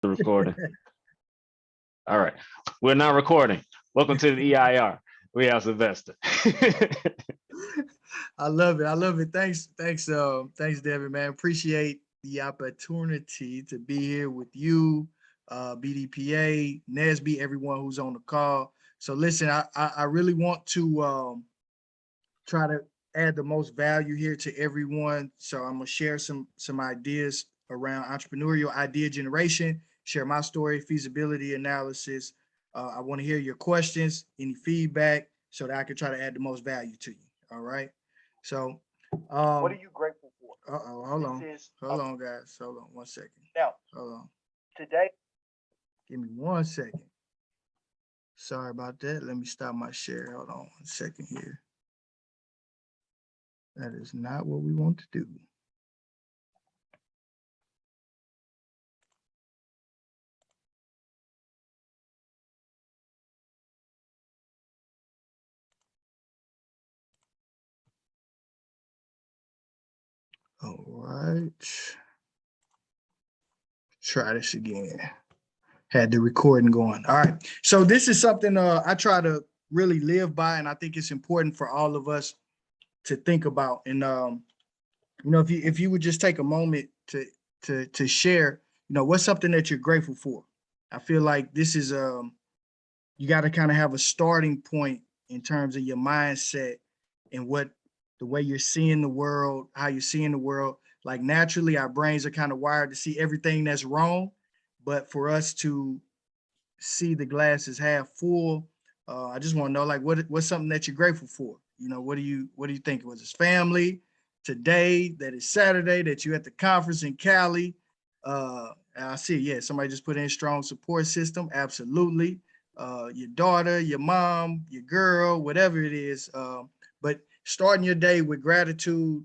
The recording. All right. We're not recording. Welcome to the EIR. We have Sylvester. I love it. I love it. Thanks, Devin, man. Appreciate the opportunity to be here with you, BDPA, NSBE, everyone who's on the call. So listen, I really want to try to add the most value here to everyone. So I'm gonna share some ideas around entrepreneurial idea generation, share my story, feasibility analysis. I want to hear your questions, any feedback, so that I can try to add the most value to you. All right. So What are you grateful for? hold on. This is Hold on, guys. Hold on 1 second. now Hold on. today. Give me 1 second. Sorry about that. Let me stop my share. Hold on 1 second here. That is not what we want to do. All right. Try this again. Had the recording going. All right. So this is something I try to really live by, and I think it's important for all of us to think about. And if you would just take a moment to share, what's something that you're grateful for. I feel like this is you got to kind of have a starting point in terms of your mindset and what the way you're seeing the world, how you're seeing the world. Like naturally, our brains are kind of wired to see everything that's wrong, but for us to see the glass is half full, I just want to know, like, what's something that you're grateful for? What do you think? Was his family today? That is Saturday. That you at the conference in Cali? I see. Yeah, somebody just put in strong support system. Absolutely. Your daughter, your mom, your girl, whatever it is. But starting your day with gratitude,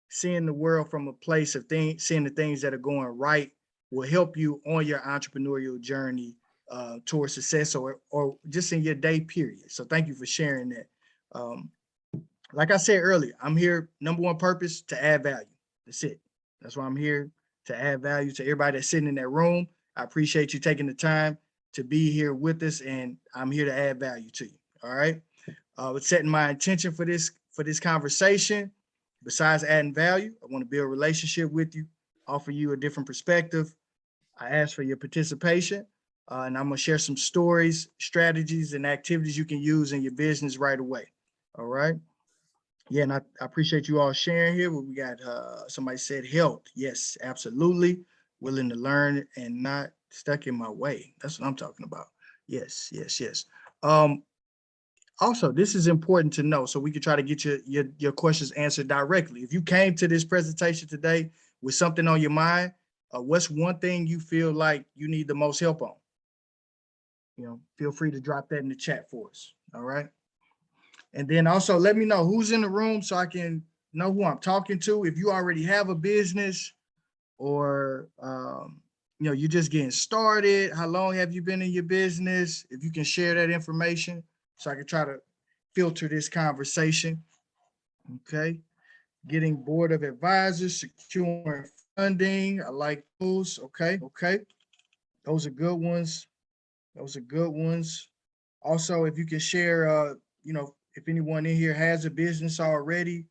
seeing the world from a place of seeing the things that are going right will help you on your entrepreneurial journey towards success or just in your day period. So thank you for sharing that. Like I said earlier, I'm here, number one purpose, to add value. That's it. That's why I'm here, to add value to everybody that's sitting in that room. I appreciate you taking the time to be here with us, and I'm here to add value to you. All right. With setting my intention for this conversation, besides adding value, I want to build a relationship with you, offer you a different perspective. I ask for your participation, and I'm gonna share some stories, strategies, and activities you can use in your business right away. All right. Yeah, and I appreciate you all sharing here. We got somebody said health. Yes, absolutely. Willing to learn and not stuck in my way. That's what I'm talking about. Yes, yes, yes. Um, Also, this is important to know so we can try to get your questions answered directly. If you came to this presentation today with something on your mind, what's one thing you feel like you need the most help on? Feel free to drop that in the chat for us. All right. And then also let me know who's in the room so I can know who I'm talking to. If you already have a business or you're just getting started, how long have you been in your business? If you can share that information so I can try to filter this conversation. Okay. Getting board of advisors, securing funding. I like those. Okay. Okay. Those are good ones. Those are good ones. Also, if you can share, if anyone in here has a business already,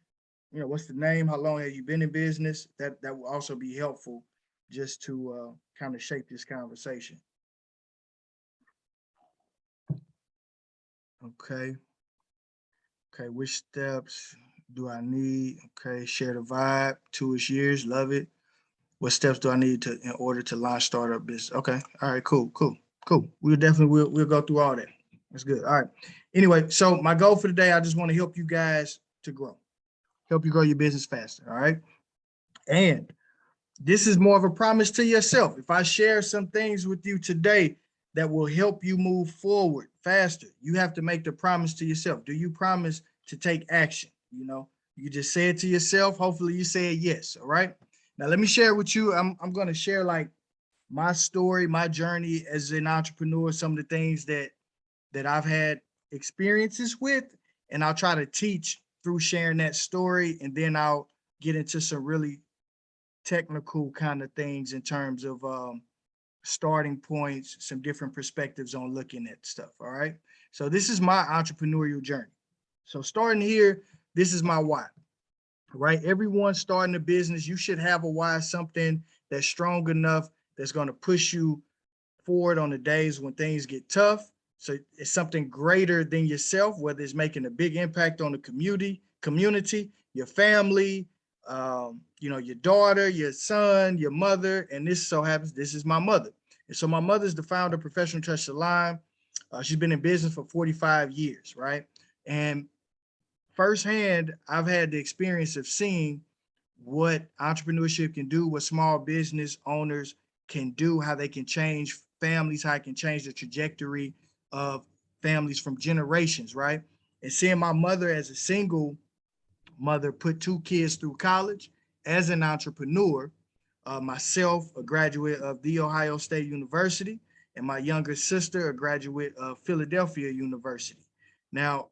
what's the name? How long have you been in business? That will also be helpful just to kind of shape this conversation. Okay. Okay, which steps do I need? Okay, share the vibe, 2-ish years, love it. What steps do I need in order to launch startup business? Okay, all right, cool. We'll go through all that. That's good. All right. Anyway, so my goal for today, I just want to help you guys to grow, help you grow your business faster. All right. And this is more of a promise to yourself. If I share some things with you today that will help you move forward faster, you have to make the promise to yourself. Do you promise to take action? You just say it to yourself. Hopefully you say it yes. All right. Now let me share with you. I'm going to share like my story, my journey as an entrepreneur, some of the things that I've had experiences with, and I'll try to teach through sharing that story, and then I'll get into some really technical kind of things in terms of starting points, some different perspectives on looking at stuff. All right. So this is my entrepreneurial journey. So starting here, this is my why, right? Everyone starting a business, you should have a why, something that's strong enough that's going to push you forward on the days when things get tough. So it's something greater than yourself, whether it's making a big impact on the community, your family, your daughter, your son, your mother, and this so happens, this is my mother. And so my mother's the founder of Professional Touch Salon. She's been in business for 45 years, right? And firsthand, I've had the experience of seeing what entrepreneurship can do, what small business owners can do, how they can change families, how it can change the trajectory of families from generations, right? And seeing my mother as a single mother put 2 kids through college as an entrepreneur, myself, a graduate of The Ohio State University, and my younger sister, a graduate of Philadelphia University. Now,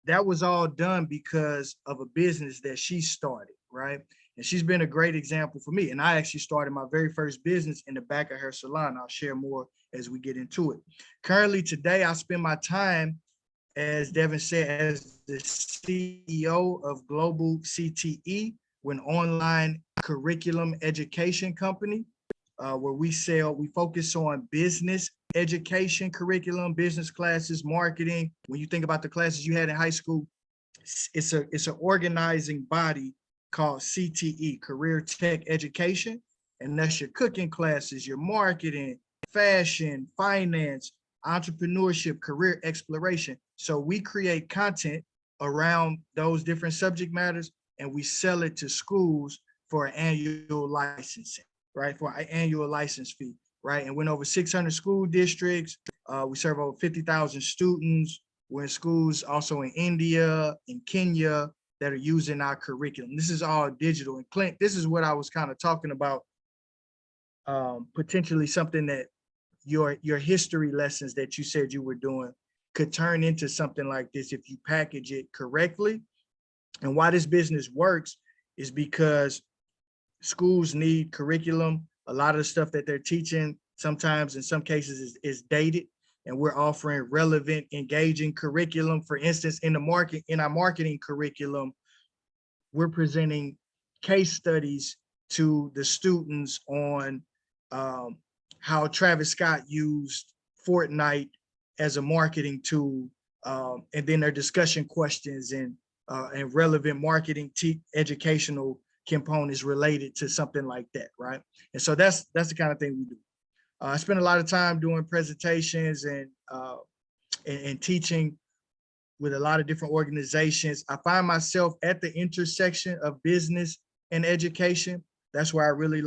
that was all done because of a business that she started, right? And she's been a great example for me. And I actually started my very first business in the back of her salon. I'll share more as we get into it. Currently today, I spend my time, as Devin said, as the CEO of Global CTE. We're an online curriculum education company where we focus on business education curriculum, business classes, marketing. When you think about the classes you had in high school, it's an organizing body called CTE, Career Tech Education. And that's your cooking classes, your marketing, fashion, finance, entrepreneurship, career exploration. So we create content around those different subject matters and we sell it to schools for an annual licensing, right? For an annual license fee, right? And we're in over 600 school districts. We serve over 50,000 students. We're in schools also in India, in Kenya, that are using our curriculum. This is all digital. And Clint, this is what I was kind of talking about, potentially something that your history lessons that you said you were doing could turn into something like this if you package it correctly. And why this business works is because schools need curriculum. A lot of the stuff that they're teaching sometimes in some cases is dated, and we're offering relevant, engaging curriculum. For instance, in our marketing curriculum, we're presenting case studies to the students on how Travis Scott used Fortnite as a marketing tool, and then their discussion questions and relevant marketing educational components related to something like that, right? And so that's the kind of thing we do. I spend a lot of time doing presentations and teaching with a lot of different organizations. I find myself at the intersection of business and education. That's where I really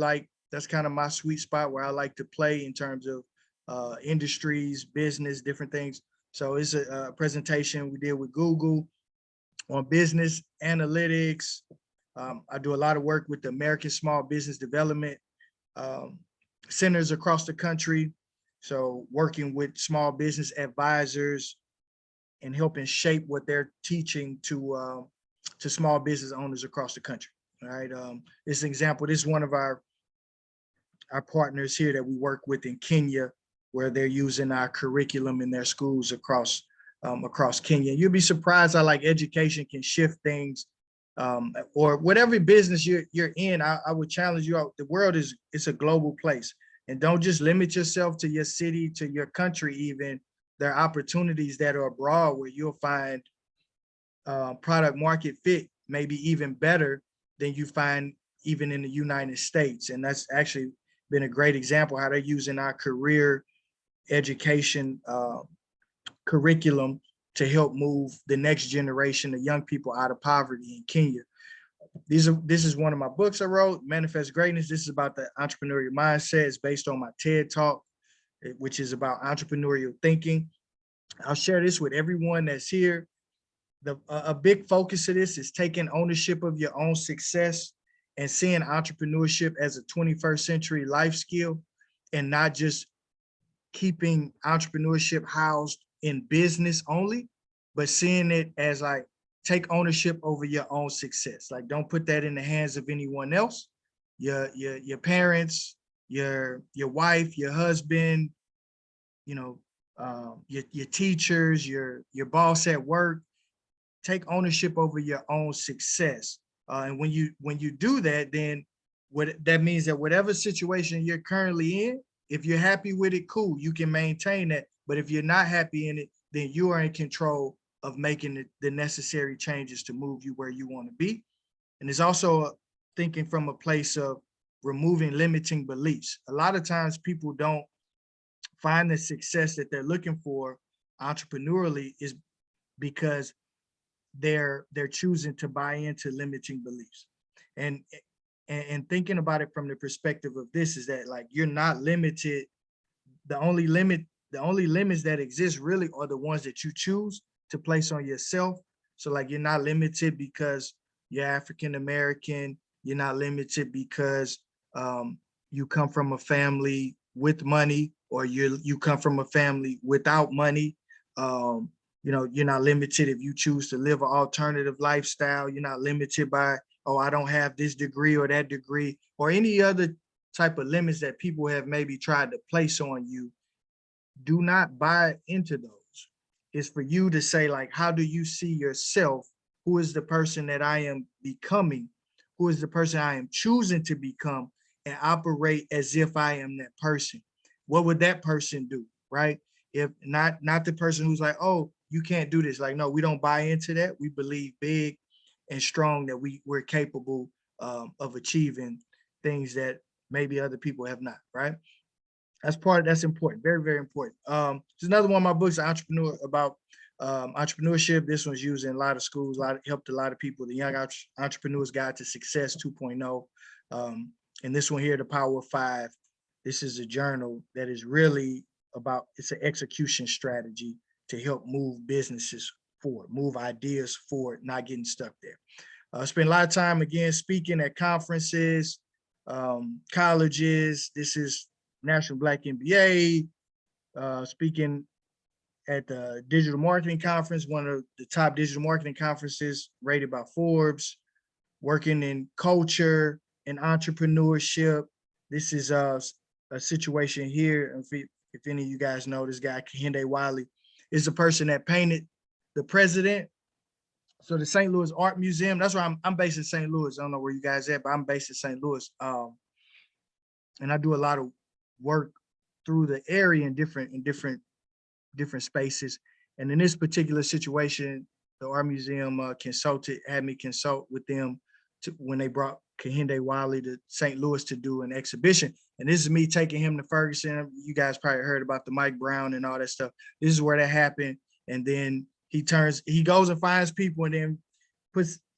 that's kind of my sweet spot where I like to play in terms of industries, business, different things. So it's a presentation we did with Google on business analytics. I do a lot of work with the American Small Business Development centers across the country. So working with small business advisors and helping shape what they're teaching to small business owners across the country. All right. This is an example. This is one of our partners here that we work with in Kenya, where they're using our curriculum in their schools across Kenya. You'll be surprised how education can shift things, or whatever business you're in. I would challenge you out. The world it's a global place, and don't just limit yourself to your city, to your country. Even there are opportunities that are abroad where you'll find product market fit maybe even better than you find even in the United States. And that's actually been a great example how they're using our career education curriculum to help move the next generation of young people out of poverty in Kenya. This is one of my books I wrote, Manifest Greatness. This is about the entrepreneurial mindset. It's based on my TED Talk, which is about entrepreneurial thinking. I'll share this with everyone that's here. A big focus of this is taking ownership of your own success and seeing entrepreneurship as a 21st century life skill, and not just keeping entrepreneurship housed in business only, but seeing it as take ownership over your own success. Don't put that in the hands of anyone else, your parents, your wife, your husband, you know, your teachers, your boss at work. Take ownership over your own success. And when you do that, then what that means that whatever situation you're currently in, if you're happy with it, cool, you can maintain that. But if you're not happy in it, then you are in control of making the necessary changes to move you where you want to be. And it's also thinking from a place of removing limiting beliefs. A lot of times people don't find the success that they're looking for entrepreneurially is because they're choosing to buy into limiting beliefs. And thinking about it from the perspective of this is that, like, you're not limited. The only limits that exist really are the ones that you choose to place on yourself. So like, you're not limited because you're African American. You're not limited because you come from a family with money, or you come from a family without money. You know, you're not limited if you choose to live an alternative lifestyle. You're not limited by, oh, I don't have this degree or that degree, or any other type of limits that people have maybe tried to place on you. Do not buy into those. It's for you to say, like, how do you see yourself? Who is the person that I am becoming? Who is the person I am choosing to become, and operate as if I am that person? What would that person do, right? If not the person who's like, oh, you can't do this. Like, no, we don't buy into that. We believe big and strong that we're capable of achieving things that maybe other people have not, right? That's important, very, very important. There's another one of my books, about entrepreneurship. This one's used in a lot of schools, helped a lot of people, the Young Entrepreneur's Guide to Success 2.0. And this one here, The Power of Five. This is a journal that is really about, it's an execution strategy to help move businesses forward, move ideas forward, not getting stuck there. Spend a lot of time, again, speaking at conferences, colleges. This is National Black MBA, speaking at the Digital Marketing Conference, one of the top digital marketing conferences rated by Forbes, working in culture and entrepreneurship. This is a situation here. If any of you guys know this guy, Kehinde Wiley, is the person that painted the president. So the St. Louis Art Museum, that's where I'm based in St. Louis. I don't know where you guys at, but I'm based in St. Louis. And I do a lot of work through the area in different spaces. And in this particular situation, the Art Museum had me consult with them when they brought Kehinde Wiley to St. Louis to do an exhibition. And this is me taking him to Ferguson. You guys probably heard about the Mike Brown and all that stuff. This is where that happened. And then he goes and finds people, and then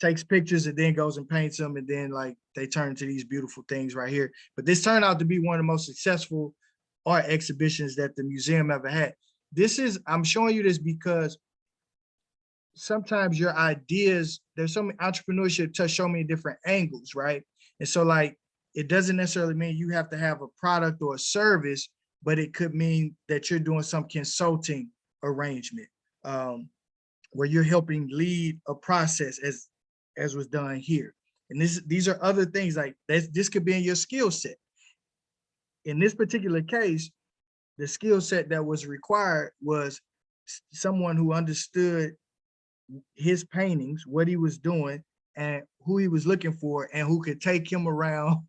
takes pictures, and then goes and paints them. And then, like, they turn into these beautiful things right here. But this turned out to be one of the most successful art exhibitions that the museum ever had. I'm showing you this because sometimes your ideas, there's so many entrepreneurship touch so many different angles, right? And so, like, it doesn't necessarily mean you have to have a product or a service, but it could mean that you're doing some consulting arrangement where you're helping lead a process as was done here. And these are other things like this could be in your skill set. In this particular case, the skill set that was required was someone who understood his paintings, what he was doing, and who he was looking for, and who could take him around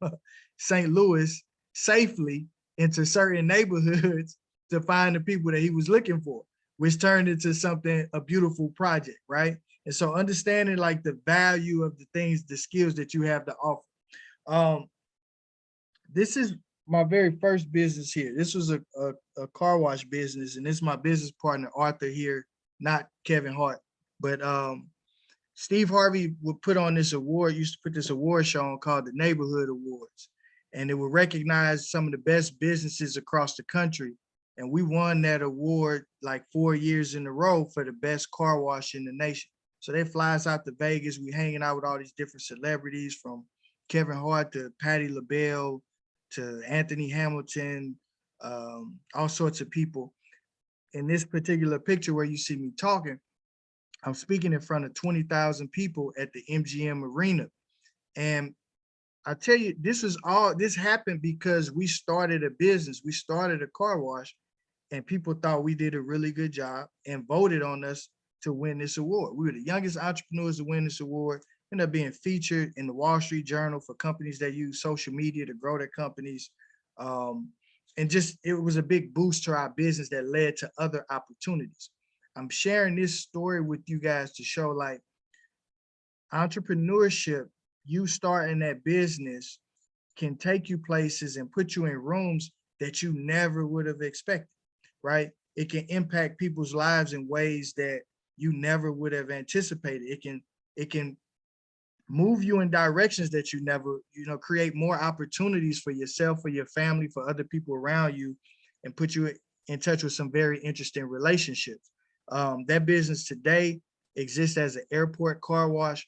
St. Louis safely into certain neighborhoods to find the people that he was looking for, which turned into a beautiful project, right? And so understanding, like, the value of the things, the skills that you have to offer. This is my very first business here. This was a car wash business, and this is my business partner, Arthur, here, not Kevin Hart. But Steve Harvey would put on this award, used to put this award show on called the Neighborhood Awards. And it would recognize some of the best businesses across the country. And we won that award like 4 years in a row for the best car wash in the nation. So they fly us out to Vegas. We hanging out with all these different celebrities, from Kevin Hart to Patti LaBelle to Anthony Hamilton, all sorts of people. In this particular picture where you see me talking, I'm speaking in front of 20,000 people at the MGM Arena. And I tell you, this happened because we started a business. We started a car wash, and people thought we did a really good job and voted on us to win this award. We were the youngest entrepreneurs to win this award. Ended up being featured in the Wall Street Journal for companies that use social media to grow their companies. And just, it was a big boost to our business that led to other opportunities. I'm sharing this story with you guys to show, like, entrepreneurship, you starting that business can take you places and put you in rooms that you never would have expected, right? It can impact people's lives in ways that you never would have anticipated. It can move you in directions that you never, create more opportunities for yourself, for your family, for other people around you, and put you in touch with some very interesting relationships. That business today exists as an airport car wash.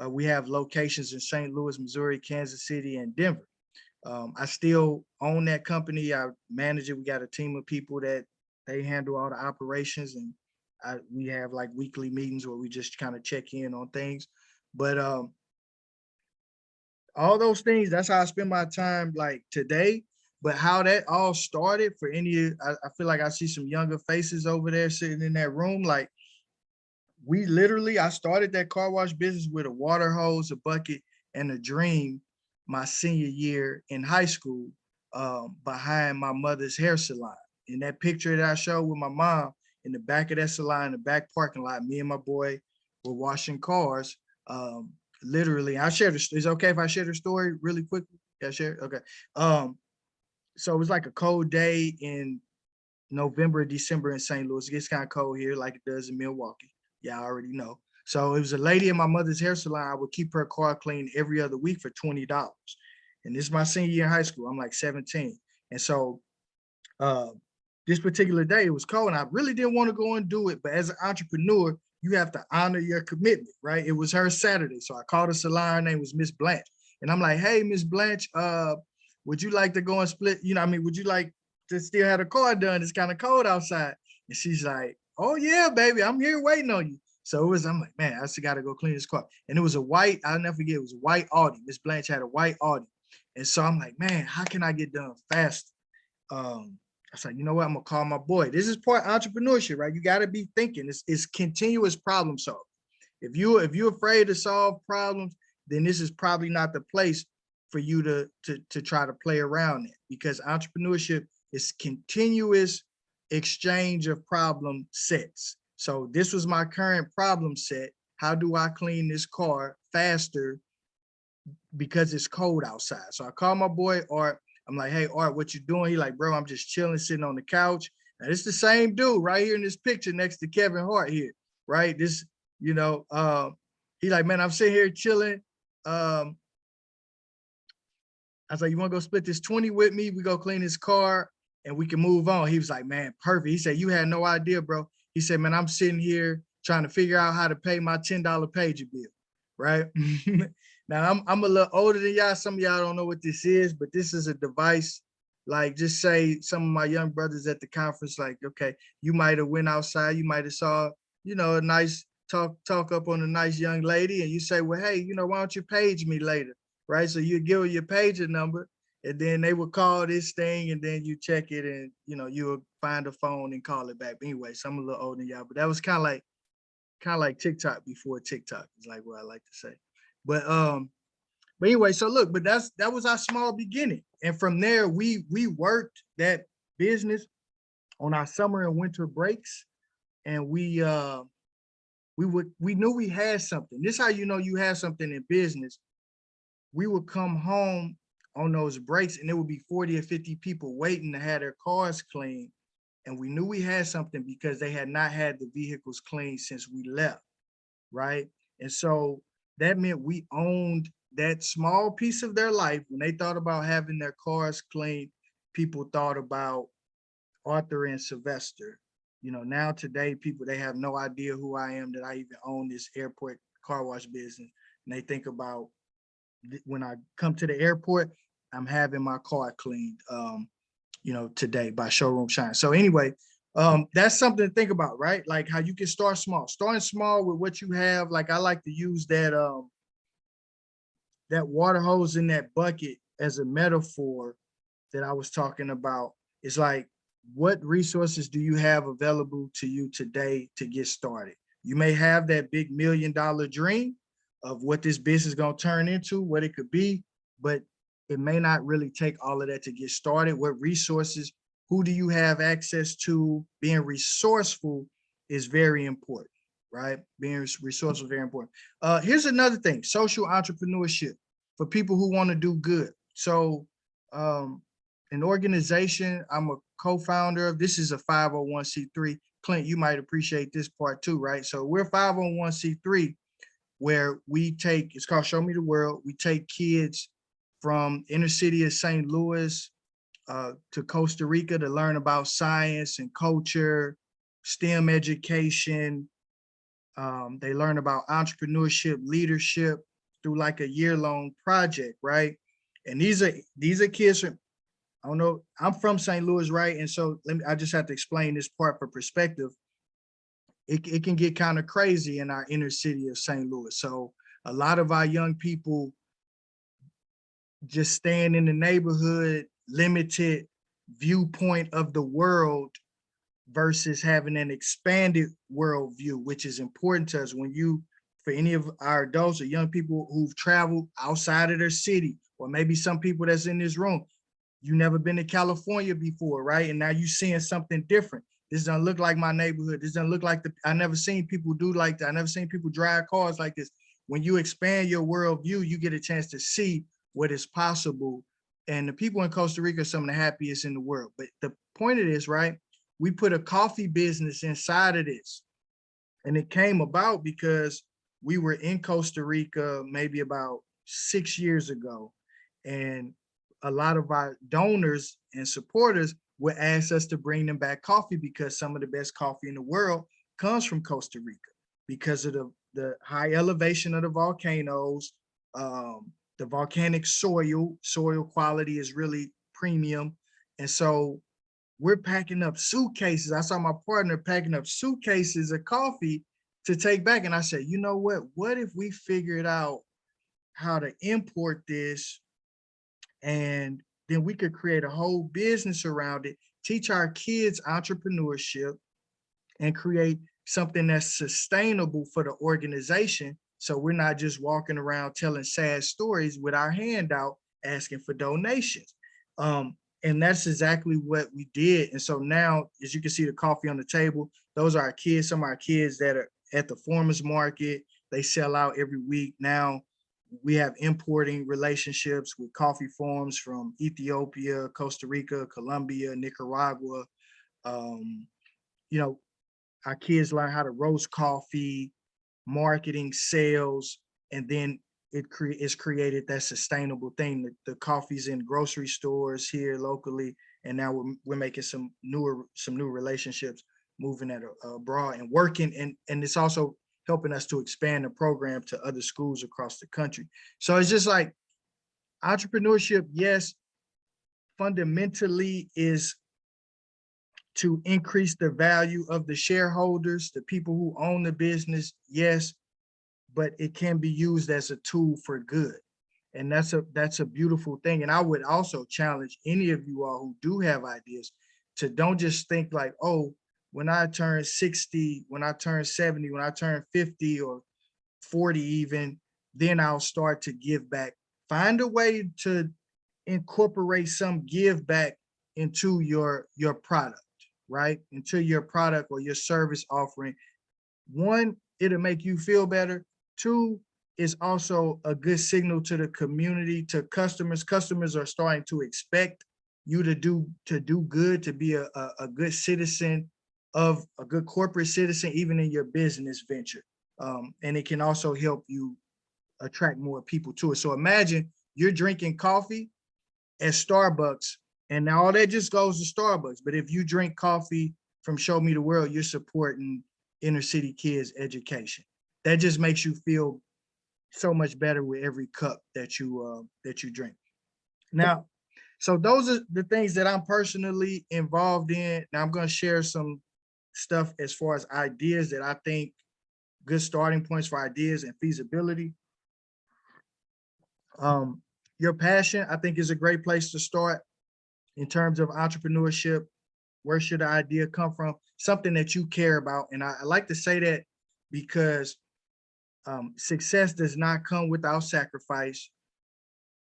We have locations in St. Louis, Missouri, Kansas City, and Denver. I still own that company. I manage it. We got a team of people that they handle all the operations, and we have like weekly meetings where we just kind of check in on things. But all those things, that's how I spend my time like today. But how that all started for any, I feel like I see some younger faces over there sitting in that room. Like, I started that car wash business with a water hose, a bucket, and a dream my senior year in high school, behind my mother's hair salon. In that picture that I showed with my mom, in the back of that salon, in the back parking lot, me and my boy were washing cars. Literally, I shared is it okay if I share the story really quickly? Yeah, share. Okay. So it was like a cold day in November, December in St. Louis. It gets kind of cold here, like it does in Milwaukee. Yeah, I already know. So it was a lady in my mother's hair salon. I would keep her car clean every other week for $20. And this is my senior year in high school. I'm like 17. And so this particular day, it was cold, and I really didn't want to go and do it. But as an entrepreneur, you have to honor your commitment, right? It was her Saturday. So I called the salon. Her name was Miss Blanche. And I'm like, hey, Miss Blanche, would you like to go and split? Would you like to still have the car done? It's kind of cold outside. And she's like, oh yeah, baby, I'm here waiting on you. So I'm like, man, I still got to go clean this car. And it was a white, I'll never forget, it was a white Audi. Miss Blanche had a white Audi. And so I'm like, man, how can I get done fast? I was like, you know what? I'm gonna call my boy. This is part entrepreneurship, right? You got to be thinking. It's continuous problem solving. If you're afraid to solve problems, then this is probably not the place for you to try to play around it, because entrepreneurship is continuous exchange of problem sets. So this was my current problem set. How do I clean this car faster because it's cold outside? So I called my boy Art. I'm like, hey, Art, what you doing? He like, bro, I'm just chilling, sitting on the couch. And it's the same dude right here in this picture next to Kevin Hart here, right? This, he like, man, I'm sitting here chilling. I was like, you want to go split this 20 with me? We go clean his car and we can move on. He was like, man, perfect. He said, you had no idea, bro. He said, man, I'm sitting here trying to figure out how to pay my $10 pager bill, right? Now, I'm a little older than y'all. Some of y'all don't know what this is, but this is a device. Like, just say some of my young brothers at the conference, like, okay, you might have went outside, you might have saw, a nice talk up on a nice young lady, and you say, well, hey, why don't you page me later, right? So you give her your pager number, and then they will call this thing, and then you check it, and, you will find a phone and call it back. But anyway, so I'm a little older than y'all, but that was kind of like TikTok before TikTok, is like what I like to say. But anyway, so look, but that was our small beginning. And from there, we worked that business on our summer and winter breaks. And we knew we had something. This is how you have something in business. We would come home on those breaks, and there would be 40 or 50 people waiting to have their cars cleaned. And we knew we had something because they had not had the vehicles cleaned since we left, right? And so that meant we owned that small piece of their life. When they thought about having their cars cleaned, people thought about Arthur and Sylvester. Now today, people, they have no idea who I am, that I even own this airport car wash business. And they think about, when I come to the airport, I'm having my car cleaned, today by Showroom Shine. So anyway, that's something to think about, right? Like how you can start small. Starting small with what you have. Like I like to use that that water hose in that bucket as a metaphor that I was talking about is like, what resources do you have available to you today to get started? You may have that big $1 million dream of what this business is going to turn into, what it could be, but it may not really take all of that to get started. What resources, who do you have access to? Being resourceful is very important, right? Being resourceful is very important. Here's another thing, social entrepreneurship for people who want to do good. So an organization I'm a co-founder of, this is a 501c3. Clint, you might appreciate this part too, right? So we're 501c3 where we take, it's called Show Me the World. We take kids from inner city of St. Louis to Costa Rica to learn about science and culture, STEM education. They learn about entrepreneurship, leadership through like a year-long project, right? And these are kids from, I don't know, I'm from St. Louis, right? And so I just have to explain this part for perspective. It can get kind of crazy in our inner city of St. Louis. So a lot of our young people just staying in the neighborhood, limited viewpoint of the world versus having an expanded worldview, which is important to us. When you, for any of our adults or young people who've traveled outside of their city, or maybe some people that's in this room, you never been to California before, right? And now you seeing something different. This doesn't look like my neighborhood. This doesn't look like I never seen people do like that. I never seen people drive cars like this. When you expand your worldview, you get a chance to see what is possible. And the people in Costa Rica are some of the happiest in the world. But the point of this, right? We put a coffee business inside of this. And it came about because we were in Costa Rica maybe about 6 years ago. And a lot of our donors and supporters would ask us to bring them back coffee because some of the best coffee in the world comes from Costa Rica because of the high elevation of the volcanoes, the volcanic soil quality is really premium. And so we're packing up suitcases. I saw my partner packing up suitcases of coffee to take back. And I said, you know what if we figured out how to import this, and then we could create a whole business around it, teach our kids entrepreneurship, and create something that's sustainable for the organization. So we're not just walking around telling sad stories with our hand out asking for donations. And that's exactly what we did. And so now, as you can see the coffee on the table, those are our kids, some of our kids that are at the farmers market. They sell out every week. Now we have importing relationships with coffee farms from Ethiopia, Costa Rica, Colombia, Nicaragua. You know, our kids learn how to roast coffee, marketing, sales, and then it's created that sustainable thing. The coffee's in grocery stores here locally, and now we're making some new relationships, moving that abroad and working, and it's also helping us to expand the program to other schools across the country. So it's just like entrepreneurship, yes, fundamentally is to increase the value of the shareholders, the people who own the business, yes, but it can be used as a tool for good. And that's a beautiful thing. And I would also challenge any of you all who do have ideas to don't just think like, oh, when I turn 60, when I turn 70, when I turn 50 or 40 even, then I'll start to give back. Find a way to incorporate some give back into your product, right? Into your product or your service offering. One, it'll make you feel better. Two, is also a good signal to the community, to customers. Customers are starting to expect you to do good, to be a good citizen, of a good corporate citizen, even in your business venture. And it can also help you attract more people to it. So imagine you're drinking coffee at Starbucks, and now all that just goes to Starbucks. But if you drink coffee from Show Me the World, you're supporting inner city kids' education. That just makes you feel so much better with every cup that you drink. Now, so those are the things that I'm personally involved in. Now I'm going to share some stuff as far as ideas that I think good starting points for ideas and feasibility. Your passion, I think, is a great place to start in terms of entrepreneurship. Where should the idea come from? Something that you care about. And I like to say that because success does not come without sacrifice.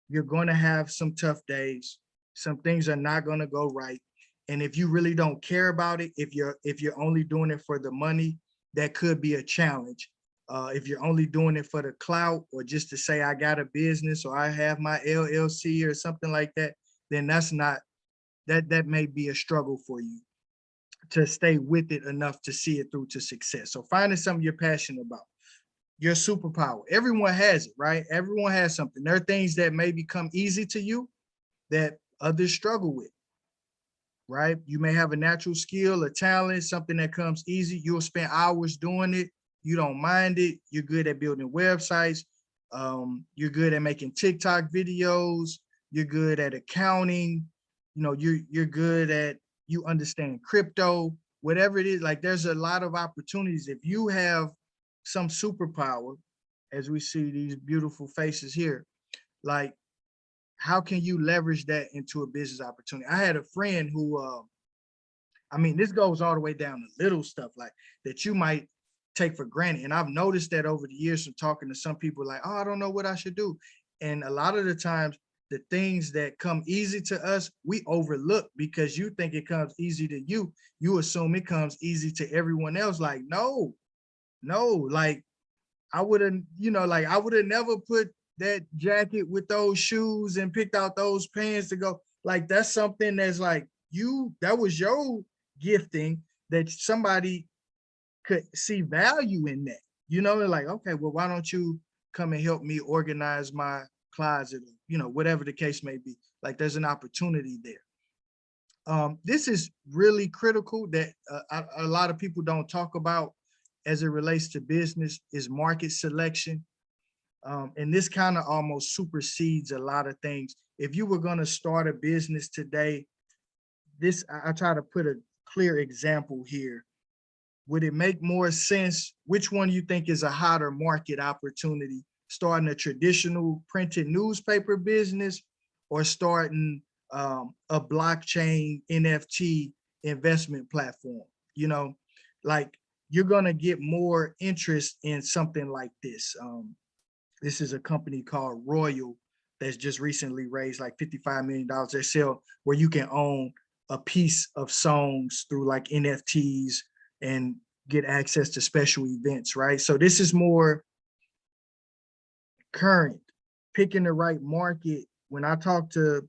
You're going to have some tough days. Some things are not going to go right. And if you really don't care about it, if you're only doing it for the money, that could be a challenge. If you're only doing it for the clout or just to say I got a business or I have my LLC or something like that, then that may be a struggle for you to stay with it enough to see it through to success. So finding something you're passionate about. Your superpower. Everyone has it, right? Everyone has something. There are things that may become easy to you that others struggle with, right? You may have a natural skill, a talent, something that comes easy. You'll spend hours doing it. You don't mind it. You're good at building websites. You're good at making TikTok videos. You're good at accounting. You know, you're good at, you understand crypto, whatever it is. Like there's a lot of opportunities. If you have some superpower, as we see these beautiful faces here, like how can you leverage that into a business opportunity? I had a friend who, I mean, this goes all the way down to little stuff like that you might take for granted. And I've noticed that over the years from talking to some people like, oh, I don't know what I should do. And a lot of the times, the things that come easy to us, we overlook because you think it comes easy to you. You assume it comes easy to everyone else. Like, no, like I would have, like I would have never put that jacket with those shoes and picked out those pants to go. Like that's something that's like that was your gifting that somebody could see value in that. Like, okay, well, why don't you come and help me organize my closet, whatever the case may be. Like there's an opportunity there. This is really critical that a lot of people don't talk about as it relates to business is market selection. And this kind of almost supersedes a lot of things. If you were going to start a business today, I try to put a clear example here. Would it make more sense? Which one you think is a hotter market opportunity? Starting a traditional printed newspaper business or starting a blockchain NFT investment platform? Like you're gonna get more interest in something like this. This is a company called Royal that's just recently raised like $55 million. They sell where you can own a piece of songs through like NFTs and get access to special events, right? So this is more current, picking the right market. When I talk to,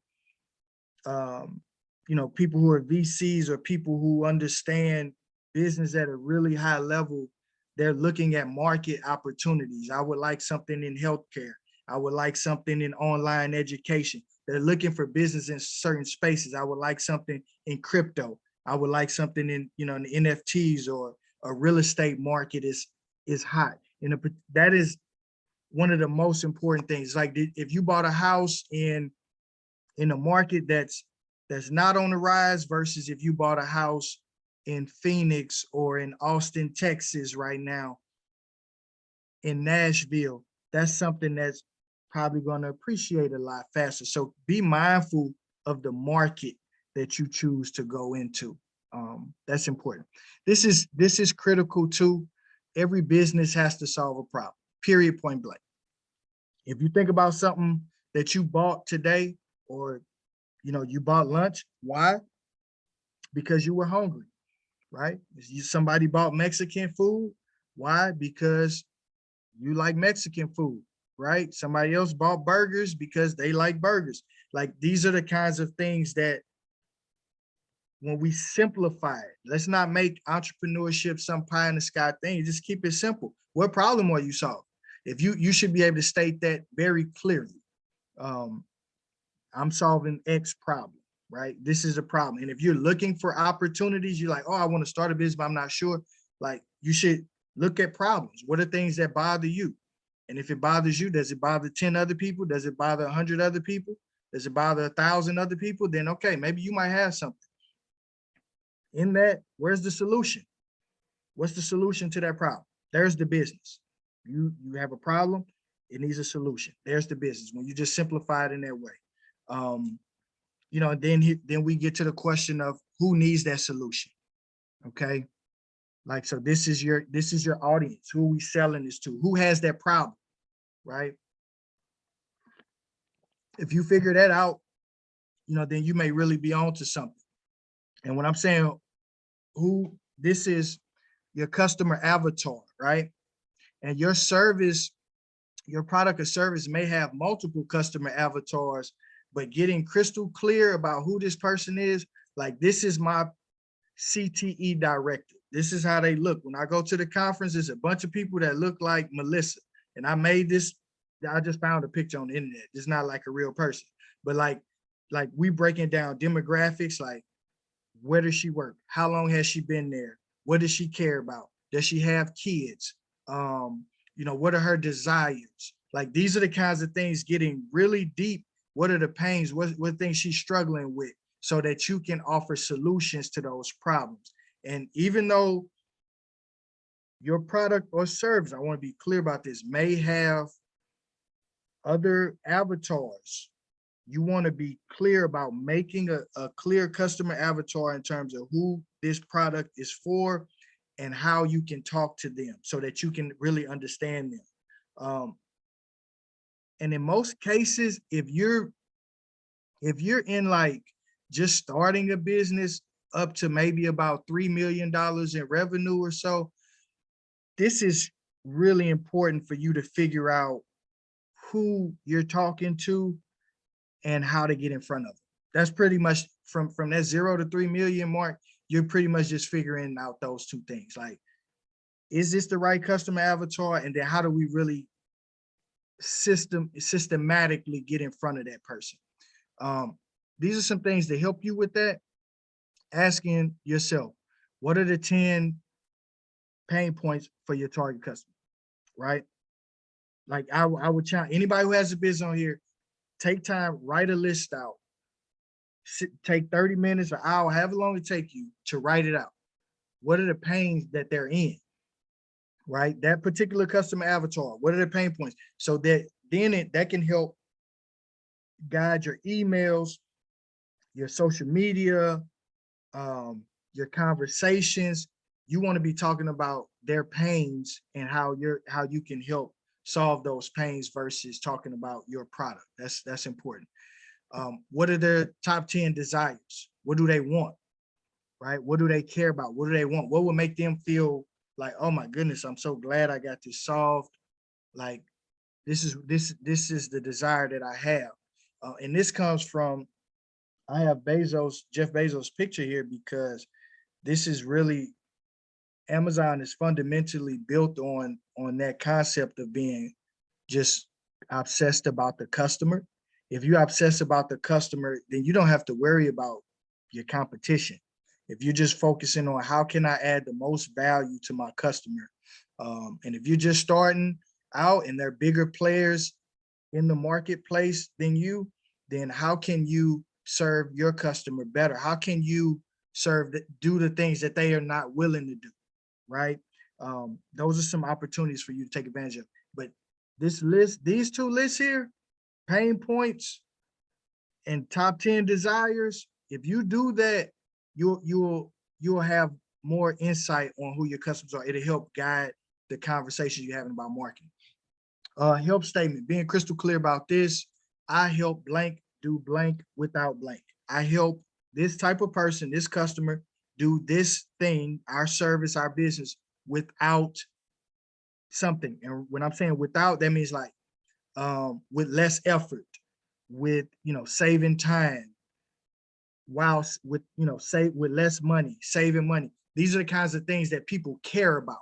people who are VCs or people who understand business at a really high level, they're looking at market opportunities. I would like something in healthcare. I would like something in online education. They're looking for business in certain spaces. I would like something in crypto. I would like something in, in the NFTs or a real estate market is hot. And that is one of the most important things. Like if you bought a house in a market that's not on the rise versus if you bought a house in Phoenix or in Austin, Texas right now, in Nashville, that's something that's probably going to appreciate a lot faster. So be mindful of the market that you choose to go into. That's important. This is critical too. Every business has to solve a problem, period, point blank. If you think about something that you bought today or, you bought lunch, why? Because you were hungry, right? Somebody bought Mexican food. Why? Because you like Mexican food, right? Somebody else bought burgers because they like burgers. Like these are the kinds of things that when we simplify it, let's not make entrepreneurship some pie in the sky thing. Just keep it simple. What problem are you solving? If you should be able to state that very clearly. I'm solving X problem, right? This is a problem. And if you're looking for opportunities, you're like, oh, I want to start a business, but I'm not sure. Like you should look at problems. What are things that bother you? And if it bothers you, does it bother 10 other people? Does it bother 100 other people? Does it bother 1,000 other people? Then, okay, maybe you might have something. In that, where's the solution? What's the solution to that problem? There's the business. You have a problem. It needs a solution. There's the business. When you just simplify it in that way. You know, then we get to the question of who needs that solution. Okay. Like, so this is your audience. Who are we selling this to? Who has that problem? Right. If you figure that out, you know, then you may really be on to something. And when I'm saying this is your customer avatar, right? And your service, your product or service may have multiple customer avatars, but getting crystal clear about who this person is, like, this is my CTE director. This is how they look. When I go to the conference, there's a bunch of people that look like Melissa. And I made this, I just found a picture on the internet. It's not like a real person, but like we breaking down demographics, like, where does she work? How long has she been there? What does she care about? Does she have kids? You know, what are her desires? Like, these are the kinds of things, getting really deep. What are the pains? What things she's struggling with, so that you can offer solutions to those problems. And even though your product or service, I want to be clear about this, may have other avatars, you want to be clear about making a clear customer avatar in terms of who this product is for and how you can talk to them so that you can really understand them. And in most cases, if you're in like just starting a business up to maybe about $3 million in revenue or so, this is really important for you to figure out who you're talking to and how to get in front of them. That's pretty much from that 0 to 3 million mark, you're pretty much just figuring out those two things. Like, is this the right customer avatar? And then how do we really systematically get in front of that person? These are some things to help you with that. Asking yourself, what are the 10 pain points for your target customer, right? Like, I would challenge anybody who has a business on here, take time, write a list out. Take 30 minutes, an hour, however long it take you to write it out. What are the pains that they're in, right? That particular customer avatar, what are the pain points? So that then that can help guide your emails, your social media, your conversations. You want to be talking about their pains and how you can help solve those pains versus talking about your product. That's important. What are their top 10 desires? What do they want? Right? What do they care about? What do they want? What would make them feel like, oh my goodness, I'm so glad I got this solved. Like, this is the desire that I have. And this comes from, I have Jeff Bezos' picture here, because this is really, Amazon is fundamentally built on that concept of being just obsessed about the customer. If you obsess about the customer, then you don't have to worry about your competition. If you're just focusing on how can I add the most value to my customer. And if you're just starting out and there are bigger players in the marketplace than you, then how can you serve your customer better? How can you do the things that they are not willing to do, right? Those are some opportunities for you to take advantage of. But this list, these two lists here, pain points and top 10 desires, if you do that, you'll have more insight on who your customers are. It'll help guide the conversations you're having about marketing. Help statement, being crystal clear about this. I help blank do blank without blank. I help this type of person, this customer, do this thing, our service, our business, without something. And when I'm saying without, that means like with less effort, with saving time, whilst with with less money, saving money. These are the kinds of things that people care about,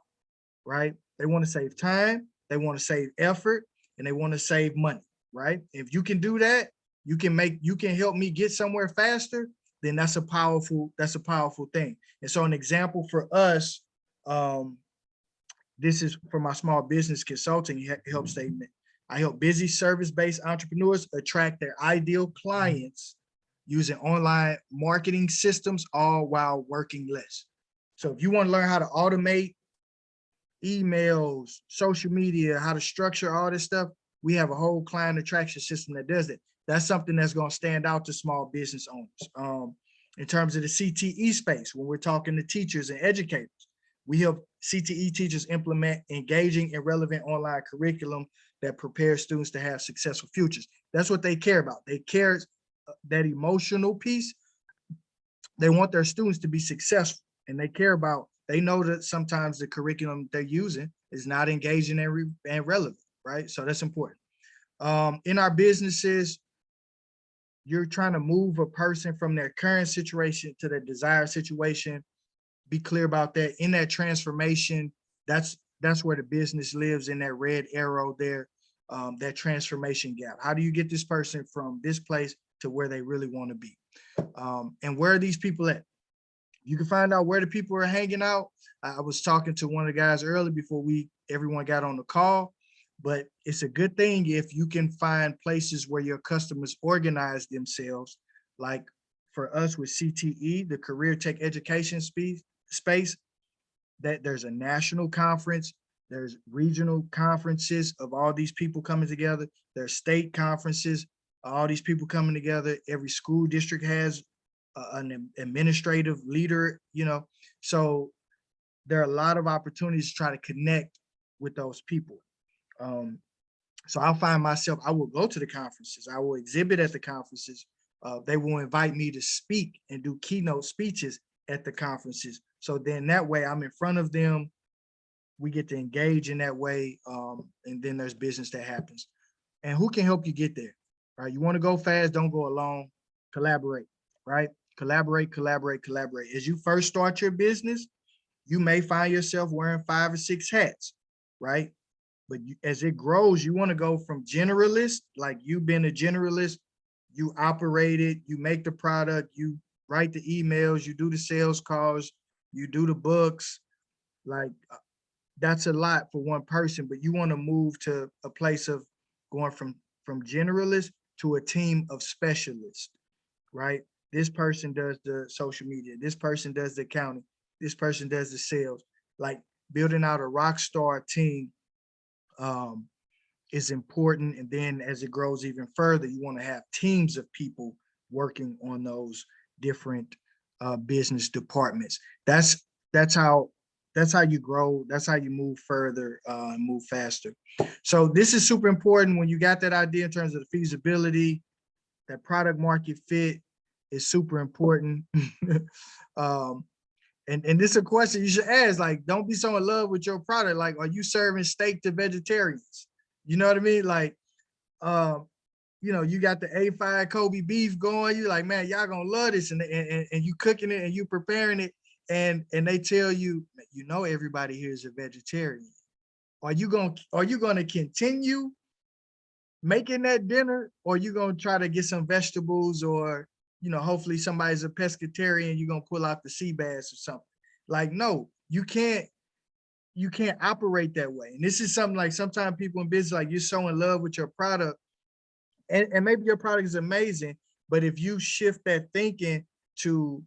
right? They want to save time, they want to save effort, and they want to save money, right? If you can do that, you can help me get somewhere faster, then that's a powerful thing. And so an example for us, this is for my small business consulting help statement. I help busy service-based entrepreneurs attract their ideal clients using online marketing systems, all while working less. So if you want to learn how to automate emails, social media, how to structure all this stuff, We have a whole client attraction system that does it. That's something that's going to stand out to small business owners. In terms of the CTE space, when we're talking to teachers and educators, we help CTE teachers implement engaging and relevant online curriculum that prepares students to have successful futures. That's what they care about. They care that emotional piece. They want their students to be successful, and they care about, they know that sometimes the curriculum they're using is not engaging and relevant, right? So that's important. In our businesses, you're trying to move a person from their current situation to their desired situation. Be clear about that. In that transformation, that's where the business lives, in that red arrow there, that transformation gap. How do you get this person from this place to where they really want to be? And where are these people at? You can find out where the people are hanging out. I was talking to one of the guys early before everyone got on the call, but it's a good thing if you can find places where your customers organize themselves. Like for us with CTE, the Career Tech Education space, that there's a national conference, there's regional conferences of all these people coming together, there's state conferences, all these people coming together. Every school district has an administrative leader, so there are a lot of opportunities to try to connect with those people. So I'll find myself, I will go to the conferences, I will exhibit at the conferences. They will invite me to speak and do keynote speeches at the conferences. So then that way I'm in front of them, we get to engage in that way, and then there's business that happens. And who can help you get there, right? You want to go fast, don't go alone, collaborate, right? Collaborate, collaborate, collaborate. As you first start your business, you may find yourself wearing 5 or 6 hats, right? But as it grows, you want to go from generalist, like you've been a generalist, you operate it, you make the product, you write the emails, you do the sales calls, you do the books. Like that's a lot for one person, but you want to move to a place of going from generalist to a team of specialists, right? This person does the social media, this person does the accounting, this person does the sales. Like building out a rock star team is important. And then as it grows even further, you want to have teams of people working on those different business departments. That's how you grow. That's how you move further, move faster. So this is super important when you got that idea in terms of the feasibility, that product market fit is super important. And this is a question you should ask, like, don't be so in love with your product. Like, are you serving steak to vegetarians? You know what I mean? Like, you got the A5 Kobe beef going. You're like, man, y'all gonna love this. And you cooking it and you preparing it. And they tell you, everybody here is a vegetarian. Are you gonna continue making that dinner, or are you gonna try to get some vegetables, or hopefully somebody's a pescatarian, you're gonna pull out the sea bass or something? Like, no, you can't operate that way. And this is something like sometimes people in business, like, you're so in love with your product, and maybe your product is amazing, but if you shift that thinking to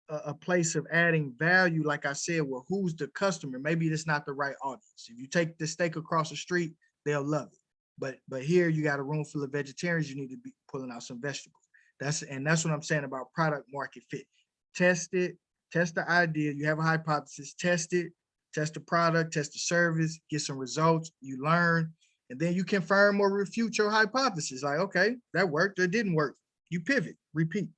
a place of adding value, like I said, well, who's the customer? Maybe it's not the right audience. If you take the steak across the street, they'll love it. But here you got a room full of vegetarians, you need to be pulling out some vegetables. That's what I'm saying about product market fit. Test it, test the idea. You have a hypothesis, test it, test the product, test the service, get some results, you learn, and then you confirm or refute your hypothesis. Like, okay, that worked, or didn't work. You pivot, repeat.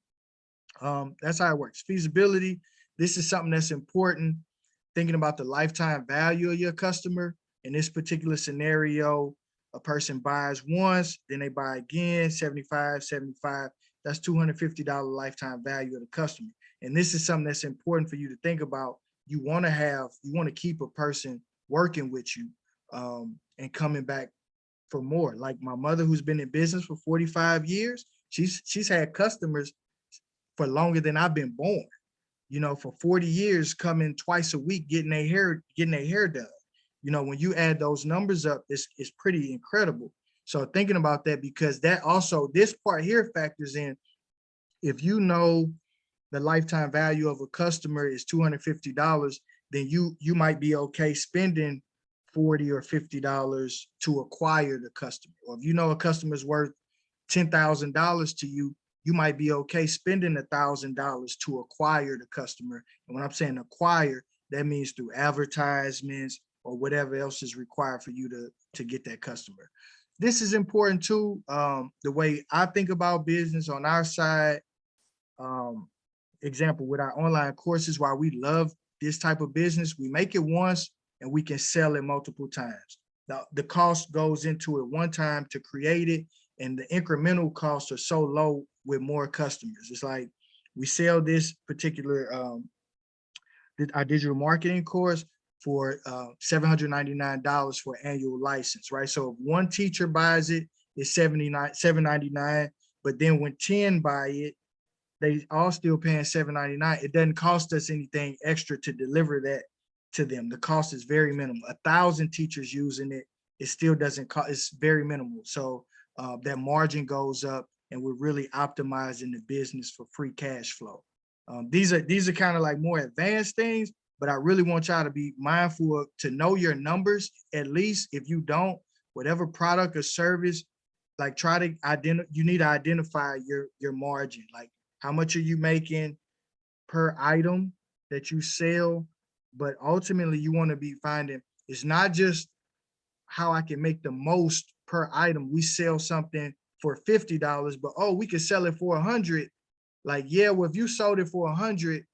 That's how it works. Feasibility, this is something that's important. Thinking about the lifetime value of your customer. In this particular scenario, a person buys once, then they buy again, 75, 75. That's $250 lifetime value of the customer. And this is something that's important for you to think about. You want to keep a person working with you and coming back for more. Like my mother, who's been in business for 45 years, she's had customers for longer than I've been born, for 40 years, coming twice a week, getting their hair done. When you add those numbers up, it's pretty incredible. So thinking about that, because that also, this part here factors in, if you know the lifetime value of a customer is $250, then you might be okay spending $40 or $50 to acquire the customer. Or if you know a customer's worth $10,000 to you, you might be okay spending $1,000 to acquire the customer. And when I'm saying acquire, that means through advertisements or whatever else is required for you to get that customer. This is important too. The way I think about business on our side, example, with our online courses, while we love this type of business, we make it once and we can sell it multiple times. Now, the cost goes into it one time to create it, and the incremental costs are so low with more customers. It's like we sell this particular, our digital marketing course for $799 for annual license, right? So if one teacher buys it, it's $799, but then when 10 buy it, they all still paying $799. It doesn't cost us anything extra to deliver that to them. The cost is very minimal. 1,000 teachers using it, it still doesn't cost, it's very minimal. So that margin goes up and we're really optimizing the business for free cash flow. These are kind of like more advanced things, but I really want y'all to be mindful of, to know your numbers. At least if you don't, whatever product or service, like try to you need to identify your margin. Like how much are you making per item that you sell? But ultimately you want to be finding, it's not just how I can make the most per item. We sell something for $50, but oh, we could sell it for 100. Like, yeah, well, if you sold it for 100,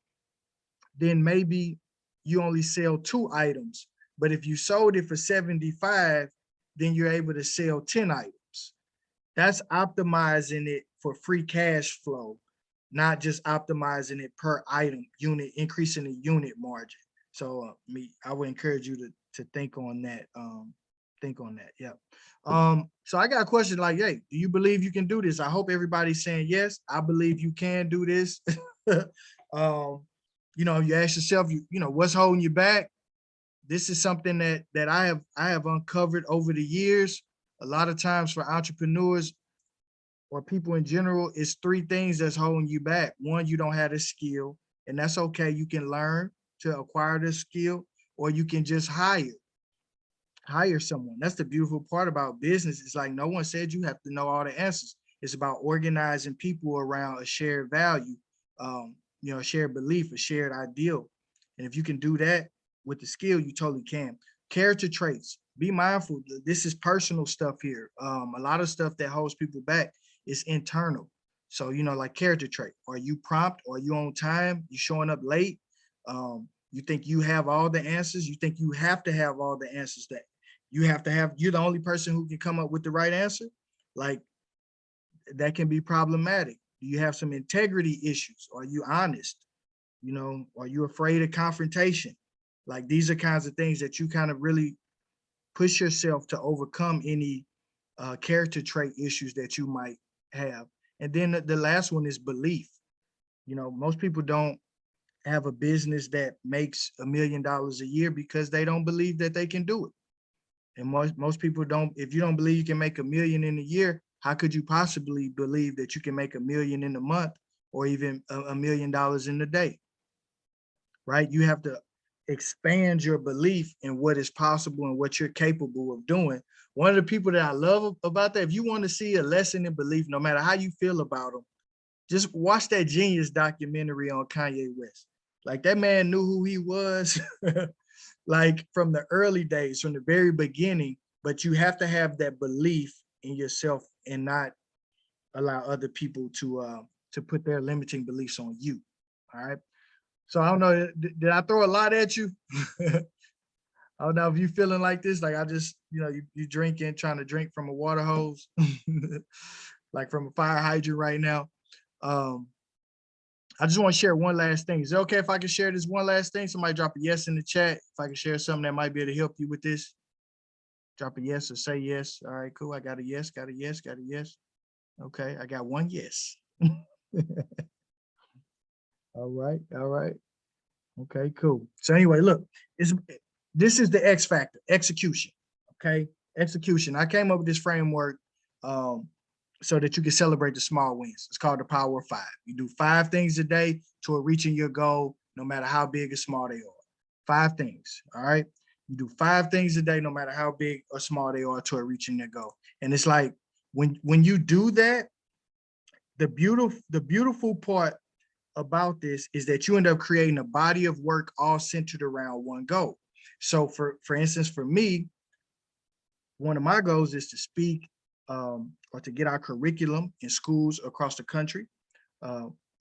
then maybe you only sell 2 items. But if you sold it for 75, then you're able to sell 10 items. That's optimizing it for free cash flow, not just optimizing it per item unit, increasing the unit margin. So I would encourage you to think on that. Yeah. So I got a question like, hey, do you believe you can do this? I hope everybody's saying yes. I believe you can do this. You know, you ask yourself, you know, what's holding you back? This is something that I have uncovered over the years. A lot of times for entrepreneurs or people in general, it's 3 things that's holding you back. One, you don't have the skill, and that's okay. You can learn to acquire the skill, or you can just hire someone. That's the beautiful part about business. It's like no one said you have to know all the answers. It's about organizing people around a shared value, you know, a shared belief, a shared ideal. And if you can do that with the skill, you totally can. Character traits. Be mindful. This is personal stuff here. A lot of stuff that holds people back is internal. So, you know, like character trait. Are you prompt? Are you on time? You showing up late? You think you have all the answers? You think you have to have all the answers, that you have to have, you're the only person who can come up with the right answer? Like, that can be problematic. Do you have some integrity issues? Are you honest? You know, are you afraid of confrontation? Like, these are kinds of things that you kind of really push yourself to overcome any character trait issues that you might have. And then the last one is belief. You know, most people don't have a business that makes $1 million a year because they don't believe that they can do it. And most people don't. If you don't believe you can make $1 million in a year, how could you possibly believe that you can make $1 million in a month or even $1 million in a day? Right? You have to expand your belief in what is possible and what you're capable of doing. One of the people that I love about that, if you want to see a lesson in belief, no matter how you feel about them, just watch that Genius documentary on Kanye West. Like, that man knew who he was, like from the early days, from the very beginning, but you have to have that belief in yourself and not allow other people to put their limiting beliefs on you. All right. So I don't know, did I throw a lot at you? I don't know if you feeling like this, like I just, you know, you drinking, trying to drink from a water hose, like from a fire hydrant right now. I just want to share one last thing. Is it okay if I can share this one last thing? Somebody drop a yes in the chat. If I can share something that might be able to help you with this, drop a yes or say yes. All right, cool. I got a yes, got a yes, got a yes. Okay, I got one yes. All right, all right. Okay, cool. So anyway, look, this is the X factor, execution. Okay, execution. I came up with this framework so that you can celebrate the small wins. It's called the Power of 5. You do 5 things a day toward reaching your goal, no matter how big or small they are. 5 things. All right. You do 5 things a day, no matter how big or small they are, toward reaching their goal. And it's like when you do that, the beautiful part about this is that you end up creating a body of work all centered around one goal. So for instance, for me, one of my goals is to speak or to get our curriculum in schools across the country,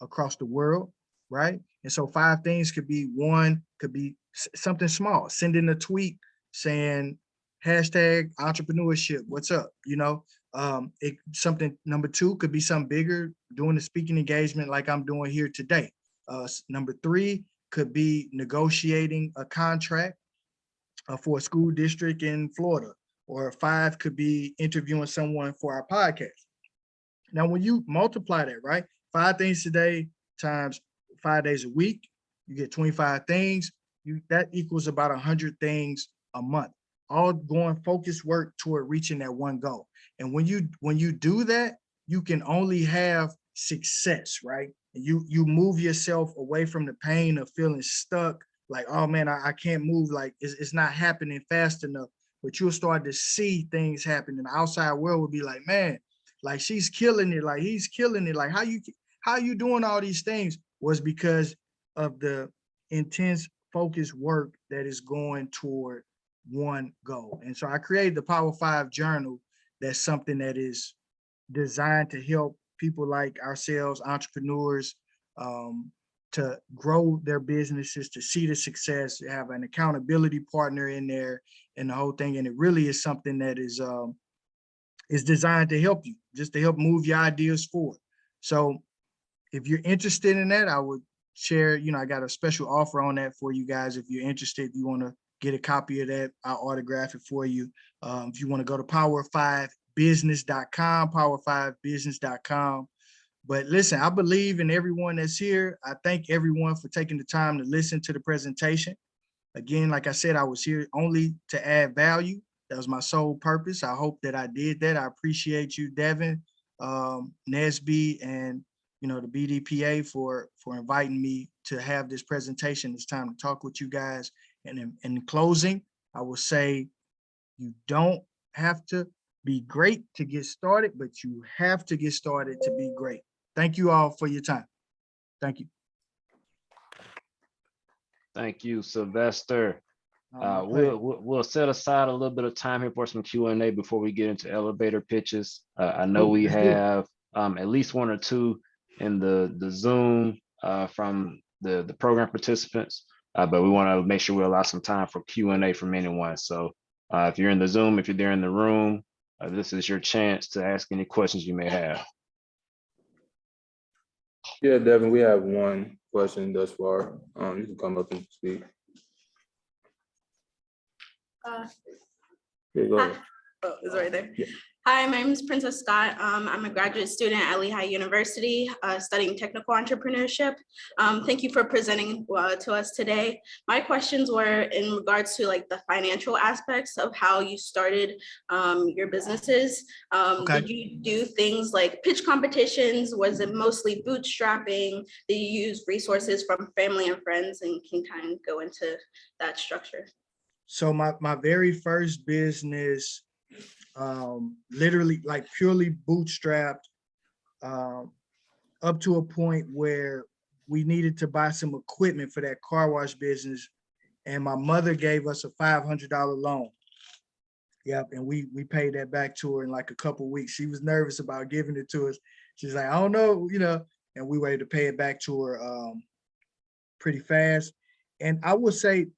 across the world, right? And so 5 things could be, one could be something small, sending a tweet saying hashtag entrepreneurship, what's up, you know? Something number 2 could be something bigger, doing the speaking engagement like I'm doing here today. Number 3 could be negotiating a contract for a school district in Florida, or 5 could be interviewing someone for our podcast. Now, when you multiply that, right? 5 things today times 5 days a week, you get 25 things. That equals about 100 things a month, all going focused work toward reaching that one goal. And when you do that, you can only have success, right? You move yourself away from the pain of feeling stuck, like, oh man, I can't move, like it's not happening fast enough. But you'll start to see things happen, and the outside world will be like, man, like she's killing it, like he's killing it, like how you doing all these things? Was because of the intense focused work that is going toward one goal. And so I created the Power 5 journal. That's something that is designed to help people like ourselves, entrepreneurs, to grow their businesses, to see the success, to have an accountability partner in there and the whole thing. And it really is something that is designed to help you, just to help move your ideas forward. So if you're interested in that, I would share, I got a special offer on that for you guys. If you're interested, if you want to get a copy of that, I'll autograph it for you. If you want to go to power5business.com, power5business.com. But listen, I believe in everyone that's here. I thank everyone for taking the time to listen to the presentation. Again, like I said, I was here only to add value. That was my sole purpose. I hope that I did that. I appreciate you, Devin, NSBE, and the BDPA for inviting me to have this presentation. It's time to talk with you guys. And in closing, I will say you don't have to be great to get started, but you have to get started to be great. Thank you all for your time. Thank you. Thank you, Sylvester. We'll set aside a little bit of time here for some Q&A before we get into elevator pitches. I know we have at least 1 or 2 in the Zoom from the program participants, but we want to make sure we allow some time for Q&A from anyone. So if you're in the Zoom, if you're there in the room, this is your chance to ask any questions you may have. Yeah, Devin, we have one question thus far. You can come up and speak. Yeah, go ahead. Oh, it's right there. Yeah. Hi, my name is Princess Scott. I'm a graduate student at Lehigh University studying technical entrepreneurship. Thank you for presenting to us today. My questions were in regards to like the financial aspects of how you started your businesses. Okay. Did you do things like pitch competitions? Was it mostly bootstrapping? Did you use resources from family and friends, and can kind of go into that structure? So my very first business, literally like purely bootstrapped, up to a point where we needed to buy some equipment for that car wash business, and my mother gave us a $500 loan. Yep, and we paid that back to her in like a couple of weeks. She was nervous about giving it to us. She's like, I don't know, and we were able to pay it back to her pretty fast. And I would say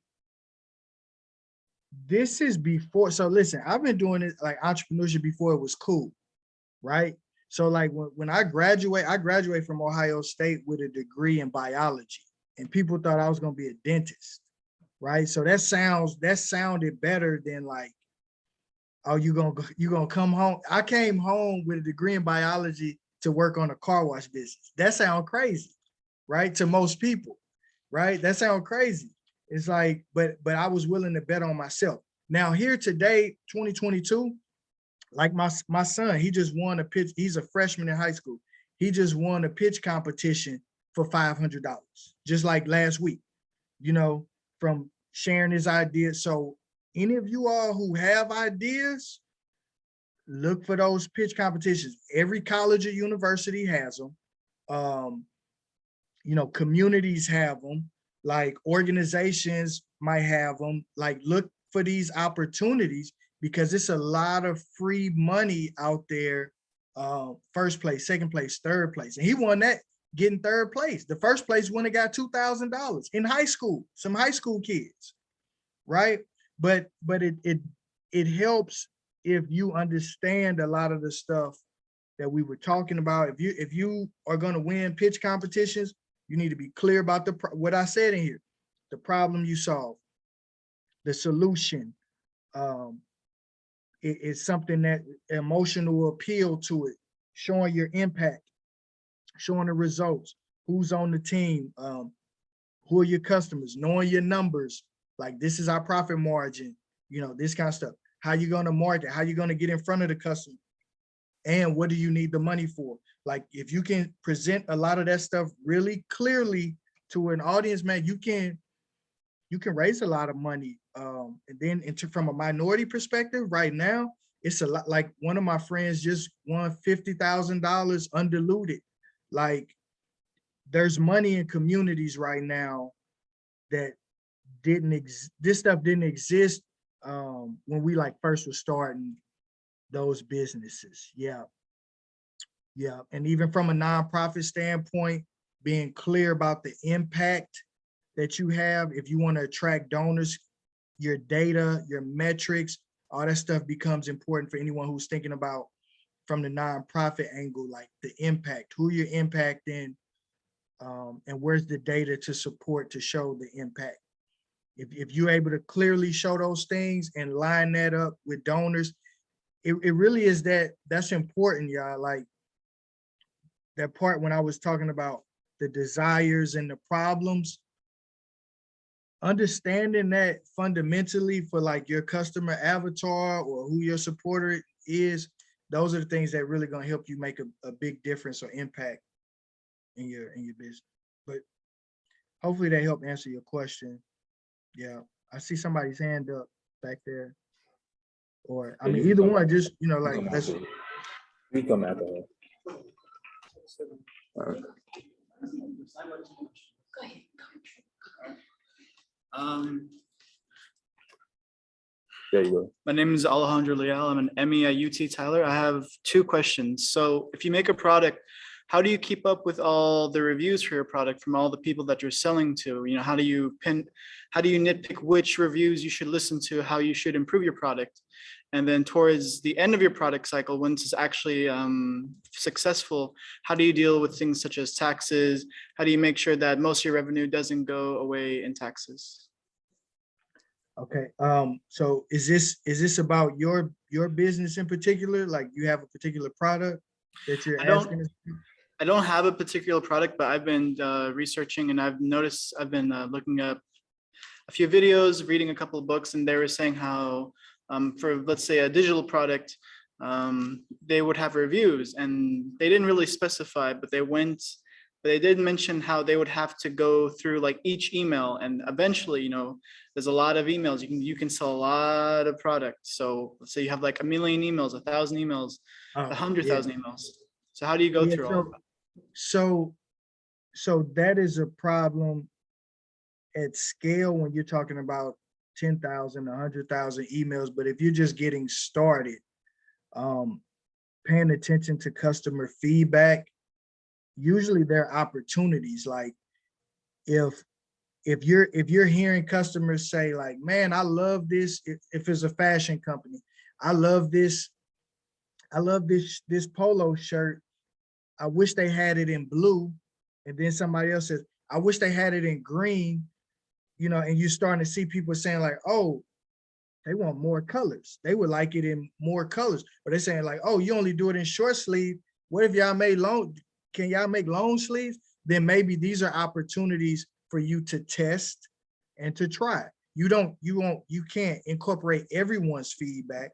this is before. So listen, I've been doing it like entrepreneurship before it was cool, right? So like when I graduated from Ohio State with a degree in biology, and people thought I was gonna be a dentist, right? So that sounded better than like, oh, you gonna come home. I came home with a degree in biology to work on a car wash business. That sounds crazy, right? To most people, right? That sounds crazy. It's like, but I was willing to bet on myself. Now here today, 2022, like my son, he just won a pitch. He's a freshman in high school. He just won a pitch competition for $500, just like last week, from sharing his ideas. So any of you all who have ideas, look for those pitch competitions. Every college or university has them. You know, communities have them, like organizations might have them. Like, look for these opportunities because it's a lot of free money out there. First place, second place, third place. And he won that, getting third place. The first place winner got $2,000 in high school, some high school kids, right? But it helps if you understand a lot of the stuff that we were talking about. If you are going to win pitch competitions, you need to be clear about what I said in here, the problem you solve, the solution. It's something that emotional appeal to it, showing your impact, showing the results, who's on the team, who are your customers, knowing your numbers, like this is our profit margin, you know, this kind of stuff. How you going to market, how you going to get in front of the customer, and what do you need the money for? Like, if you can present a lot of that stuff really clearly to an audience, man, you can raise a lot of money. And then from a minority perspective, right now, it's a lot. Like, one of my friends just won $50,000 undiluted. Like, there's money in communities right now that this stuff didn't exist when we like first were starting those businesses. Yeah. And even from a nonprofit standpoint, being clear about the impact that you have. If you want to attract donors, your data, your metrics, all that stuff becomes important for anyone who's thinking about from the nonprofit angle, like the impact, who you're impacting, and where's the data to support to show the impact. If you're able to clearly show those things and line that up with donors, it really is that's important, y'all. Like, that part when I was talking about the desires and the problems, understanding that fundamentally for like your customer avatar or who your supporter is, those are the things that really gonna help you make a big difference or impact in your business. But hopefully they help answer your question. Yeah, I see somebody's hand up back there. Or I mean, either one, just, you know, like, let's. We come after her. All right. There you go. My name is Alejandro Leal. I'm an ME at UT Tyler. I have two questions. So if you make a product, how do you keep up with all the reviews for your product from all the people that you're selling to? You know, how do you nitpick which reviews you should listen to, how you should improve your product? And then towards the end of your product cycle, once it's actually successful, how do you deal with things such as taxes? How do you make sure that most of your revenue doesn't go away in taxes? Okay, so is this about your business in particular? Like, you have a particular product that you're asking? I don't have a particular product, but I've been researching, and I've noticed, I've been looking up a few videos, reading a couple of books, and they were saying how for, let's say, a digital product, they would have reviews, and they didn't really specify, but they did mention how they would have to go through like each email, and eventually, you know, there's a lot of emails. You can sell a lot of products. So let's say you have like 1 million emails, 1,000 emails, 100,000 emails. So how do you go through all of that? So that is a problem at scale when you're talking about 10,000, 100,000 emails. But if you're just getting started, paying attention to customer feedback, usually there are opportunities. Like, if you're hearing customers say like, man, I love this. If it's a fashion company, I love this polo shirt. I wish they had it in blue. And then somebody else says, I wish they had it in green, you know, and you're starting to see people saying like, oh, they want more colors. They would like it in more colors. But they're saying like, oh, you only do it in short sleeve. What if y'all made can y'all make long sleeves? Then maybe these are opportunities for you to test and to try. You can't incorporate everyone's feedback.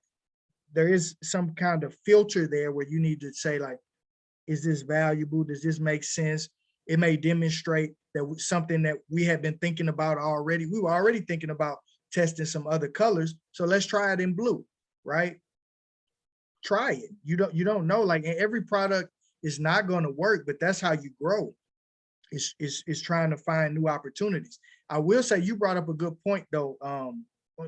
There is some kind of filter there where you need to say like, is this valuable? Does this make sense? It may demonstrate that something that we have been thinking about already. We were already thinking about testing some other colors. So let's try it in blue, right? Try it. You don't know, like, and every product is not going to work, but that's how you grow. Is trying to find new opportunities. I will say you brought up a good point though. Well,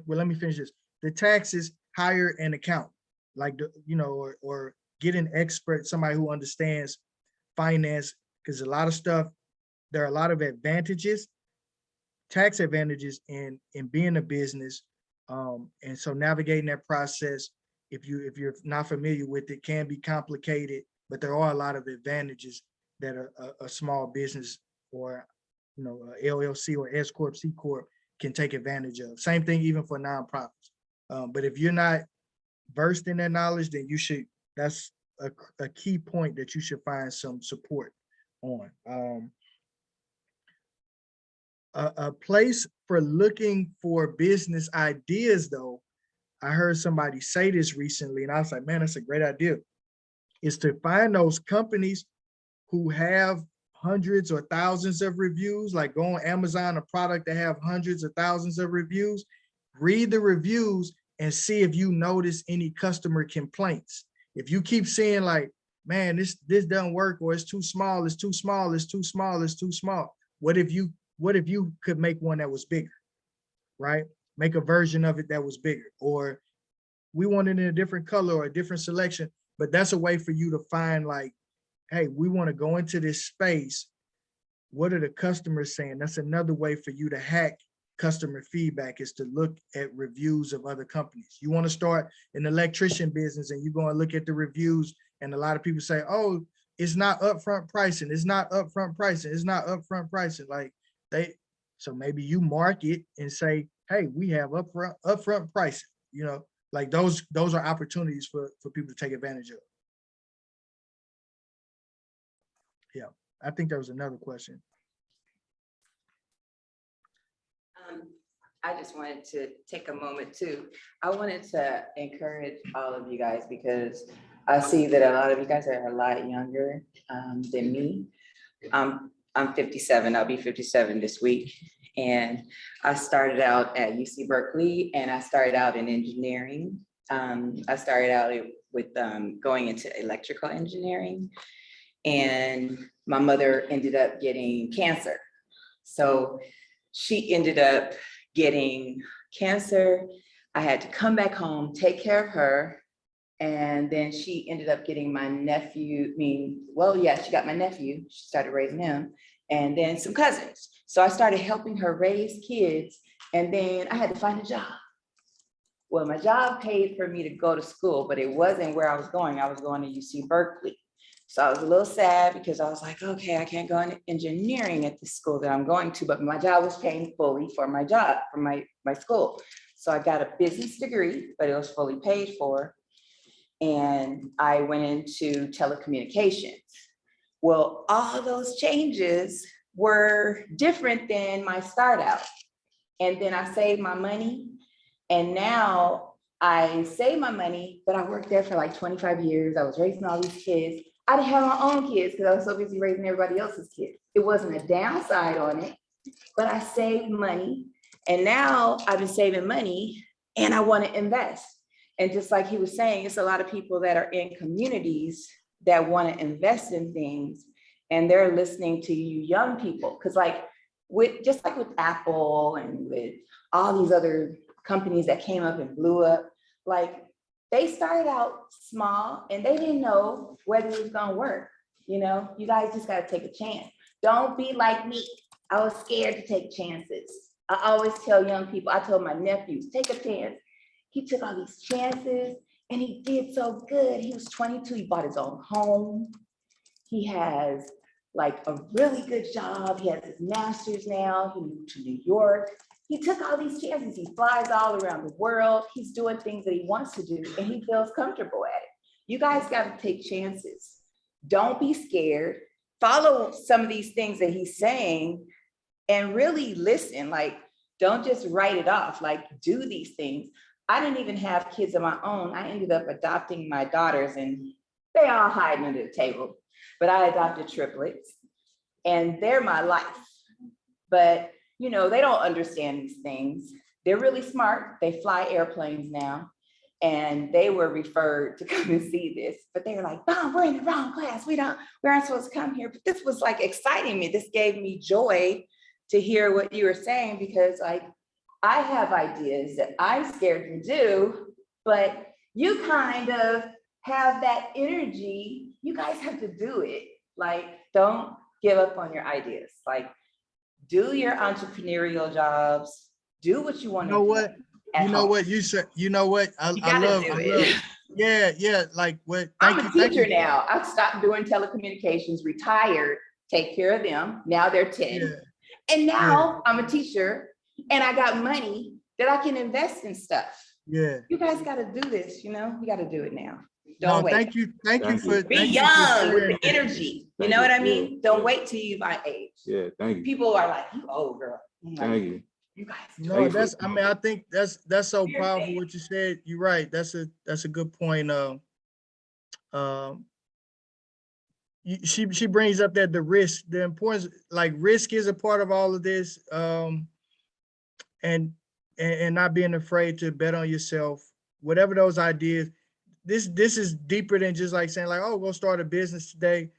let me finish this. The taxes, hire an accountant, like, or get an expert, somebody who understands finance, because a lot of stuff, there are a lot of advantages, tax advantages in being a business. And so navigating that process, if you're not familiar with it, can be complicated, but there are a lot of advantages that a small business or a LLC or S Corp, C Corp can take advantage of. Same thing even for nonprofits. But if you're not versed in that knowledge, then that's a key point that you should find some support on. A place for looking for business ideas though, I heard somebody say this recently and I was like, man, that's a great idea, is to find those companies who have hundreds or thousands of reviews, like go on Amazon, a product that have hundreds of thousands of reviews, read the reviews and see if you notice any customer complaints. If you keep seeing like, man, this doesn't work, or it's too small, it's too small, it's too small, it's too small. What if you could make one that was bigger, right? Make a version of it that was bigger, or we want it in a different color or a different selection, but that's a way for you to find like, hey, we want to go into this space. What are the customers saying? That's another way for you to hack customer feedback, is to look at reviews of other companies. You want to start an electrician business and you go and look at the reviews, and a lot of people say, oh, it's not upfront pricing. It's not upfront pricing. It's not upfront pricing. Like so maybe you market and say, hey, we have upfront pricing, like those are opportunities for people to take advantage of. Yeah, I think there was another question. I just wanted to take a moment too. I wanted to encourage all of you guys, because I see that a lot of you guys are a lot younger than me. I'm 57, I'll be 57 this week. And I started out at UC Berkeley and I started out in engineering. I started out with going into electrical engineering, and my mother ended up getting cancer. So she ended up getting cancer. I had to come back home, take care of her. And then she ended up getting my nephew. She got my nephew. She started raising him, and then some cousins. So I started helping her raise kids. And then I had to find a job. Well, my job paid for me to go to school, but it wasn't where I was going. I was going to UC Berkeley. So I was a little sad because I was like, okay, I can't go into engineering at the school that I'm going to, but my job was paying fully for my job, for my school. So I got a business degree, but it was fully paid for. And I went into telecommunications. Well, all those changes were different than my start out. And then I saved my money. And now I saved my money, but I worked there for like 25 years. I was raising all these kids. I didn't have my own kids because I was so busy raising everybody else's kids. It wasn't a downside on it, but I saved money. And now I've been saving money and I want to invest. And just like he was saying, it's a lot of people that are in communities that want to invest in things, and they're listening to you young people. Because with Apple and with all these other companies that came up and blew up, like they started out small and they didn't know whether it was gonna work. You guys just gotta take a chance. Don't be like me. I was scared to take chances. I always tell young people, I told my nephews, take a chance. He took all these chances and he did so good. He was 22, he bought his own home. He has like a really good job. He has his master's now. He moved to New York. He took all these chances. He flies all around the world. He's doing things that he wants to do and he feels comfortable at it. You guys got to take chances. Don't be scared. Follow some of these things that he's saying and really listen. Like, don't just write it off. Like, do these things. I didn't even have kids of my own. I ended up adopting my daughters and they all hiding under the table, but I adopted triplets and they're my life. But they don't understand these things. they're really smart. They fly airplanes now. And they were referred to come and see this, but they were like, "Mom, we're in the wrong class. We aren't supposed to come here." But this was like exciting me. This gave me joy to hear what you were saying, because like I have ideas that I'm scared to do, but you kind of have that energy. You guys have to do it. Like, don't give up on your ideas. Like, do your entrepreneurial jobs. Do what you want to You know do. what? at You know home. what you said, you know what? You gotta do it. Yeah, like what? I'm Thank a you. teacher now. I've stopped doing telecommunications, retired, take care of them. Now they're 10. Yeah. And now I'm a teacher and I got money that I can invest in stuff. Yeah. You guys got to do this, you know, got to do it now. No, Don't wait. thank you Thank you. for Be thank you for young with sharing. the energy. You Thank know you. what I Yeah, mean? Don't yeah. wait till you my age. Yeah, thank you. People are like, "You old girl." I'm like, Thank you. you guys. No, Thank you. that's, I mean, I think that's so You're powerful safe. what you said. You're right. That's a good point. Um, she brings up that the risk, the importance, like risk is a part of all of this. And not being afraid to bet on yourself, whatever those ideas. This is deeper than just like saying like, oh, go start a business today.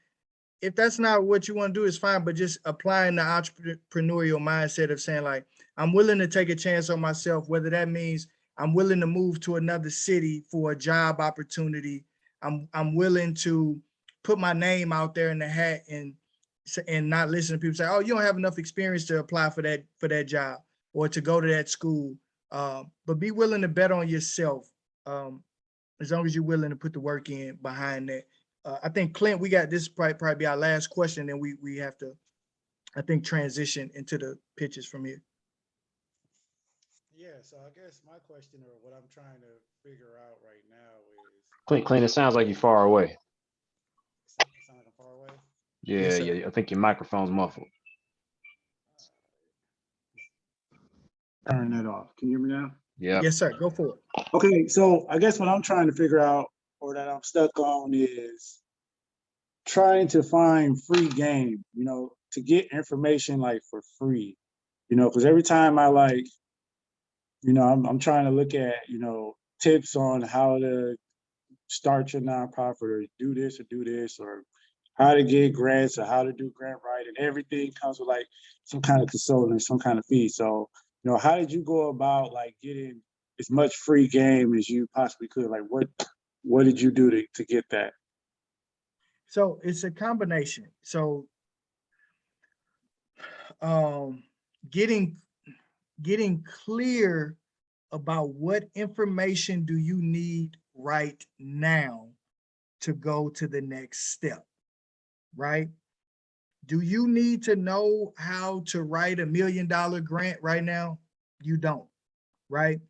If that's not what you want to do, it's fine, but just applying the entrepreneurial mindset of saying like, I'm willing to take a chance on myself, whether that means I'm willing to move to another city for a job opportunity. I'm willing to put my name out there in the hat and not listen to people say, oh, you don't have enough experience to apply for that job or to go to that school. But be willing to bet on yourself. As long as you're willing to put the work in behind that. I think Clint, we got this probably be our last question, and we have to, I think, transition into the pitches from here. Yeah, so I guess my question, or what I'm trying to figure out right now is, Clint, it sounds like you're far away. sound like I'm far away. Yeah, Yes, sir. yeah. I think your microphone's muffled. Turn that off. Can you hear me now? Yeah. Yes, sir. Go for it. Okay, so I guess what I'm trying to figure out, or that I'm stuck on, is trying to find free game, you know, to get information like for free, you know, because every time I like, you know, I'm trying to look at, you know, tips on how to start your nonprofit or do this, or how to get grants or how to do grant writing. Everything comes with like some kind of consulting, some kind of fee. So, you know, how did you go about like getting as much free game as you possibly could? Like what did you do to get that? So it's a combination. So getting clear about what information do you need right now to go to the next step, right? Do you need to know how to write $1 million grant right now? You don't, right?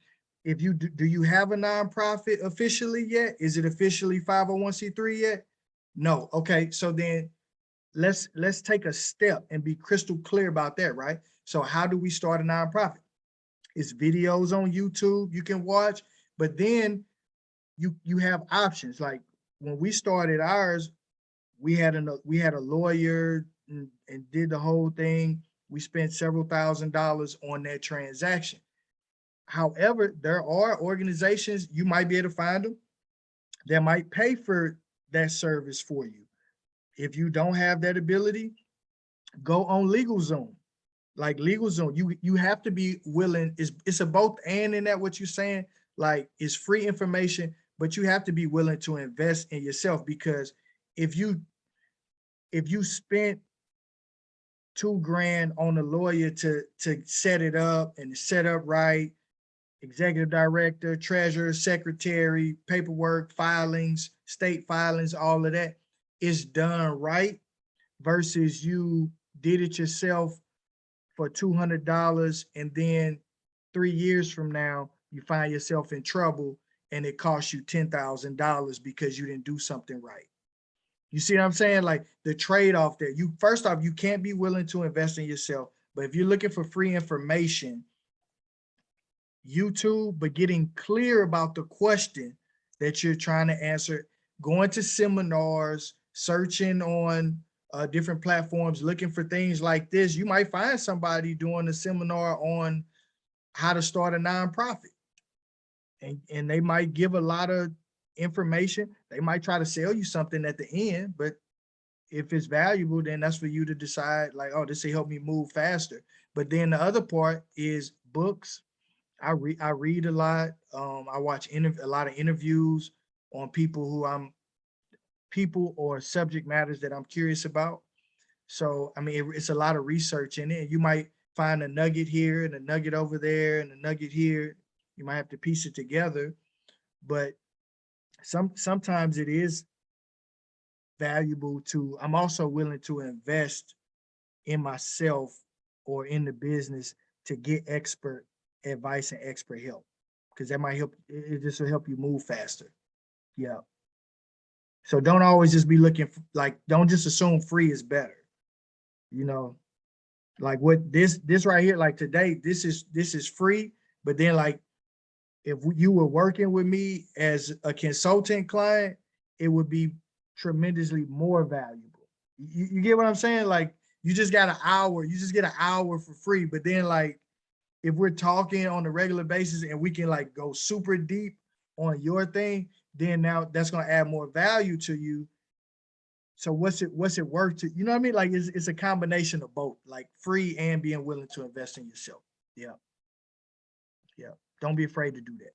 If you do you have a nonprofit officially yet? Is it officially 501c3 yet? No. Okay, so then let's take a step and be crystal clear about that, right? So how do we start a nonprofit? It's videos on YouTube you can watch, but then you have options. Like when we started ours, we had a lawyer and did the whole thing. We spent several $1,000s on that transaction. However, there are organizations, you might be able to find them, that might pay for that service for you. If you don't have that ability, go on LegalZoom. Like LegalZoom, you have to be willing. It's a both and in that what you're saying. Like it's free information, but you have to be willing to invest in yourself, because if you spent $2,000 on a lawyer to set it up and set up right, executive director, treasurer, secretary, paperwork, filings, state filings, all of that is done right, versus you did it yourself for $200 and then 3 years from now you find yourself in trouble and it costs you $10,000 because you didn't do something right. You see what I'm saying? Like the trade-off there. First off, you can't be willing to invest in yourself, but if you're looking for free information, YouTube, but getting clear about the question that you're trying to answer, going to seminars, searching on different platforms, looking for things like this. You might find somebody doing a seminar on how to start a nonprofit. And they might give a lot of information. They might try to sell you something at the end, but if it's valuable, then that's for you to decide like, oh, this will help me move faster. But then the other part is books. I read a lot. I watch a lot of interviews on people or subject matters that I'm curious about. So, I mean, it's a lot of research in it. You might find a nugget here and a nugget over there and a nugget here. You might have to piece it together, but sometimes it is valuable to, I'm also willing to invest in myself or in the business to get expert advice and expert help, because that might help. It just will help you move faster. Yeah. So don't always just be looking for, like, don't just assume free is better. You know, like what this right here, like today, this is free, but then like if you were working with me as a consultant client, it would be tremendously more valuable. You get what I'm saying? Like you just got an hour, you just get an hour for free, but then like if we're talking on a regular basis and we can like go super deep on your thing, then now that's gonna add more value to you. So what's it worth to, you know what I mean? Like it's a combination of both, like free and being willing to invest in yourself. Yeah. Yeah. Don't be afraid to do that.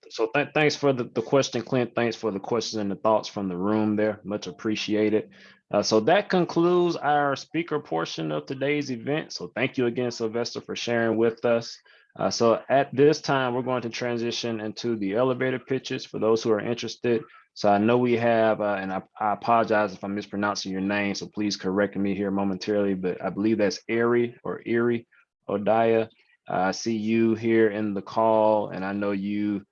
So thanks for the question, Clint. Thanks for the questions and the thoughts from the room there. Much appreciated. So that concludes our speaker portion of today's event. So thank you again, Sylvester, for sharing with us. So at this time, we're going to transition into the elevator pitches for those who are interested. So I know we have, and I apologize if I'm mispronouncing your name, so please correct me here momentarily, but I believe that's Erie Odaya. I see you here in the call, and I know you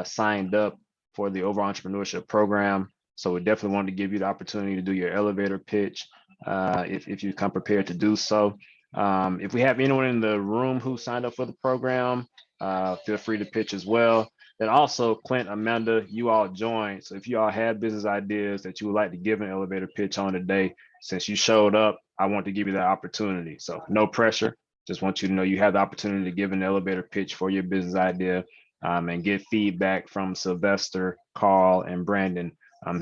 signed up for the overall entrepreneurship program. So we definitely want to give you the opportunity to do your elevator pitch if you come prepared to do so. If we have anyone in the room who signed up for the program, feel free to pitch as well. Then also, Clint, Amanda, you all joined. So if you all have business ideas that you would like to give an elevator pitch on today, since you showed up, I want to give you that opportunity. So no pressure. Just want you to know you have the opportunity to give an elevator pitch for your business idea and get feedback from Sylvester, Carl, and Brandon.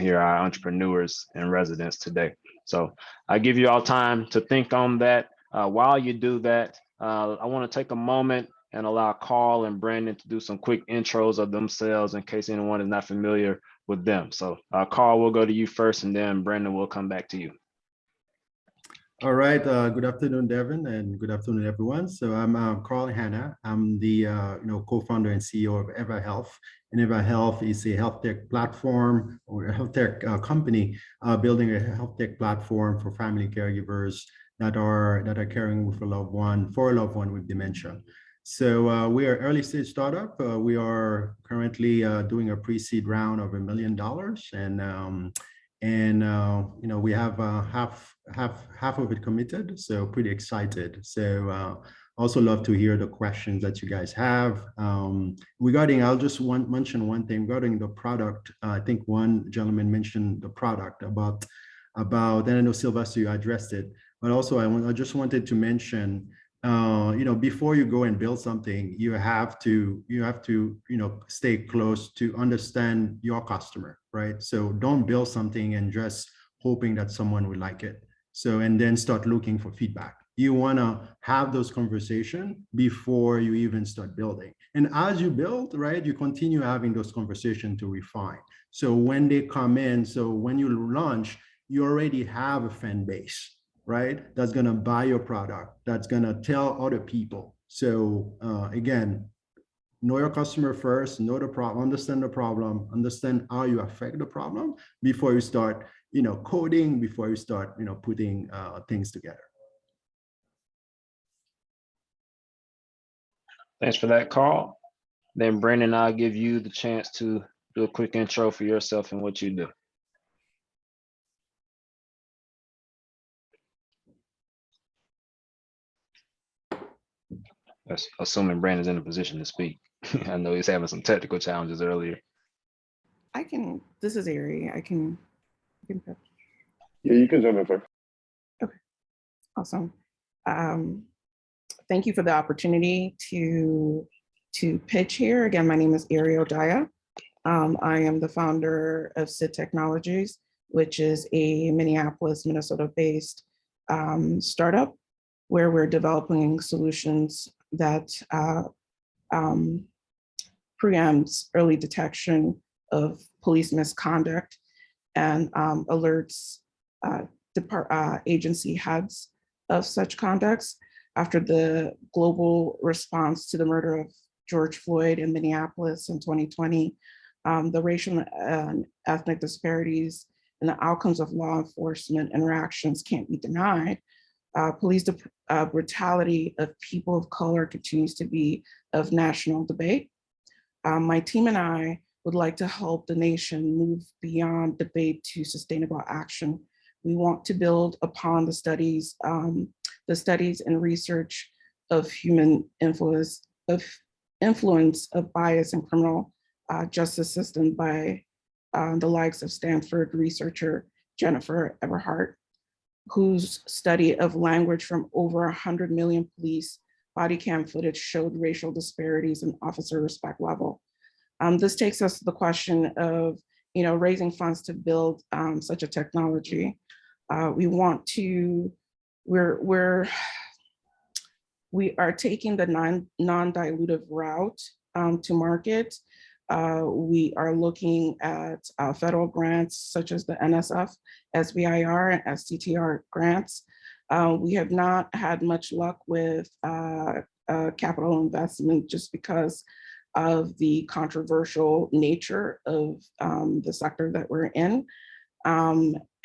Here, our entrepreneurs in residence today. So I give you all time to think on that. While you do that, I want to take a moment and allow Carl and Brandon to do some quick intros of themselves in case anyone is not familiar with them. So Carl, we'll go to you first, and then Brandon will come back to you. All right. Good afternoon, Devin, and good afternoon, everyone. So I'm Carl Hanna. I'm the co-founder and CEO of Eva Health. And Eva Health is a health tech platform or a health tech company building a health tech platform for family caregivers that are caring with a loved one with dementia. So we are early stage startup. We are currently doing a pre-seed round of $1 million, and we have half of it committed, so pretty excited. So also love to hear the questions that you guys have regarding. I'll just mention one thing regarding the product. I think one gentleman mentioned the product about, and I know Sylvester, you addressed it, but also I just wanted to mention, before you go and build something, you have to stay close to understand your customer, right? So don't build something and just hoping that someone will like it. So, and then start looking for feedback. You want to have those conversations before you even start building. And as you build, right, you continue having those conversations to refine. So when they come in, so when you launch, you already have a fan base, right? That's going to buy your product. That's going to tell other people. So again, know your customer first, know the problem, understand the problem, understand how you affect the problem before you start, coding, before you start, putting things together. Thanks for that, Carl. Then Brandon, I'll give you the chance to do a quick intro for yourself and what you do. That's assuming Brandon's in a position to speak. I know he's having some technical challenges earlier. This is Ari. I can. Yeah, you can jump in first. Okay, awesome. thank you for the opportunity to pitch here. Again, my name is Ariel Daya. I am the founder of SID Technologies, which is a Minneapolis, Minnesota-based startup where we're developing solutions that preempts early detection of police misconduct and alerts agency heads of such conducts. After the global response to the murder of George Floyd in Minneapolis in 2020, the racial and ethnic disparities and the outcomes of law enforcement interactions can't be denied. Police brutality of people of color continues to be of national debate. My team and I would like to help the nation move beyond debate to sustainable action. We want to build upon the studies and research of human influence of bias in criminal justice system by the likes of Stanford researcher Jennifer Everhart, whose study of language from over 100 million police body cam footage showed racial disparities in officer respect level. This takes us to the question of, raising funds to build such a technology. We are taking the non-dilutive route to market. We are looking at federal grants such as the NSF, SBIR, and STTR grants. We have not had much luck with capital investment just because of the controversial nature of the sector that we're in.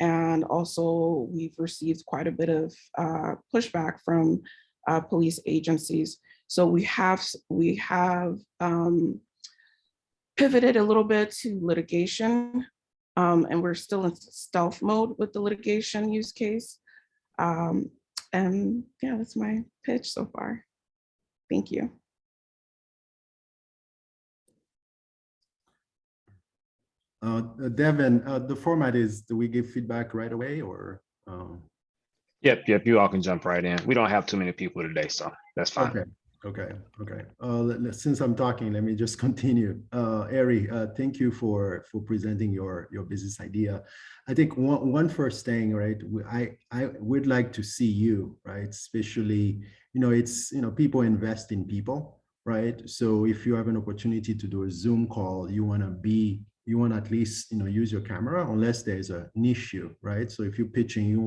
And also we've received quite a bit of pushback from police agencies. So we have pivoted a little bit to litigation, and we're still in stealth mode with the litigation use case. And yeah, that's my pitch so far. Thank you. Devin, the format is, do we give feedback right away or? Yep, you all can jump right in. We don't have too many people today, so that's fine. Okay. Since I'm talking, let me just continue. Ari, thank you for presenting your business idea. I think one first thing, right? I would like to see you, right? Especially, people invest in people, right? So if you have an opportunity to do a Zoom call, you want to at least use your camera unless there's an issue, right? So if you're pitching,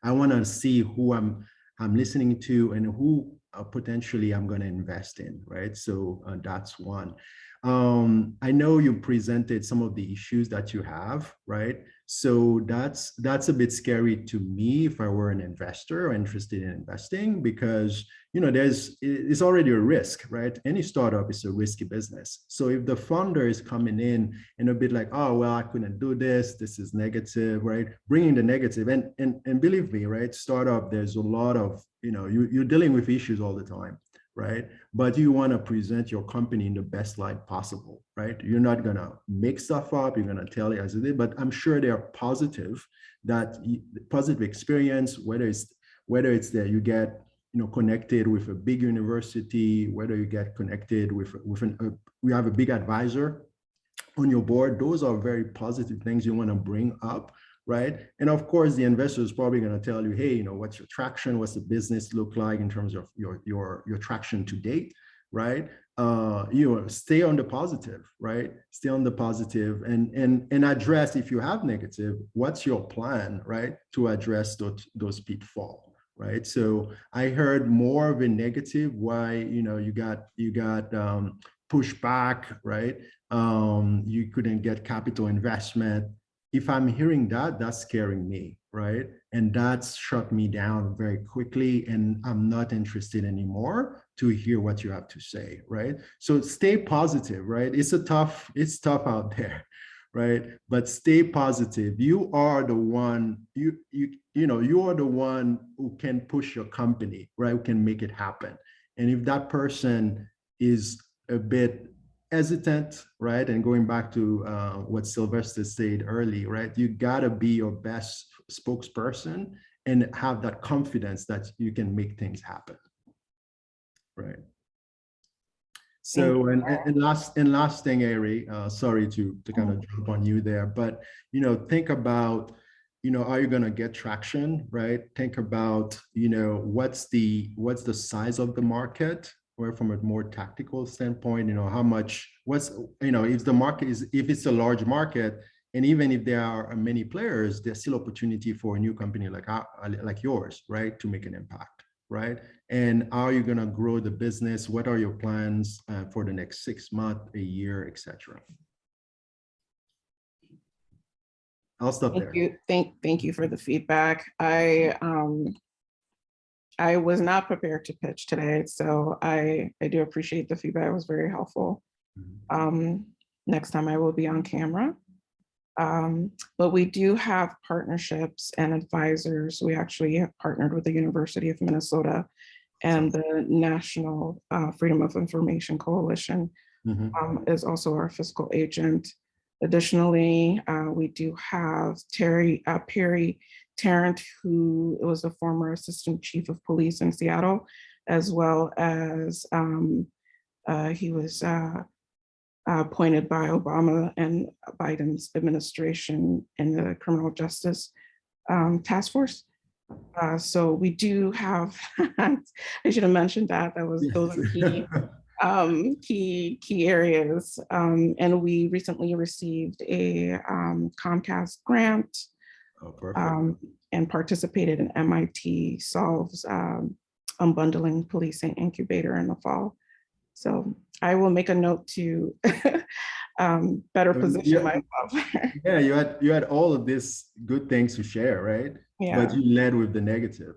I want to see who I'm listening to and who potentially I'm going to invest in, right? So that's one. I know you presented some of the issues that you have, right? So that's a bit scary to me if I were an investor or interested in investing, because it's already a risk, right? Any startup is a risky business. So if the founder is coming in and a bit like, oh, well, I couldn't do this is negative, right? Bringing the negative, and believe me, right? Startup, there's a lot of, you're dealing with issues all the time, right? But you want to present your company in the best light possible, right? You're not going to make stuff up. You're going to tell it as it is, but I'm sure they are positive experience, whether it's that you get, connected with a big university, whether you get connected with we have a big advisor on your board. Those are very positive things you want to bring up, right? And of course, the investor is probably going to tell you, hey, what's your traction? What's the business look like in terms of your traction to date, right? Stay on the positive, right? Stay on the positive and address, if you have negative, what's your plan, right? To address those pitfalls, right? So I heard more of a negative, why, you got pushback, right? You couldn't get capital investment. If I'm hearing that, that's scaring me, right? And that's shut me down very quickly, and I'm not interested anymore to hear what you have to say, right? So stay positive, right? It's tough out there, right? But stay positive. You are the one, you are the one who can push your company, right? Who can make it happen. And if that person is a bit hesitant, right? And going back to what Sylvester said early, right? You gotta be your best spokesperson and have that confidence that you can make things happen. Right. So, and last thing, Ari, sorry to kind of jump on you there, but, you know, think about, you know, are you going to get traction, right? Think about, you know, what's the size of the market, or from a more tactical standpoint, you know, how much, you know, if the market is, if it's a large market, and even if there are many players, there's still opportunity for a new company like yours, right, to make an impact, right? And how are you going to grow the business? What are your plans for the next 6 months, a year, etc.? I'll stop there. Thank you for the feedback. I was not prepared to pitch today, so I do appreciate the feedback. It was very helpful. Next time I will be on camera. But we do have partnerships and advisors. We actually have partnered with the University of Minnesota and the National Freedom of Information Coalition is also our fiscal agent. Additionally, we do have Perry Tarrant, who was the former assistant chief of police in Seattle, as well as he was appointed by Obama and Biden's administration in the criminal justice task force. So we do have, I should have mentioned that, those are key areas. And we recently received a Comcast grant and participated in MIT Solve's Unbundling Policing Incubator in the fall. So I will make a note to better position myself. Yeah, you had all of these good things to share, right? Yeah. But you led with the negative,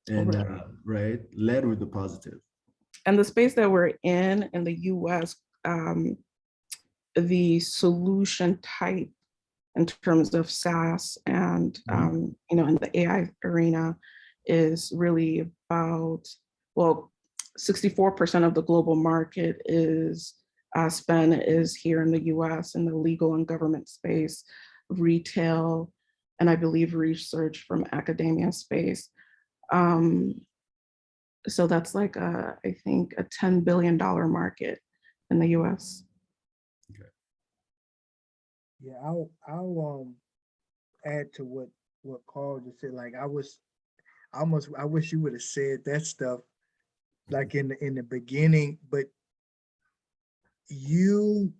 and right, led with the positive. And the space that we're in the US, the solution type in terms of SaaS and you know, in the AI arena is really about, well, 64% of the global market is spend is here in the US in the legal and government space, retail, and I believe research from academia space. So that's like I think a $10 billion market in the US. Okay. Yeah, I'll add to what Carl just said. Like I wish you would have said that stuff like in the beginning, but you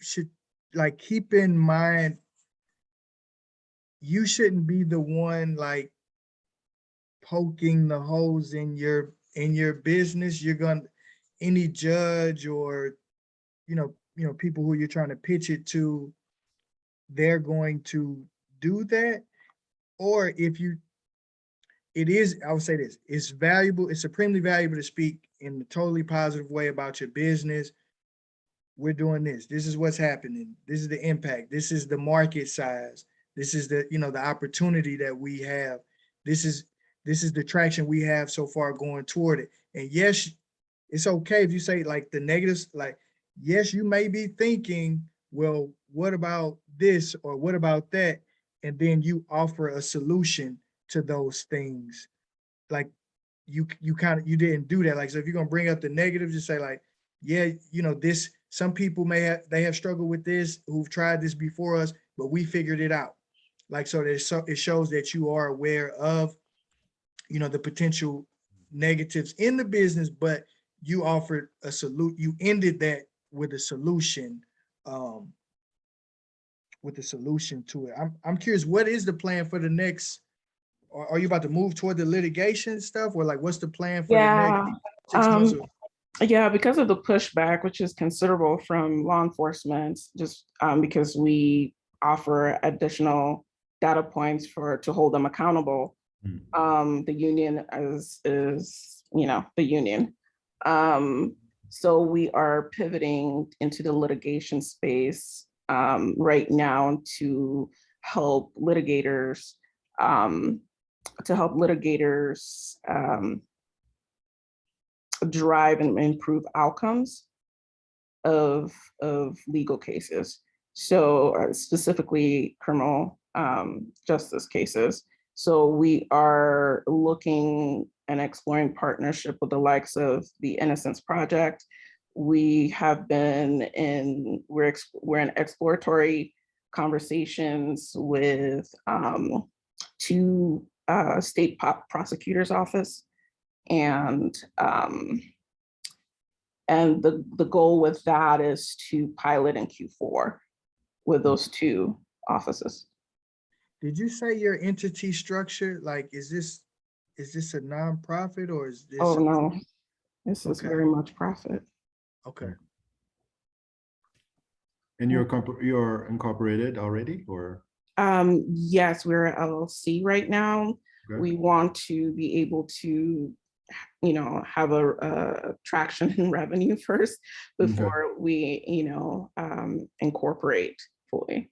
should like keep in mind you shouldn't be the one like poking the holes in your business. You're gonna, any judge or you know people who you're trying to pitch it to, they're going to do that. Or if you, it is, I would say this, it's valuable, it's supremely valuable to speak in a totally positive way about your business. We're doing this. This is what's happening. This is the impact. This is the market size. This is the, you know, the opportunity that we have. This is the traction we have so far going toward it. And yes, it's okay if you say like the negatives, like, yes, you may be thinking, well, what about this or what about that? And then you offer a solution to those things. Like you didn't do that. Like, so if you're gonna bring up the negatives, just say like, yeah, you know, this, some people they have struggled with this, who've tried this before us, but we figured it out. Like, so it shows that you are aware of, you know, the potential negatives in the business, but you offered a you ended that with a solution, to it. I'm curious, what is the plan for the next, are you about to move toward the litigation stuff, or like, what's the plan for the next 6 months? Yeah, because of the pushback, which is considerable from law enforcement, just because we offer additional data points to hold them accountable. The union is, you know, the union. So we are pivoting into the litigation space right now to help litigators, drive and improve outcomes of legal cases. So specifically criminal justice cases. So we are looking and exploring partnership with the likes of the Innocence Project. We have been in, we're in exploratory conversations with 2 state prosecutor's office. And the goal with that is to pilot in Q4 with those 2 offices. Did you say your entity structure, like, is this a nonprofit or is this? Oh, no, this is Okay. very much profit. Okay. And you're incorporated already, or? Yes, we're a LLC right now. Okay. We want to be able to, you know, have a traction in revenue first before we, you know, incorporate fully,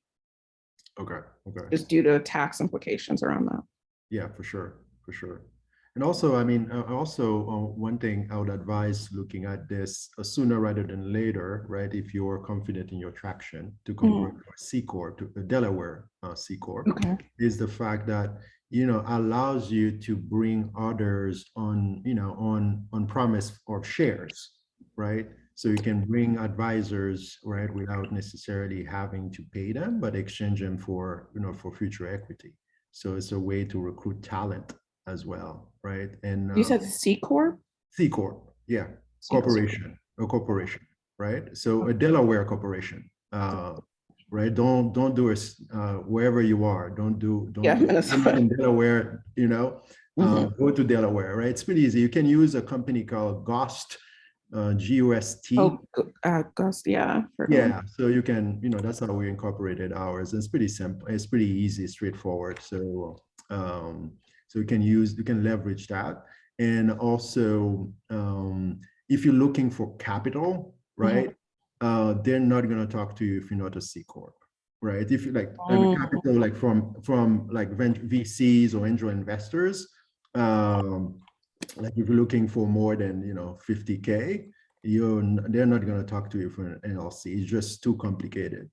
Okay, okay. just due to tax implications around that. Yeah, for sure, for sure. And also, I mean, one thing I would advise looking at this sooner rather than later, right? If you're confident in your traction to convert to a C Corp, to a Delaware C Corp, Okay. is the fact that, you know, allows you to bring others on, you know, on promise of shares, right? So you can bring advisors, right, without necessarily having to pay them, but exchange them for, you know, for future equity. So it's a way to recruit talent as well, right? And You said C Corp? C Corp, yeah, C Corp. corporation, a corporation, right? So a Delaware corporation, right? Don't do it wherever you are. Don't Yeah, Minnesota. in Delaware, you know, go to Delaware, right? It's pretty easy. You can use a company called GOST, GUST. Oh, Gust, yeah. Yeah, so you can, you know, that's how we incorporated ours. It's pretty simple. It's pretty easy, straightforward. So, so you can leverage that. And also, if you're looking for capital, right, they're not going to talk to you if you're not a C Corp, right? If you like capital, like from like VCs or angel investors, like if you're looking for more than, you know, 50K, they're not going to talk to you for an LLC. It's just too complicated,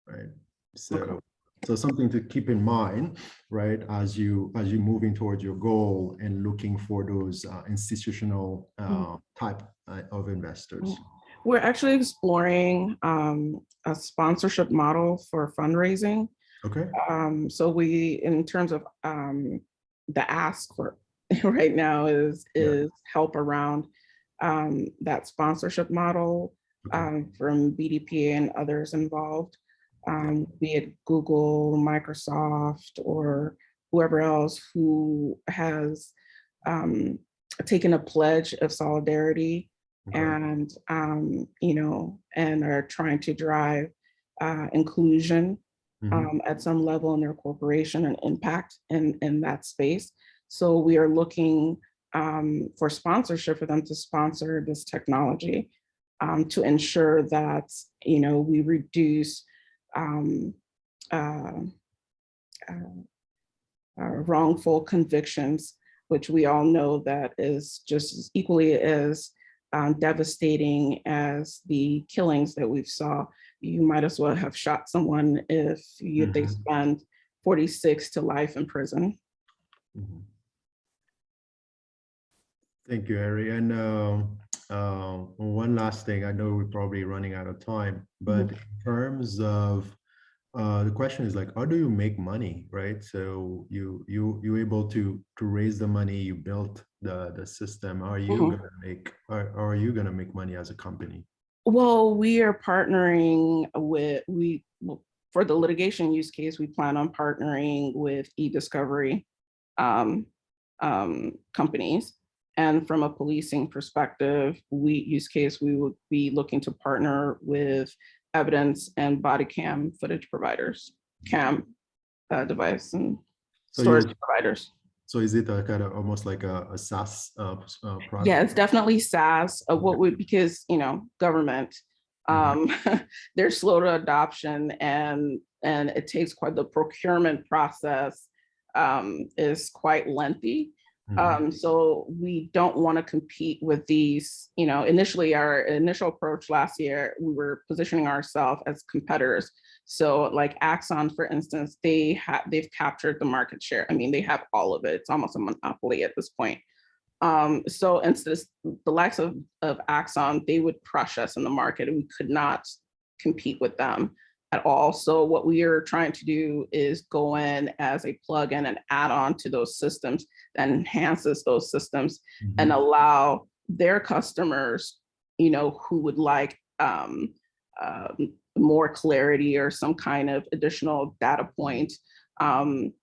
right? So, so something to keep in mind, right, as you're moving towards your goal and looking for those institutional type of investors. We're actually exploring a sponsorship model for fundraising. Okay. So we, in terms of the ask for right now is help around that sponsorship model from BDPA and others involved, be it Google, Microsoft, or whoever else who has taken a pledge of solidarity and, you know, and are trying to drive inclusion at some level in their corporation and impact in that space. So we are looking for sponsorship for them to sponsor this technology to ensure that, you know, we reduce wrongful convictions, which we all know that is just as equally as devastating as the killings that we've saw. You might as well have shot someone if they spend 46 to life in prison. Thank you, Ari. And one last thing, I know we're probably running out of time, but in terms of the question is like, how do you make money, right? So you're able to raise the money, you built the system. Are you gonna make money as a company? Well, we are partnering with for the litigation use case, we plan on partnering with e-discovery companies. And from a policing perspective, we would be looking to partner with evidence and body cam footage providers, device and storage providers. So is it a kind of almost like a SaaS product? Yeah, it's definitely SaaS. Because, you know, government, they're slow to adoption and it takes the procurement process is quite lengthy. So we don't want to compete with these, you know, initially our initial approach last year, we were positioning ourselves as competitors. So like Axon, for instance, they've captured the market share. I mean, they have all of it. It's almost a monopoly at this point. So instead of the likes of Axon, they would crush us in the market and we could not compete with them at all. So what we are trying to do is go in as a plugin and add on to those systems that enhances those systems and allow their customers, you know, who would like more clarity or some kind of additional data point and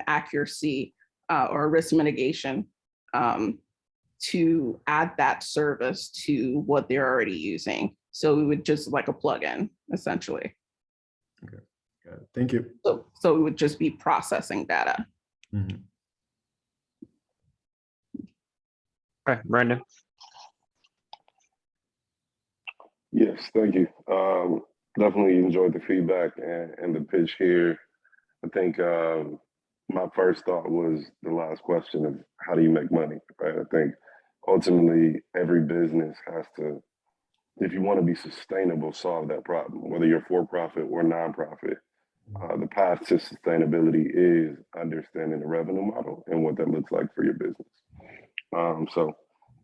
accuracy or risk mitigation to add that service to what they're already using. So we would just like a plugin, essentially. Okay, got it. Thank you. So we would just be processing data. Okay, Brandon. Yes, thank you. Definitely enjoyed the feedback and the pitch here. I think my first thought was the last question of how do you make money, right? I think ultimately every business has to, if you want to be sustainable, solve that problem, whether you're for-profit or nonprofit. The path to sustainability is understanding the revenue model and what that looks like for your business. So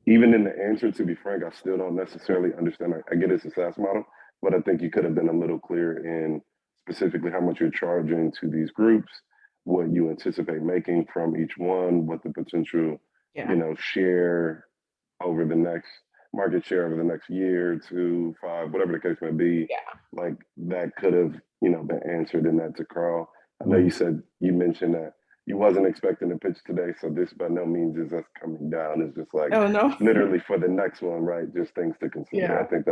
even in the answer, to be frank, I still don't necessarily understand. I get it's a SaaS model, but I think you could have been a little clear in specifically how much you're charging to these groups, what you anticipate making from each one, what the potential, you know, share over the next market share over the next year, 2, 5, whatever the case may be. Like that could have, you know, been answered in that to Carl. I know you mentioned that you wasn't expecting a pitch today, so this by no means is us coming down. It's just like literally for the next one, right? Just things to consider. I think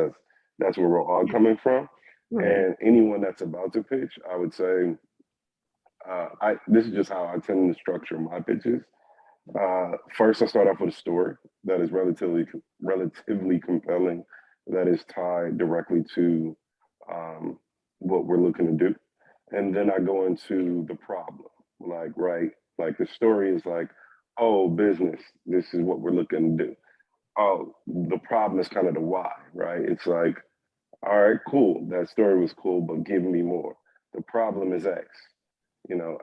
that's where we're all coming from. And anyone that's about to pitch, I would say, this is just how I tend to structure my pitches. First, I start off with a story that is relatively compelling, that is tied directly to what we're looking to do. And then I go into the problem, like the story is like, oh, business, this is what we're looking to do. Oh, the problem is kind of the why, right? It's like, all right, cool, that story was cool, but give me more. The problem is X, you know,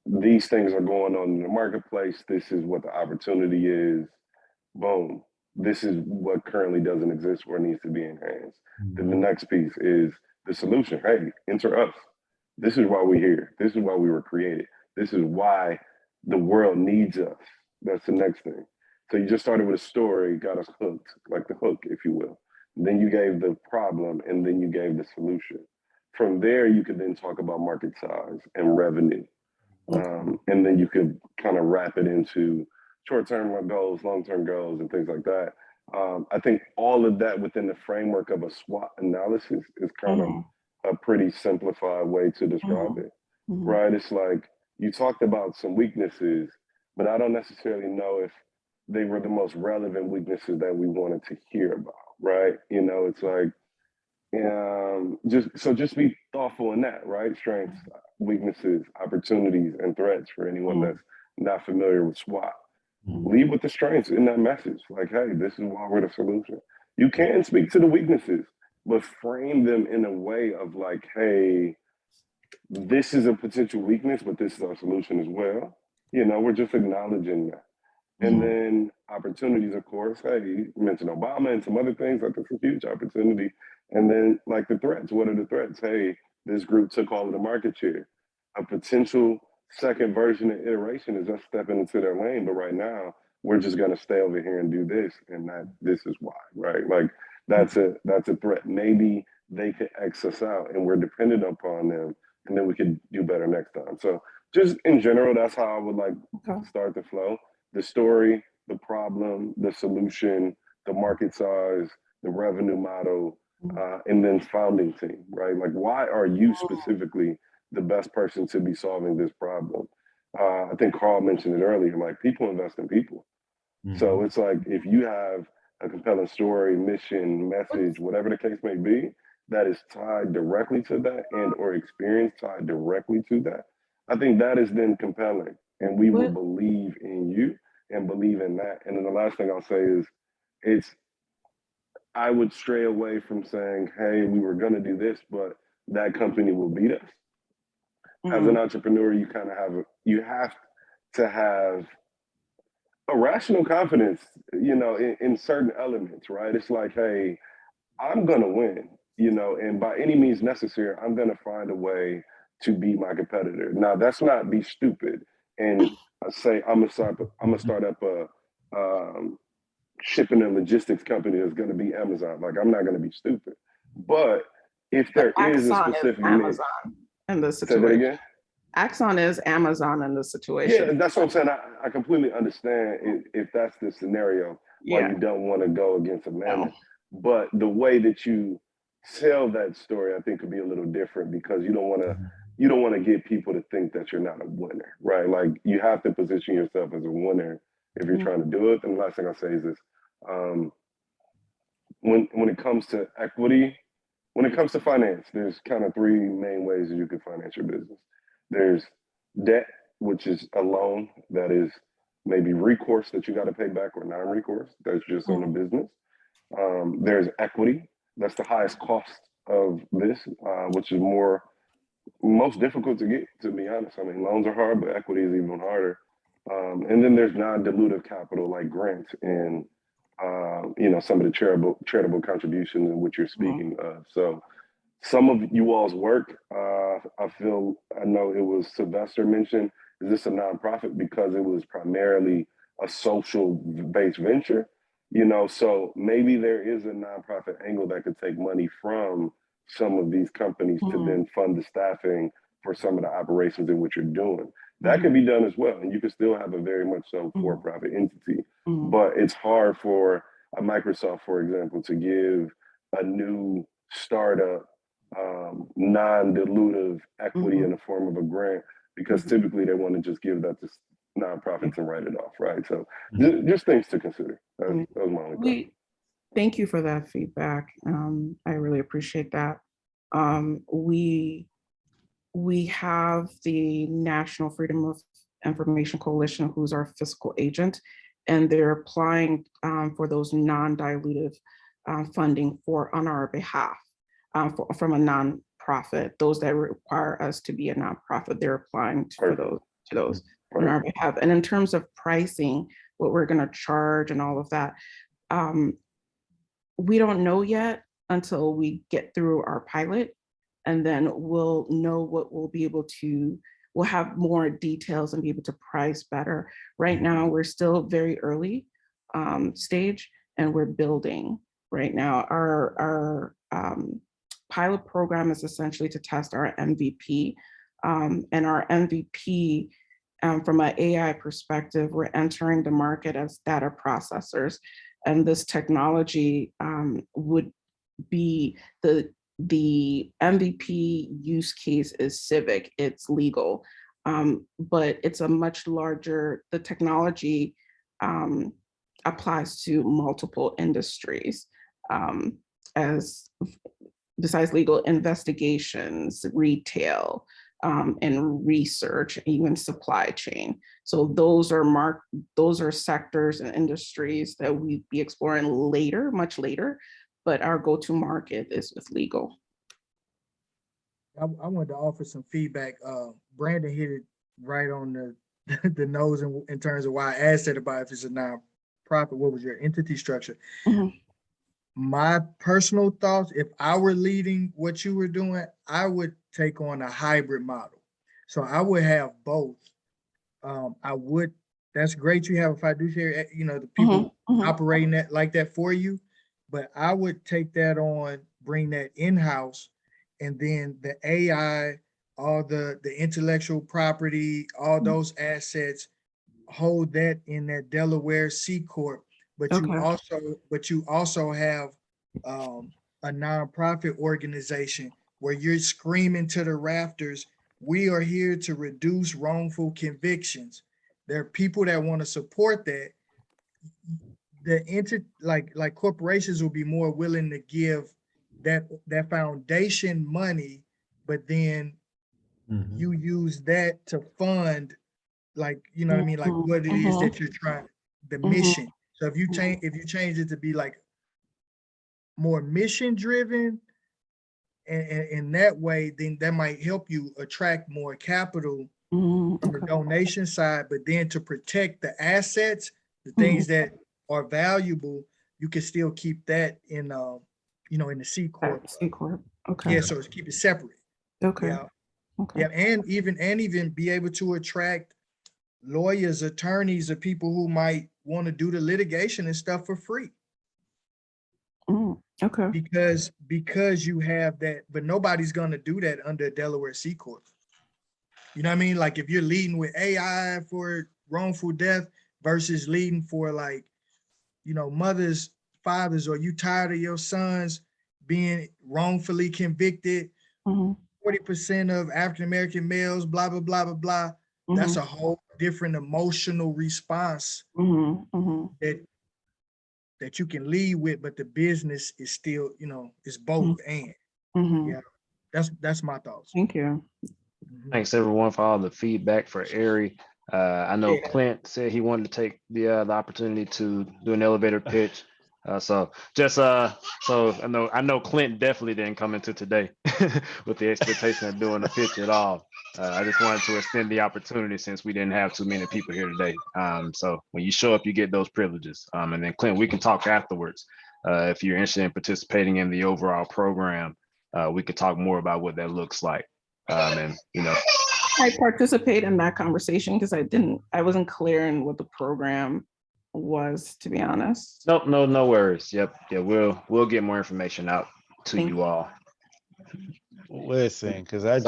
these things are going on in the marketplace. This is what the opportunity is. Boom. This is what currently doesn't exist or needs to be enhanced. Then the next piece is the solution. Hey, enter us. This is why we're here. This is why we were created. This is why the world needs us. That's the next thing. So you just started with a story, got us hooked, like the hook, if you will. Then you gave the problem, and then you gave the solution. From there, you could then talk about market size and revenue. And then you could kind of wrap it into short-term goals, long-term goals, and things like that. I think all of that within the framework of a SWOT analysis is kind of a pretty simplified way to describe it, right? It's like you talked about some weaknesses, but I don't necessarily know if they were the most relevant weaknesses that we wanted to hear about, right? You know, it's like, just be thoughtful in that, right? Strengths, weaknesses, opportunities, and threats for anyone that's not familiar with SWOT. Lead with the strengths in that message. Like, hey, this is why we're the solution. You can speak to the weaknesses, but frame them in a way of like, hey, this is a potential weakness, but this is our solution as well. You know, we're just acknowledging that. And then opportunities, of course, hey, you mentioned Obama and some other things, like that's a huge opportunity. And then like the threats, what are the threats? Hey, this group took all of the market share. A potential second version and iteration is us stepping into their lane, but right now we're just gonna stay over here and do this, and this is why, right? Like that's a threat. Maybe they could X us out and we're dependent upon them, and then we could do better next time. So just in general, that's how I would like start the flow. The story, the problem, the solution, the market size, the revenue model, and then founding team, right? Like, why are you specifically the best person to be solving this problem? I think Carl mentioned it earlier, like people invest in people. So it's like, if you have a compelling story, mission, message, whatever the case may be, that is tied directly to that and or experience tied directly to that, I think that is then compelling, and we will believe in you and believe in that. And then the last thing I'll say is I would stray away from saying, hey, we were gonna do this, but that company will beat us. As an entrepreneur, you kind of have to have a rational confidence, you know, in certain elements, right? It's like, hey, I'm gonna win, you know, and by any means necessary, I'm gonna find a way to beat my competitor. Now, that's not be stupid and say I'm gonna start up a shipping and logistics company that's gonna be Amazon. Like, I'm not gonna be stupid, but if But there is a Axon is specific niche, Amazon in this say that situation. again. Axon is Amazon in this Yeah, situation. that's what I'm saying. I completely understand if that's the scenario why Yeah, you don't want to go against a no. mammoth. But the way that you tell that story, I think, could be a little different because you don't want to get people to think that you're not a winner, right? Like you have to position yourself as a winner if you're Mhm. trying to do it. And the last thing I'll say is this: um, when it comes to equity, when it comes to finance, there's kind of three main ways that you can finance your business. There's debt, which is a loan that is maybe recourse that you got to pay back or non-recourse that's just on the business. There's equity, that's the highest cost of this, which is most difficult to get, to be honest. I mean, loans are hard, but equity is even harder. And then there's non-dilutive capital like grants and you know, some of the charitable contributions in which you're speaking of. So some of you all's work, I know it was Sylvester mentioned, is this a nonprofit because it was primarily a social based venture, you know, so maybe there is a nonprofit angle that could take money from some of these companies to Mhm. then fund the staffing for some of the operations in which you're doing. That Mhm. can be done as well. And you can still have a very much so Mhm. for-profit entity, Mhm. but it's hard for a Microsoft, for example, to give a new startup non-dilutive equity Mhm. in the form of a grant because Mhm. typically they want to just give that to nonprofits and write it off, right? So Mhm. just things to consider. Mhm. That was my only thought. We thank you for that feedback. I really appreciate that. We have the National Freedom of Information Coalition, who's our fiscal agent, and they're applying for those non-dilutive funding on our behalf from a nonprofit. Those that require us to be a nonprofit, they're applying for Perfect. those on our Perfect. behalf. And in terms of pricing, what we're going to charge and all of that, we don't know yet until we get through our pilot, and then we'll know what we'll have more details and be able to price better. Right now, we're still very early stage and we're building right now. Our pilot program is essentially to test our MVP, and our MVP from an AI perspective, we're entering the market as data processors. And this technology would be the MVP use case is civic, it's legal, but it's a much larger, the technology applies to multiple industries as besides legal, investigations, retail, and research, even supply chain. So those are sectors and industries that we'd be exploring later, much later, but our go-to market is with legal. I wanted to offer some feedback. Brandon hit it right on the nose in terms of why I asked that about if it's a nonprofit, what was your entity structure? Mhm. My personal thoughts, if I were leading what you were doing, I would take on a hybrid model. So I would have both. That's great you have a fiduciary, you know, the people operating that like that for you, but I would take that on, bring that in-house, and then the AI, all the intellectual property, all those assets, hold that in that Delaware C Corp, but you Okay. also have a nonprofit organization where you're screaming to the rafters, we are here to reduce wrongful convictions. There are people that want to support that. Like corporations will be more willing to give that foundation money, but then you use that to fund, like, you know what I mean, like what it is that you're trying, the mission. So if you change it to be like more mission driven, and in that way, then that might help you attract more capital from the donation side, but then to protect the assets, The things that are valuable, you can still keep that in, you know, in the C corp. C corp. Okay. Yeah, so it's keep it separate. Okay. Yeah, Okay. yeah, and even be able to attract lawyers, attorneys, or people who might want to do the litigation and stuff for free. Okay. Because you have that, but nobody's gonna do that under Delaware C corp. You know what I mean? Like if you're leading with AI for wrongful death versus leading for, like, you know, mothers, fathers, or you tired of your sons being wrongfully convicted, 40% of African-American males, blah, blah, blah, blah, blah. That's a whole different emotional response that you can lead with, but the business is still, you know, it's both and. Yeah, that's my thoughts. Thank you. Thanks everyone for all the feedback for Ari. I know Clint said he wanted to take the opportunity to do an elevator pitch. So I know Clint definitely didn't come into today with the expectation of doing a pitch at all. I just wanted to extend the opportunity since we didn't have too many people here today. So when you show up, you get those privileges. And then Clint, we can talk afterwards. If you're interested in participating in the overall program, we could talk more about what that looks like. And you know, I participate in that conversation because I wasn't clear in what the program was, to be honest. Nope, no worries. Yep, yeah, we'll get more information out to you all. Listen, because I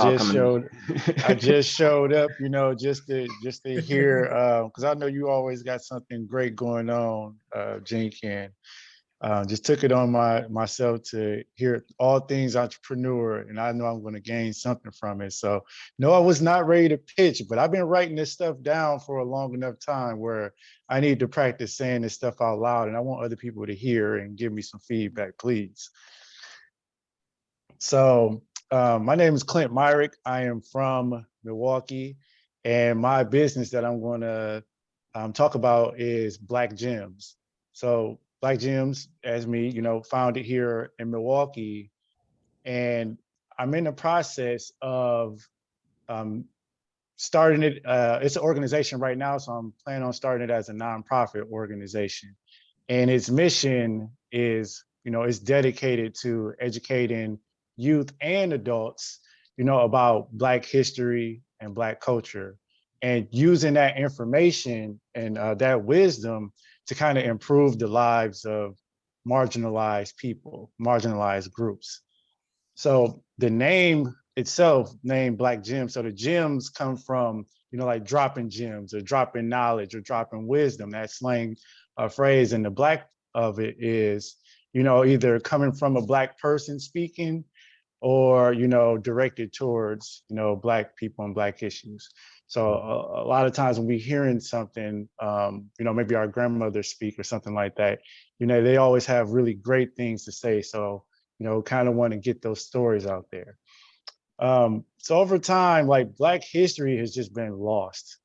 just showed up, you know, just to hear, because I know you always got something great going on, Jenkins. Just took it on myself to hear all things entrepreneur, and I know I'm going to gain something from it. So no, I was not ready to pitch, but I've been writing this stuff down for a long enough time where I need to practice saying this stuff out loud, and I want other people to hear and give me some feedback, please. So my name is Clint Myrick. I am from Milwaukee, and my business that I'm going to talk about is Black Gems. So Black Gems, as me, you know, founded here in Milwaukee, and I'm in the process of starting it. It's an organization right now, so I'm planning on starting it as a nonprofit organization. And its mission is, you know, it's dedicated to educating youth and adults, you know, about Black history and Black culture, and using that information and that wisdom to kind of improve the lives of marginalized people, marginalized groups. So the name itself, named Black Gems, so the gems come from, you know, like dropping gems or dropping knowledge or dropping wisdom, that slang phrase. And the Black of it is, you know, either coming from a Black person speaking or, you know, directed towards, you know, Black people and Black issues. So a lot of times when we're hearing something, you know, maybe our grandmother speak or something like that, you know, they always have really great things to say. So, you know, kind of want to get those stories out there. So over time, like Black history has just been lost,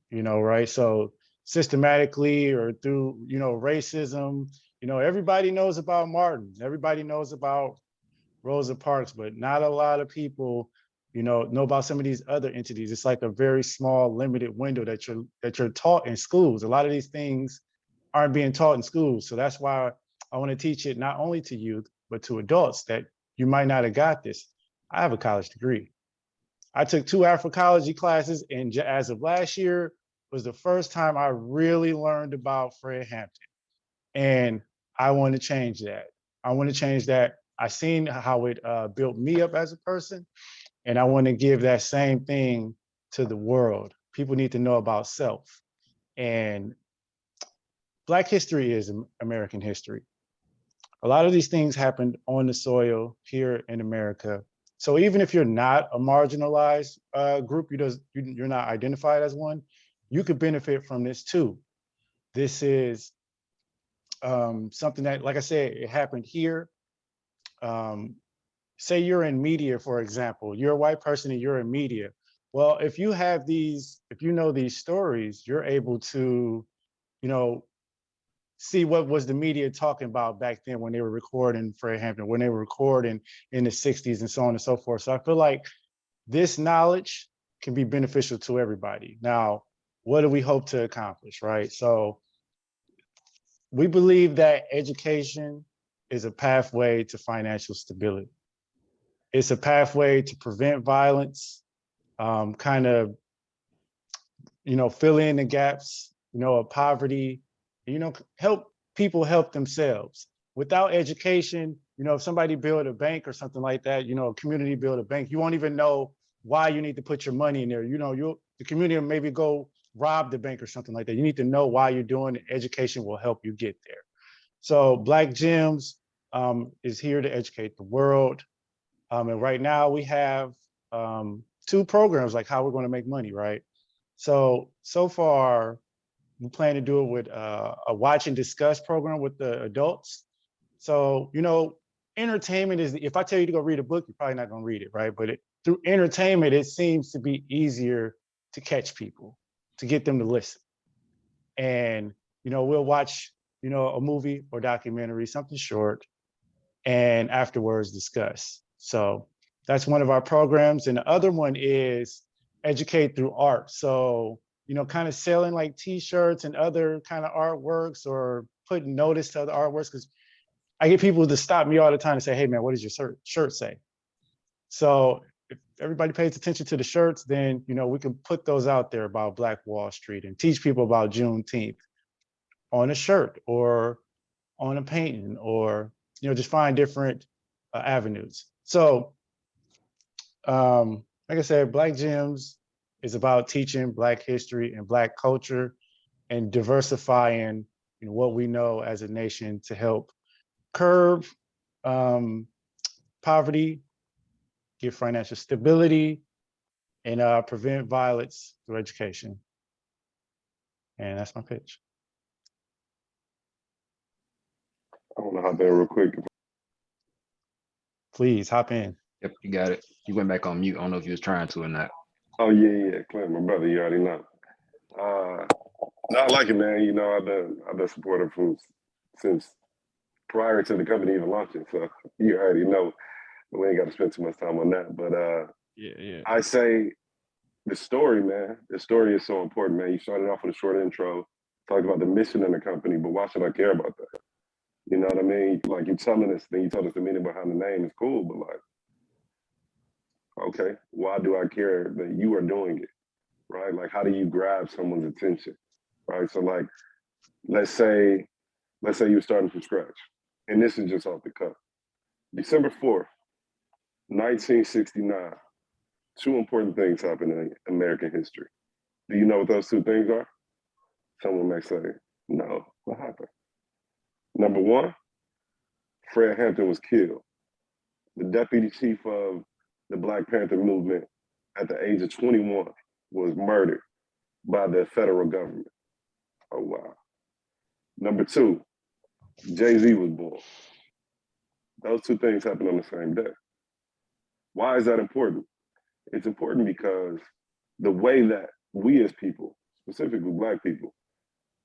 you know, right? So systematically or through, you know, racism, you know, everybody knows about Martin, everybody knows about Rosa Parks, but not a lot of people, you know about some of these other entities. It's like a very small, limited window that you're taught in schools. A lot of these things aren't being taught in schools. So that's why I want to teach it not only to youth, but to adults that you might not have got this. I have a college degree. I took 2 Afroecology classes, and as of last year was the first time I really learned about Fred Hampton. And I want to change that. I want to change that. I seen how it built me up as a person, and I want to give that same thing to the world. People need to know about self. And Black history is American history. A lot of these things happened on the soil here in America. So even if you're not a marginalized group, you're not identified as one, you could benefit from this too. This is something that, like I said, it happened here. Say you're in media, for example, you're a white person and you're in media. Well, if you know these stories, you're able to, you know, see what was the media talking about back then when they were recording Fred Hampton, when they were recording in the 60s and so on and so forth. So I feel like this knowledge can be beneficial to everybody. Now, what do we hope to accomplish, right? So we believe that education is a pathway to financial stability. It's a pathway to prevent violence, kind of, fill in the gaps, of poverty, help people help themselves. Without education, if somebody build a bank or something like that, a community build a bank, you won't even know why you need to put your money in there. The community will maybe go rob the bank or something like that. You need to know why you're doing it. Education will help you get there. So Black Gems is here to educate the world. And right now we have 2 programs, like how we're going to make money, right? So far, we plan to do it with a watch and discuss program with the adults. So, entertainment is, if I tell you to go read a book, you're probably not going to read it, right? But through entertainment, it seems to be easier to catch people, to get them to listen. And, we'll watch, a movie or documentary, something short, and afterwards discuss. So that's one of our programs. And the other one is educate through art. So, kind of selling like t-shirts and other kind of artworks, or putting notice to other artworks. Because I get people to stop me all the time and say, hey man, what does your shirt say? So if everybody pays attention to the shirts, then, we can put those out there about Black Wall Street and teach people about Juneteenth on a shirt or on a painting, or, just find different avenues. So, like I said, Black Gems is about teaching Black history and Black culture and diversifying, what we know as a nation to help curb poverty, give financial stability, and prevent violence through education. And that's my pitch. I want to hop in real quick. Please hop in. Yep, you got it. You went back on mute. I don't know if you was trying to or not. Oh yeah, Clint, my brother, you already know. No, I like it, man. I've been supportive since prior to the company even launching. So you already know. We ain't got to spend too much time on that. But yeah. I say the story, man. The story is so important, man. You started off with a short intro, talked about the mission in the company, but why should I care about that? You know what I mean? Like, you're telling us, then you told us the meaning behind the name is cool, but like, okay, why do I care that you are doing it, right? Like, how do you grab someone's attention, right? So like, let's say you're starting from scratch, and this is just off the cuff. December 4th, 1969, 2 important things happened in American history. Do you know what those 2 things are? Someone may say, no, what happened? Number 1, Fred Hampton was killed. The deputy chief of the Black Panther movement at the age of 21 was murdered by the federal government. Oh, wow. Number 2, Jay-Z was born. Those 2 things happened on the same day. Why is that important? It's important because the way that we as people, specifically Black people,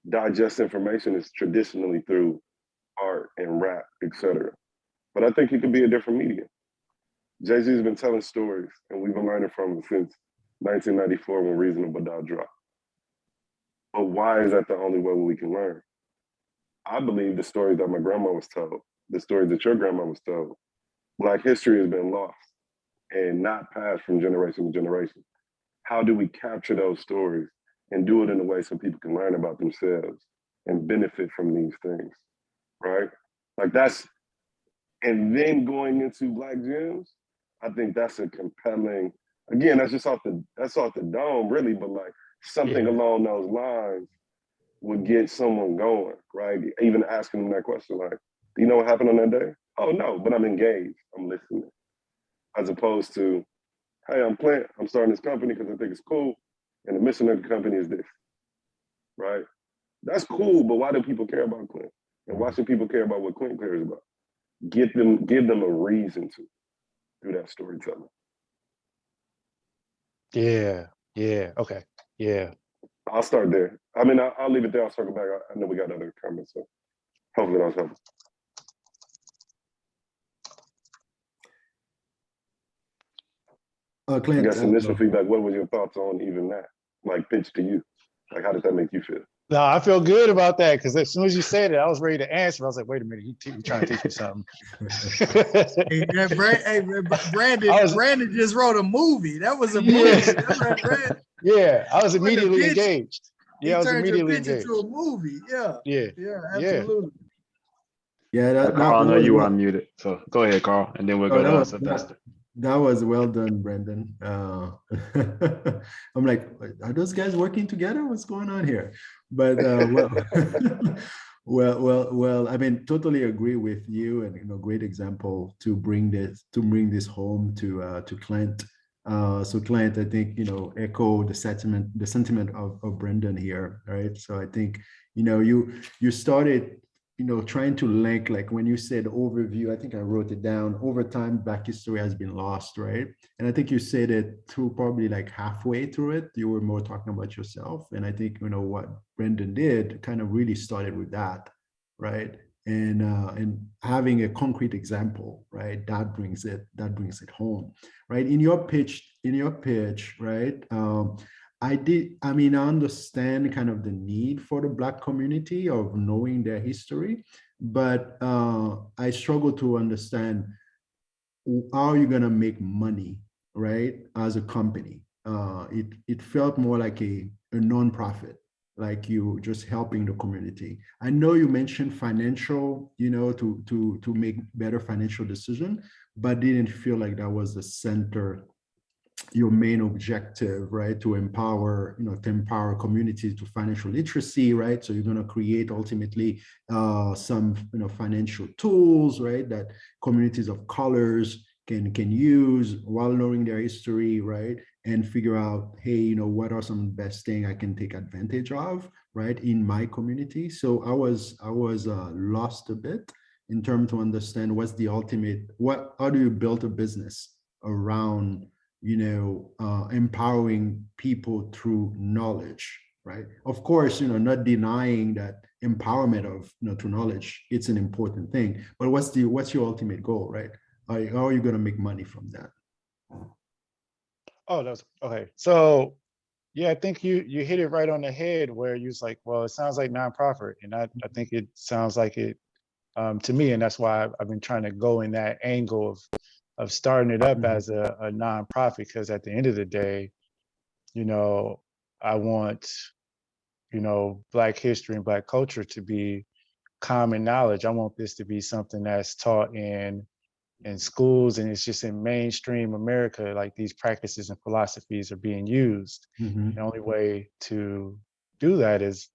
digest information is traditionally through art and rap, etc. But I think it could be a different medium. Jay-Z's been telling stories, and we've been learning from him since 1994 when Reasonable Doubt dropped. But why is that the only way we can learn? I believe the stories that my grandma was told, the stories that your grandma was told, Black history has been lost and not passed from generation to generation. How do we capture those stories and do it in a way so people can learn about themselves and benefit from these things, right? Like that's, and then going into Black Gems, I think that's a compelling, again, that's off the dome really, but like something along those lines would get someone going, right? Even asking them that question, like, do you know what happened on that day? Oh no, but I'm engaged, I'm listening. As opposed to, hey, I'm Clint, I'm starting this company because I think it's cool, and the mission of the company is this, right? That's cool, but why do people care about Clint? And why should people care about what Clint cares about? Give them a reason to through that storytelling. Yeah, okay, yeah. I'll start there. I mean, I'll leave it there, I'll circle back. I know we got other comments, so hopefully that's helpful. Clint, You got some initial feedback. What was your thoughts on even that? Like pitch to you? Like how did that make you feel? No, I feel good about that because as soon as you said it, I was ready to answer. I was like, wait a minute, he trying to teach me something. Hey, Brandon, I was, Brandon just wrote a movie. That was a movie. yeah, That's right, Brandon. yeah, I was Turned the immediately pitch- engaged. He Yeah, I was turned your immediately pitch into a engaged. movie. Yeah, Yeah, yeah, yeah. absolutely. Yeah, that Carl, I know was you were well. unmuted, so go ahead, Carl, and then we'll Oh, go that to was Sylvester. that was well done, Brendan. I'm like, are those guys working together? What's going on here? But well, well. I mean, totally agree with you, and great example to bring this home to Clint. So Clint, I think echo the sentiment of Brendan here, right? So I think you started trying to link, like when you said overview, I think I wrote it down. Over time, Black history has been lost, right? And I think you said it through probably like halfway through it. You were more talking about yourself. And I think, what Brendan did kind of really started with that, right? And having a concrete example, right? That brings it home, right? In your pitch, right? I understand kind of the need for the Black community of knowing their history, but I struggle to understand how you're going to make money, right, as a company. It felt more like a nonprofit, like you just helping the community. I know you mentioned financial, to make better financial decision, but didn't feel like that was the center, your main objective, right? To empower communities to financial literacy, right? So you're going to create ultimately some financial tools, right, that communities of colors can use while knowing their history, right? And figure out, hey, what are some best things I can take advantage of, right, in my community. So I was lost a bit in terms to understand what's the ultimate, how do you build a business around empowering people through knowledge, right? Of course, not denying that empowerment of through knowledge, it's an important thing, but what's your ultimate goal, right? How are you going to make money from that? Oh, that's okay. So yeah, I think you hit it right on the head where you was like, well, it sounds like nonprofit. And I think it sounds like it to me, and that's why I've been trying to go in that angle of starting it up as a nonprofit, because at the end of the day, I want, Black history and Black culture to be common knowledge. I want this to be something that's taught in schools, and it's just in mainstream America, like these practices and philosophies are being used. Mm-hmm. The only way to do that is,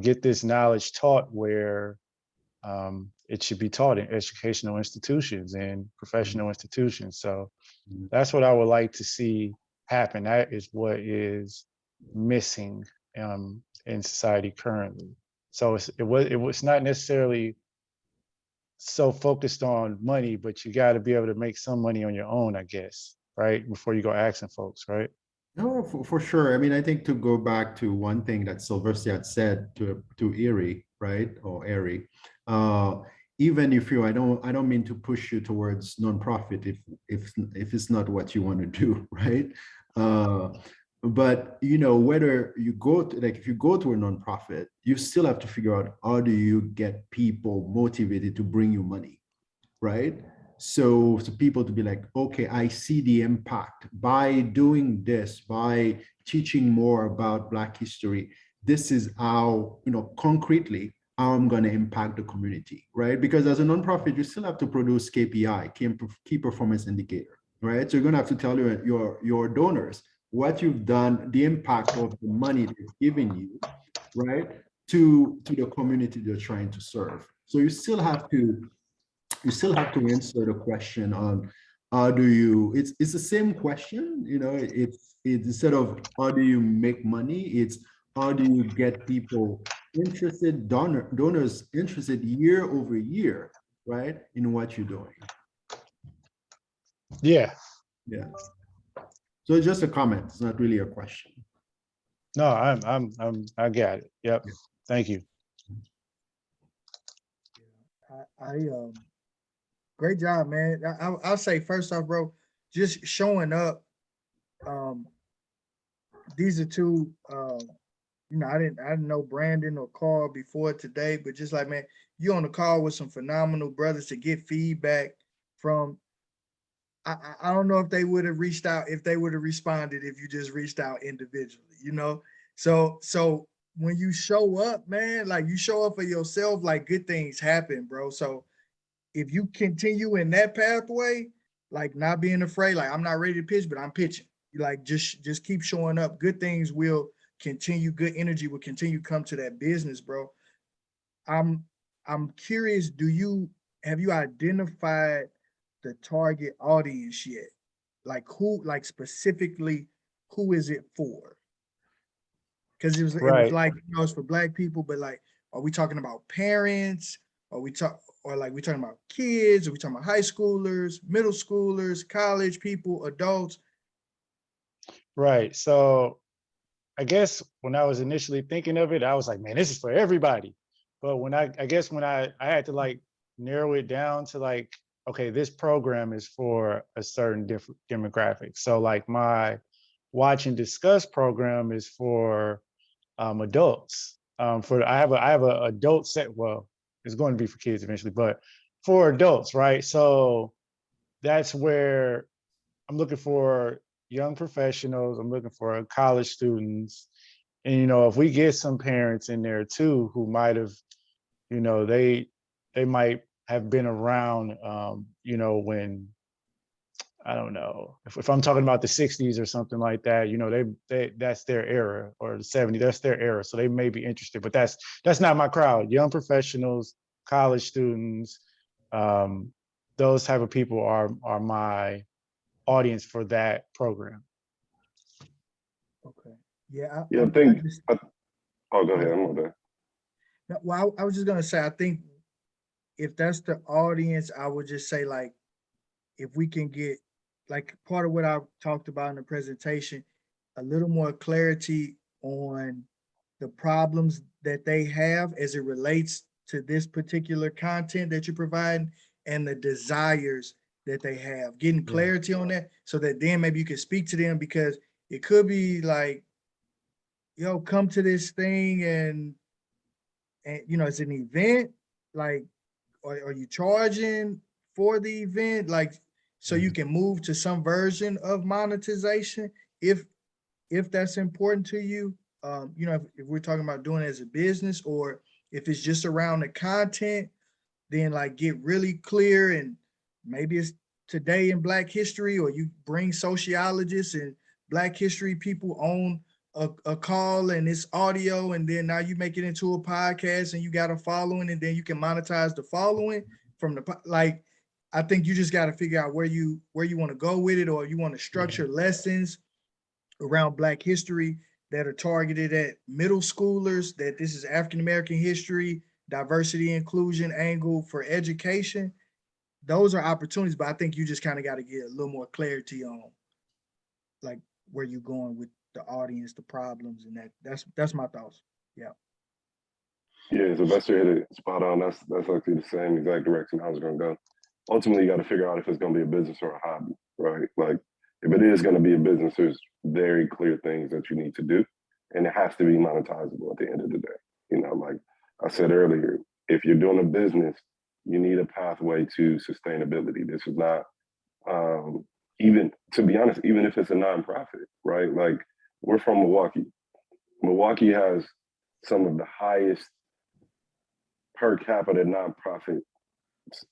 get this knowledge taught where it should be taught in educational institutions and professional institutions. So that's what I would like to see happen. That is what is missing in society currently. So it was not necessarily so focused on money, but you got to be able to make some money on your own, I guess, right? Before you go asking folks, right? No, for sure. I mean, I think to go back to one thing that Sylvester had said to Erie, right, or Erie, even if I don't mean to push you towards nonprofit if it's not what you want to do, right? But whether you go to, like, if you go to a nonprofit, you still have to figure out how do you get people motivated to bring you money, right? So people to be like, okay, I see the impact by doing this, by teaching more about Black history. This is how, concretely, how I'm going to impact the community, right? Because as a nonprofit, you still have to produce KPI, key performance indicator, right? So you're going to have to tell your donors what you've done, the impact of the money they've given you, right, to the community they're trying to serve. So you still have to answer the question on how do you, it's the same question, it's instead of how do you make money, it's how do you get people interested, donors interested year over year, right, in what you're doing. Yeah. So it's just a comment, it's not really a question. No, I got it. Yep. Yeah. Thank you. Great job, man. I'll say first off, bro, just showing up. These are two you know, I didn't know Brandon or Carl before today, but just like, man, you on the call with some phenomenal brothers to get feedback from. I don't know if they would have reached out, if they would have responded if you just reached out individually, you know? So when you show up, man, like you show up for yourself, like good things happen, bro. So if you continue in that pathway, like not being afraid, like I'm not ready to pitch, but I'm pitching. You like just keep showing up. Good things will continue, good energy will continue to come to that business, bro. I'm I'm curious, have you identified the target audience yet? Like who, like specifically, who is it for? Because it was Right. like, you know, it's for Black people, but like, are we talking about parents? Or like we talking about kids? Are we talking about high schoolers, middle schoolers, college people, adults? Right. So I guess when I was initially thinking of it, I was like, man, this is for everybody. But when I guess when I had to like narrow it down to like, okay, this program is for a certain different demographic. So like my watch and discuss program is for adults. I have a adult set. Well, it's going to be for kids eventually, but for adults, right? So that's where I'm looking for young professionals. I'm looking for college students, and you know, if we get some parents in there too who might have, you know, they might have been around, you know, when I don't know if I'm talking about the 60s or something like that, you know, they that's their era, or the 70s, that's their era. So they may be interested, but that's not my crowd. Young professionals, college students, um, those type of people are my audience for that program. Okay. Yeah, Yeah, I think, oh, go ahead, I'm on that. well, I was just gonna say, I think if that's the audience, I would just say like, if we can get, like part of what I talked about in the presentation, a little more clarity on the problems that they have as it relates to this particular content that you're providing, and the desires that they have, getting clarity on that, so that then maybe you can speak to them, because it could be like, yo, come to this thing, and you know, it's an event, like, are you charging for the event? Like, so you can move to some version of monetization if that's important to you. You know, if we're talking about doing it as a business, or if it's just around the content, then like get really clear, and maybe it's today in Black history, or you bring sociologists and Black history people on a call, and it's audio, and then now you make it into a podcast, and you got a following, and then you can monetize the following from the, like, I think you just got to figure out where you want to go with it, or you want to structure lessons around Black history that are targeted at middle schoolers, that this is African American history, diversity, inclusion angle for education. Those are opportunities, but I think you just kind of got to get a little more clarity on like where you're going with the audience, the problems, and that's my thoughts. Yeah. Yeah, Sylvester hit it spot on. That's actually the same exact direction I was gonna go. Ultimately, you got to figure out if it's gonna be a business or a hobby, right? Like, if it is gonna be a business, there's very clear things that you need to do, and it has to be monetizable at the end of the day. You know, like I said earlier, if you're doing a business, you need a pathway to sustainability. This is not, even to be honest, even if it's a nonprofit, right? Like, we're from Milwaukee. Milwaukee has some of the highest per capita nonprofit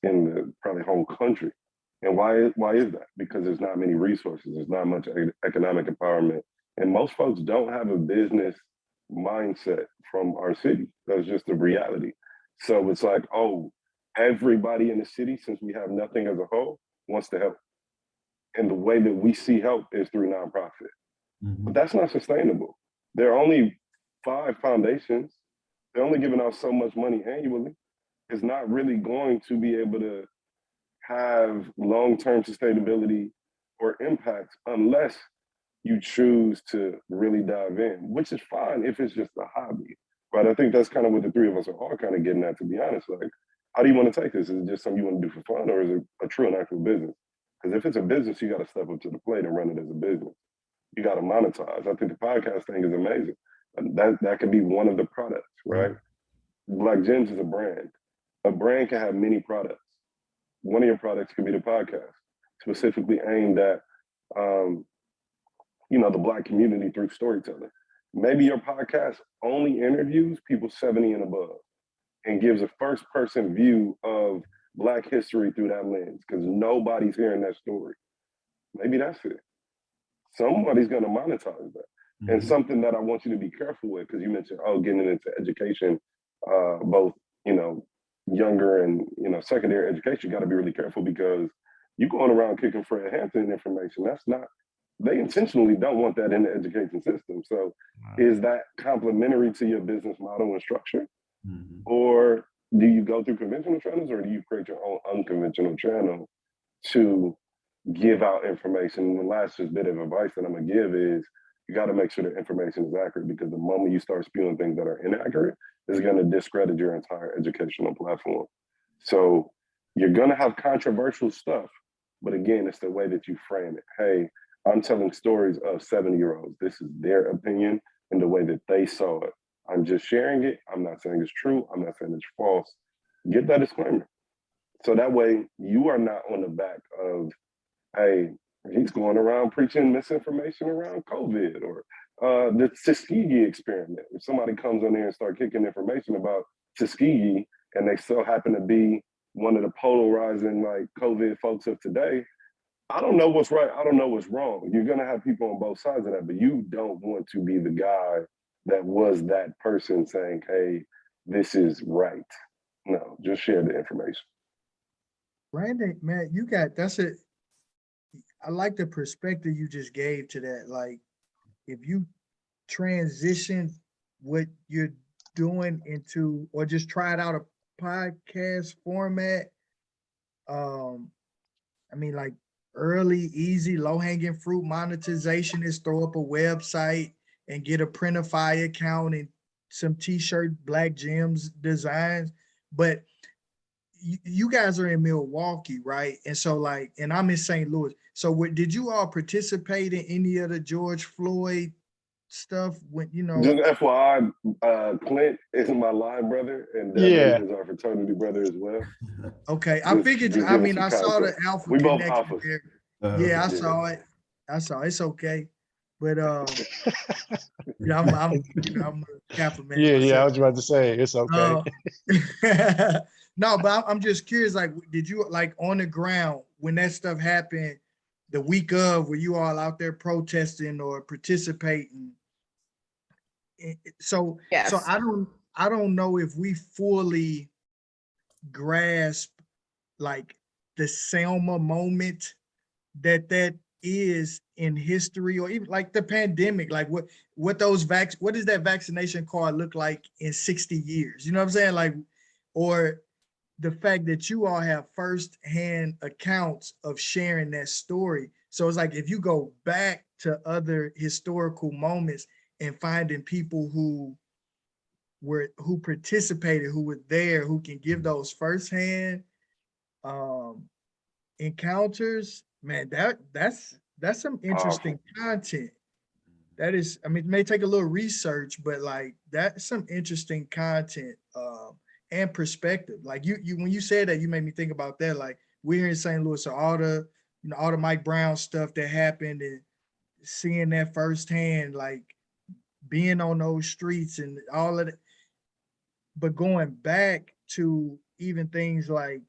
in the probably whole country. And why is that? Because there's not many resources, there's not much economic empowerment, and most folks don't have a business mindset from our city. That's just the reality. So it's like, oh, everybody in the city, since we have nothing as a whole, wants to help. And the way that we see help is through nonprofit. But that's not sustainable. There are only 5 foundations. They're only giving out so much money annually. It's not really going to be able to have long-term sustainability or impact unless you choose to really dive in, which is fine if it's just a hobby. But I think that's kind of what the three of us are all kind of getting at, to be honest. Like, how do you want to take this? Is it just something you want to do for fun, or is it a true and actual business? Because if it's a business, you got to step up to the plate and run it as a business. You got to monetize. I think the podcast thing is amazing. That could be one of the products, right? Black Gems is a brand. A brand can have many products. One of your products could be the podcast, specifically aimed at, the Black community through storytelling. Maybe your podcast only interviews people 70 and above and gives a first-person view of Black history through that lens, because nobody's hearing that story. Maybe that's it. Somebody's going to monetize that. And something that I want you to be careful with, because you mentioned, getting into education, both, younger and, secondary education, you got to be really careful, because you're going around kicking Fred Hampton information. They intentionally don't want that in the education system. So is that complementary to your business model and structure? Or do you go through conventional channels, or do you create your own unconventional channel to give out information? And the last bit of advice that I'm gonna give is, you got to make sure the information is accurate, because the moment you start spewing things that are inaccurate, it's going to discredit your entire educational platform. So you're going to have controversial stuff, but again, it's the way that you frame it. Hey, I'm telling stories of 70-year-olds. This is their opinion and the way that they saw it. I'm just sharing it. I'm not saying it's true. I'm not saying it's false. Get that disclaimer. So that way you are not on the back of, hey, he's going around preaching misinformation around COVID, or the Tuskegee experiment. If somebody comes on there and start kicking information about Tuskegee, and they still happen to be one of the polarizing COVID folks of today, I don't know what's right. I don't know what's wrong. You're going to have people on both sides of that, but you don't want to be the guy that was that person saying, hey, this is right. No, just share the information. Brandon, man, I like the perspective you just gave to that. Like, if you transition what you're doing into, or just try it out a podcast format, early, easy, low-hanging fruit monetization is throw up a website and get a Printify account and some t-shirt Black Gems designs. But you guys are in Milwaukee, right? And so and I'm in St. Louis. So did you all participate in any of the George Floyd stuff when, Just FYI, Clint is my line brother, and Devin is our fraternity brother as well. Okay, I figured, I saw the Alpha we both connection alphas. there. Yeah, I saw it. It's okay. But I'm a Kappa man. Yeah, I was about to say it's okay. No, but I'm just curious, did you on the ground when that stuff happened the week of, were you all out there protesting or participating? So Yes. So I don't know if we fully grasp the Selma moment that is in history, or even the pandemic, what does that vaccination card look like in 60 years? You know what I'm saying? Or the fact that you all have firsthand accounts of sharing that story. So it's if you go back to other historical moments and finding people who participated, who were there, who can give those firsthand encounters, man, that's some interesting content. That is, it may take a little research, but that's some interesting content and perspective. You when you said that, you made me think about that. We're here in St. Louis, so all the Mike Brown stuff that happened, and seeing that firsthand, being on those streets and all of it. But going back to even things I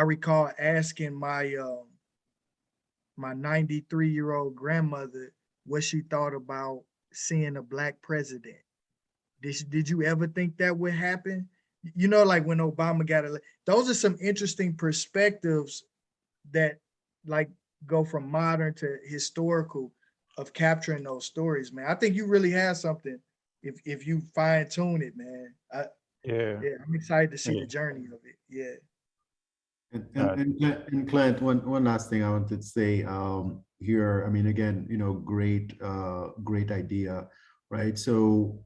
recall asking my my 93-year-old grandmother what she thought about seeing a Black president. Did you ever think that would happen? When Obama got elected. Those are some interesting perspectives that go from modern to historical of capturing those stories, man. I think you really have something if you fine tune it, man. I'm excited to see the journey of it. Yeah. And Clint, one last thing I wanted to say here. Again, great idea, right? So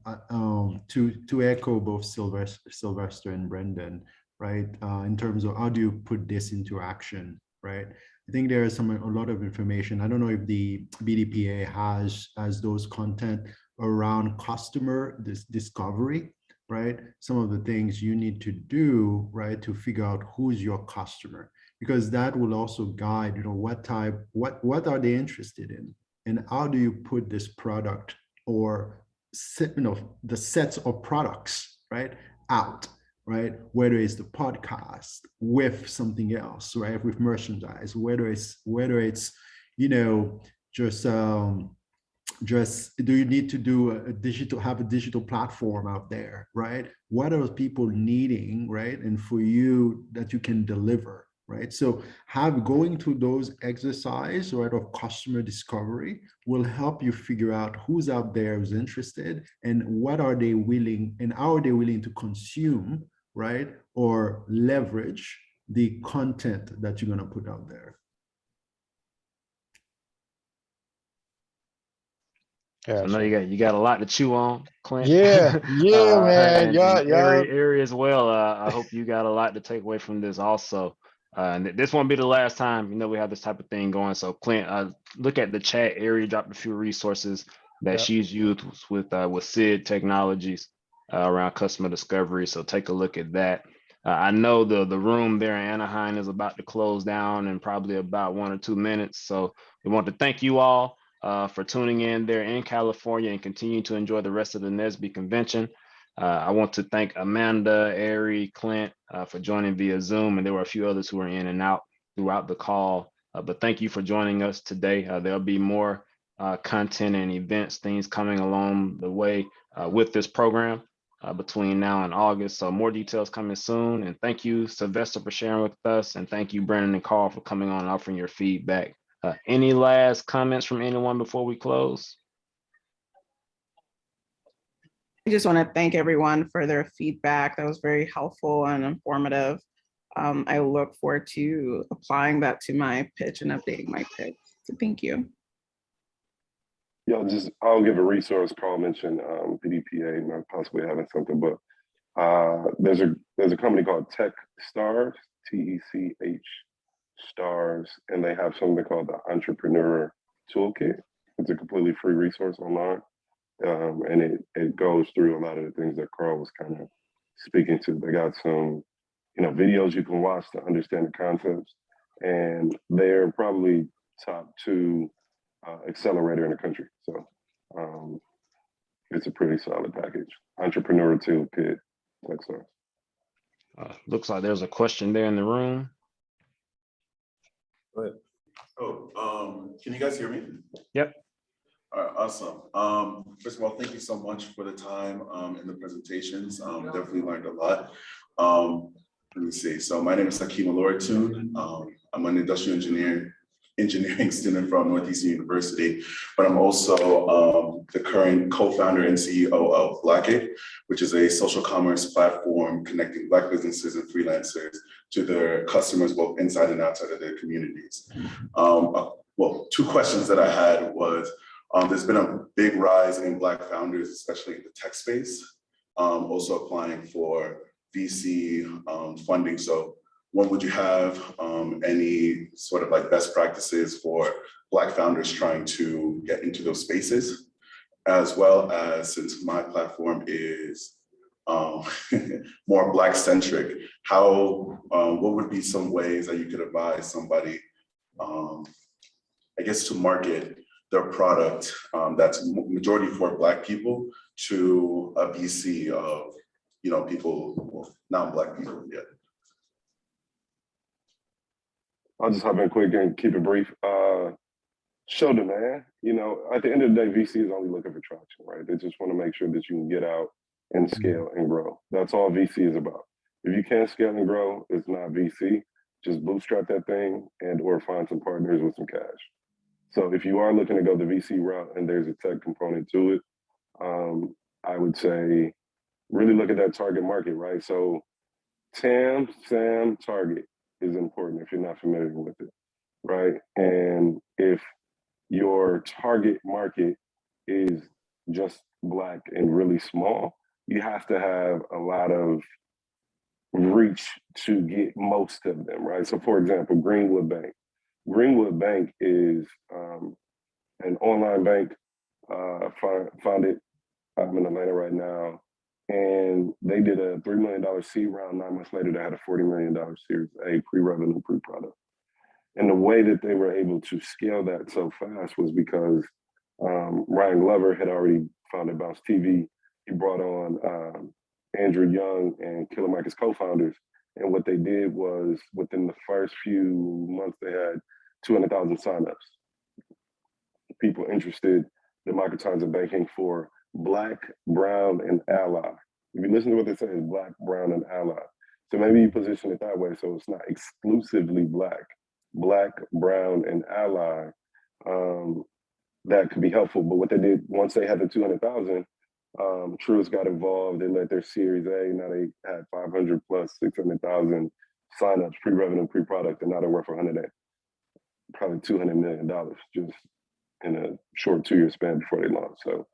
to echo both Sylvester and Brendan, right? In terms of how do you put this into action, right? I think there is a lot of information. I don't know if the BDPA has those content, around customer discovery, right? Some of the things you need to do, right, to figure out who's your customer, because that will also guide, what are they interested in, and how do you put this product or the sets of products, right, out, right? Whether it's the podcast with something else, right, with merchandise, whether it's just do you need to do have a digital platform out there, right? What are people needing, right? And for you that you can deliver, right? So going through those exercises, right, of customer discovery will help you figure out who's out there who's interested, and what are they willing, and how are they willing to consume, right, or leverage the content that you're going to put out there. So I know you got a lot to chew on, Clint. Yeah, yeah, man. And Yeah. Ari as well. I hope you got a lot to take away from this also. And this won't be the last time, we have this type of thing going. So Clint, look at the chat. Ari dropped a few resources that she's used with SID Technologies around customer discovery. So take a look at that. I know the room there in Anaheim is about to close down in probably about 1 or 2 minutes. So we want to thank you all for tuning in there in California, and continue to enjoy the rest of the NSBE convention. I want to thank Amanda, Ari, Clint for joining via Zoom, and there were a few others who were in and out throughout the call. But thank you for joining us today. There'll be more content and events, things coming along the way with this program between now and August. So more details coming soon. And thank you, Sylvester, for sharing with us. And thank you, Brandon and Carl, for coming on and offering your feedback. Any last comments from anyone before we close? I just want to thank everyone for their feedback. That was very helpful and informative. I look forward to applying that to my pitch and updating my pitch. So thank you. Yeah, I'll give a resource. Carl mentioned BDPA, not possibly having something, but there's a company called Tech Stars, TECH Stars, and they have something called the Entrepreneur Toolkit. It's a completely free resource online, and it goes through a lot of the things that Carl was kind of speaking to. They got some, videos you can watch to understand the concepts, and they're probably top 2 accelerator in the country. So it's a pretty solid package. Entrepreneur Toolkit, Tech Stars. Looks like there's a question there in the room. Go ahead. Can you guys hear me? Yep. All right, awesome. First of all, thank you so much for the time and the presentations. Definitely learned a lot. Let me see. So my name is Hakeem Aloratun. I'm an industrial engineering student from Northeastern University, but I'm also the current co-founder and CEO of Blackit, which is a social commerce platform connecting Black businesses and freelancers to their customers, both inside and outside of their communities. Well, 2 questions that I had was, there's been a big rise in Black founders, especially in the tech space, also applying for VC funding. So one, would you have any sort of like best practices for Black founders trying to get into those spaces? As well as, since my platform is more Black centric, what would be some ways that you could advise somebody, I guess, to market their product that's majority for Black people to a VC of, people, well, non-Black people yet? I'll just hop in quick and keep it brief. Show them, man. At the end of the day, VC is only looking for traction, right? They just want to make sure that you can get out and scale and grow. That's all VC is about. If you can't scale and grow, it's not VC. Just bootstrap that thing and or find some partners with some cash. So if you are looking to go the VC route and there's a tech component to it, I would say really look at that target market, right? So TAM, SAM, target is important if you're not familiar with it, right? And if your target market is just Black and really small, you have to have a lot of reach to get most of them, right? So for example, Greenwood Bank. Greenwood Bank is an online bank founded I'm in Atlanta right now, and they did a $3 million seed round. 9 months later, they had a $40 million Series A pre-revenue, pre-product. And the way that they were able to scale that so fast was because Ryan Glover had already founded Bounce TV. He brought on Andrew Young and Killer Mike as co-founders. And what they did was within the first few months, they had 200,000 signups. People interested in microtransfer banking for Black, Brown, and Ally. If you listen to what they say, it's Black, Brown, and Ally. So maybe you position it that way so it's not exclusively Black, Brown, and Ally. That could be helpful. But what they did, once they had the 200,000, Truist got involved. They let their Series A. Now they had 500 plus 600,000 signups, pre-revenue, pre-product, and now they're worth probably $200 million just in a short 2-year span before they launch. So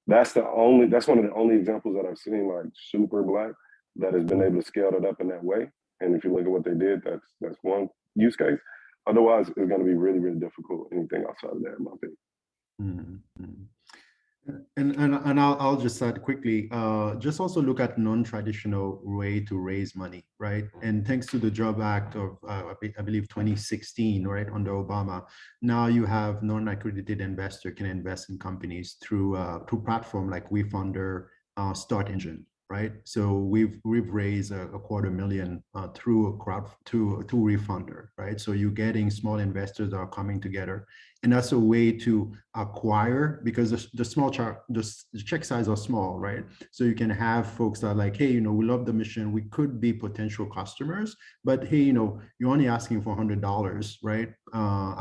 that's one of the only examples that I've seen like super Black that has been able to scale it up in that way. And if you look at what they did, that's one use case. Otherwise, it's going to be really, really difficult. Anything outside of that, in my opinion. And I'll just add quickly, just also look at non-traditional way to raise money, right? And thanks to the Job Act of, I believe 2016, right, under Obama, now you have non-accredited investor can invest in companies through platform like WeFunder, Start Engine, right? So we've raised a $250,000 through WeFunder, right? So you're getting small investors that are coming together, and that's a way to acquire, because the check size are small, right? So you can have folks that are like, hey, we love the mission, we could be potential customers, but hey, you're only asking for $100, right?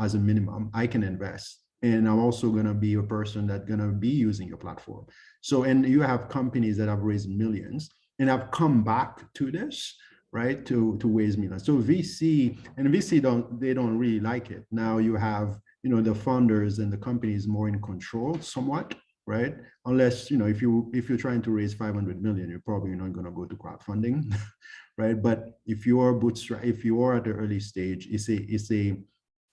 As a minimum, I can invest. And I'm also going to be a person that's going to be using your platform. So, and you have companies that have raised millions and have come back to this, right, to raise millions. So VC don't really like it. Now you have, the funders and the companies more in control somewhat, right? Unless, if you're trying to raise 500 million, you're probably not going to go to crowdfunding, right? But if you are at the early stage, it's a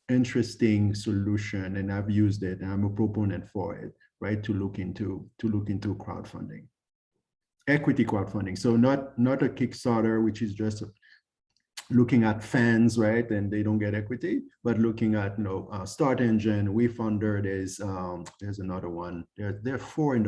interesting solution, and I've used it and I'm a proponent for it, right? To look into crowdfunding, equity crowdfunding. So not a Kickstarter, which is just looking at fans, right? And they don't get equity, but looking at Start Engine, WeFunder. There's another one. There are 4 in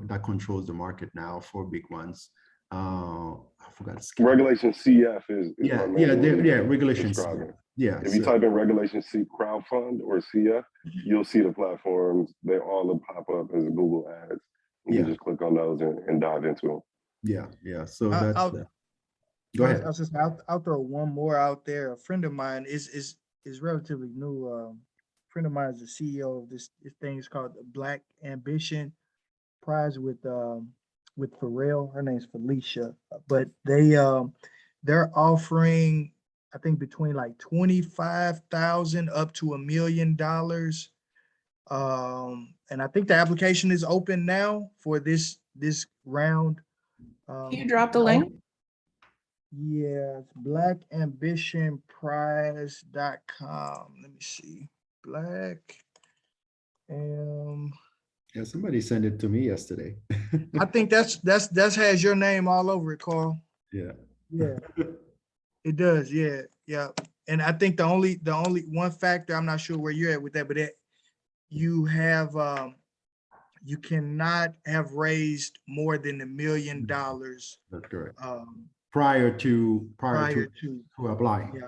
that controls the market now, 4 big ones. I forgot. Regulation CF is Regulation CF. Yeah. If you type in Regulation C crowdfund or CF, you'll see the platforms. They all pop up as Google ads. You can just click on those and dive into them. Yeah. So that's. Go ahead. I'll throw one more out there. A friend of mine is relatively new. A friend of mine is the CEO of this thing. It's called the Black Ambition Prize with Pharrell. Her name's Felicia. But they're offering, I think, between like 25,000 up to $1 million. And I think the application is open now for this round. Can you drop the link? Yeah, it's blackambitionprize.com. Let me see. Yeah, somebody sent it to me yesterday. I think that's has your name all over it, Carl. Yeah. It does. Yeah. And I think the only one factor, I'm not sure where you're at with that, but you have you cannot have raised more than $1 million. That's correct. Prior to applying.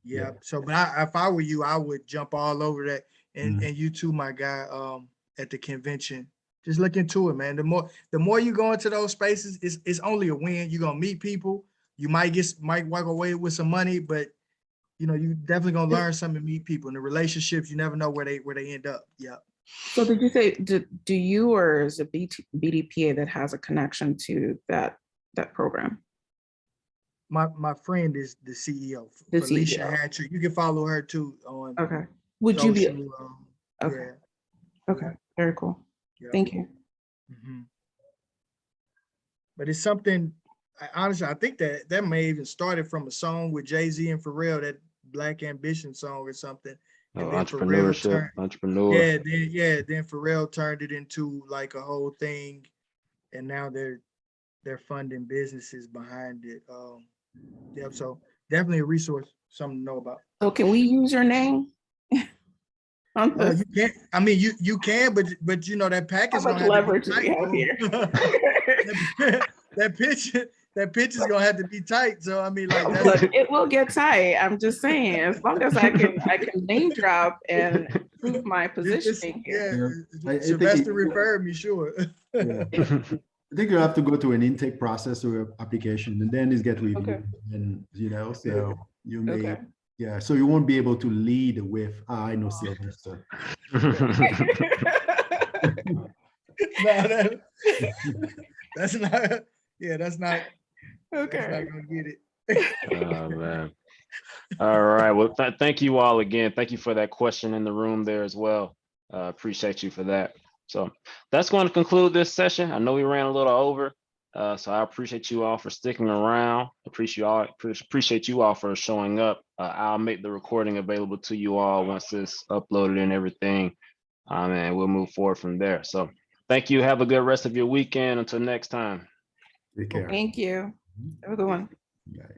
Yeah. So, but if I were you, I would jump all over that. And you too, my guy, at the convention. Just look into it, man. The more you go into those spaces, it's only a win. You're gonna meet people. You might walk away with some money, but you definitely gonna learn something and meet people. And the relationships, you never know where they end up. Yeah. So did you say, do you, or is it BDPA that has a connection to that program? My friend is the CEO, Felicia Hatcher. You can follow her too on. Okay. Would you be? Okay. Yeah. Okay. Very cool. Yeah. Thank you. But it's something. Honestly, I think that may even started from a song with Jay-Z and Pharrell, that Black Ambition song or something. And entrepreneurship, entrepreneur. Then Pharrell turned it into like a whole thing. and now they're funding businesses behind it. Yeah, so definitely a resource, something to know about. So can we use your name? On this? You can't. I mean, you can, but you know that How package much gonna have to leverage be do we tight. have here? That pitch is gonna have to be tight. So I mean, like Look, it will get tight. I'm just saying, as long as I can name drop and prove my positioning here. yeah. Sylvester referred me, sure. Yeah. I think you have to go to an intake process or application, and then it's get reviewed. Okay. And you know, so you may, Okay. yeah. So you won't be able to lead with, I know Sylvester. No, that's not. Yeah, that's not. Okay. That's not gonna get it. Oh man. All right. Well, thank you all again. Thank you for that question in the room there as well. Appreciate you for that. So that's going to conclude this session. I know we ran a little over, so I appreciate you all for sticking around. Appreciate you all for showing up. I'll make the recording available to you all once it's uploaded and everything, and we'll move forward from there. So thank you. Have a good rest of your weekend. Until next time. Take care. Thank you. Have a good one. Bye.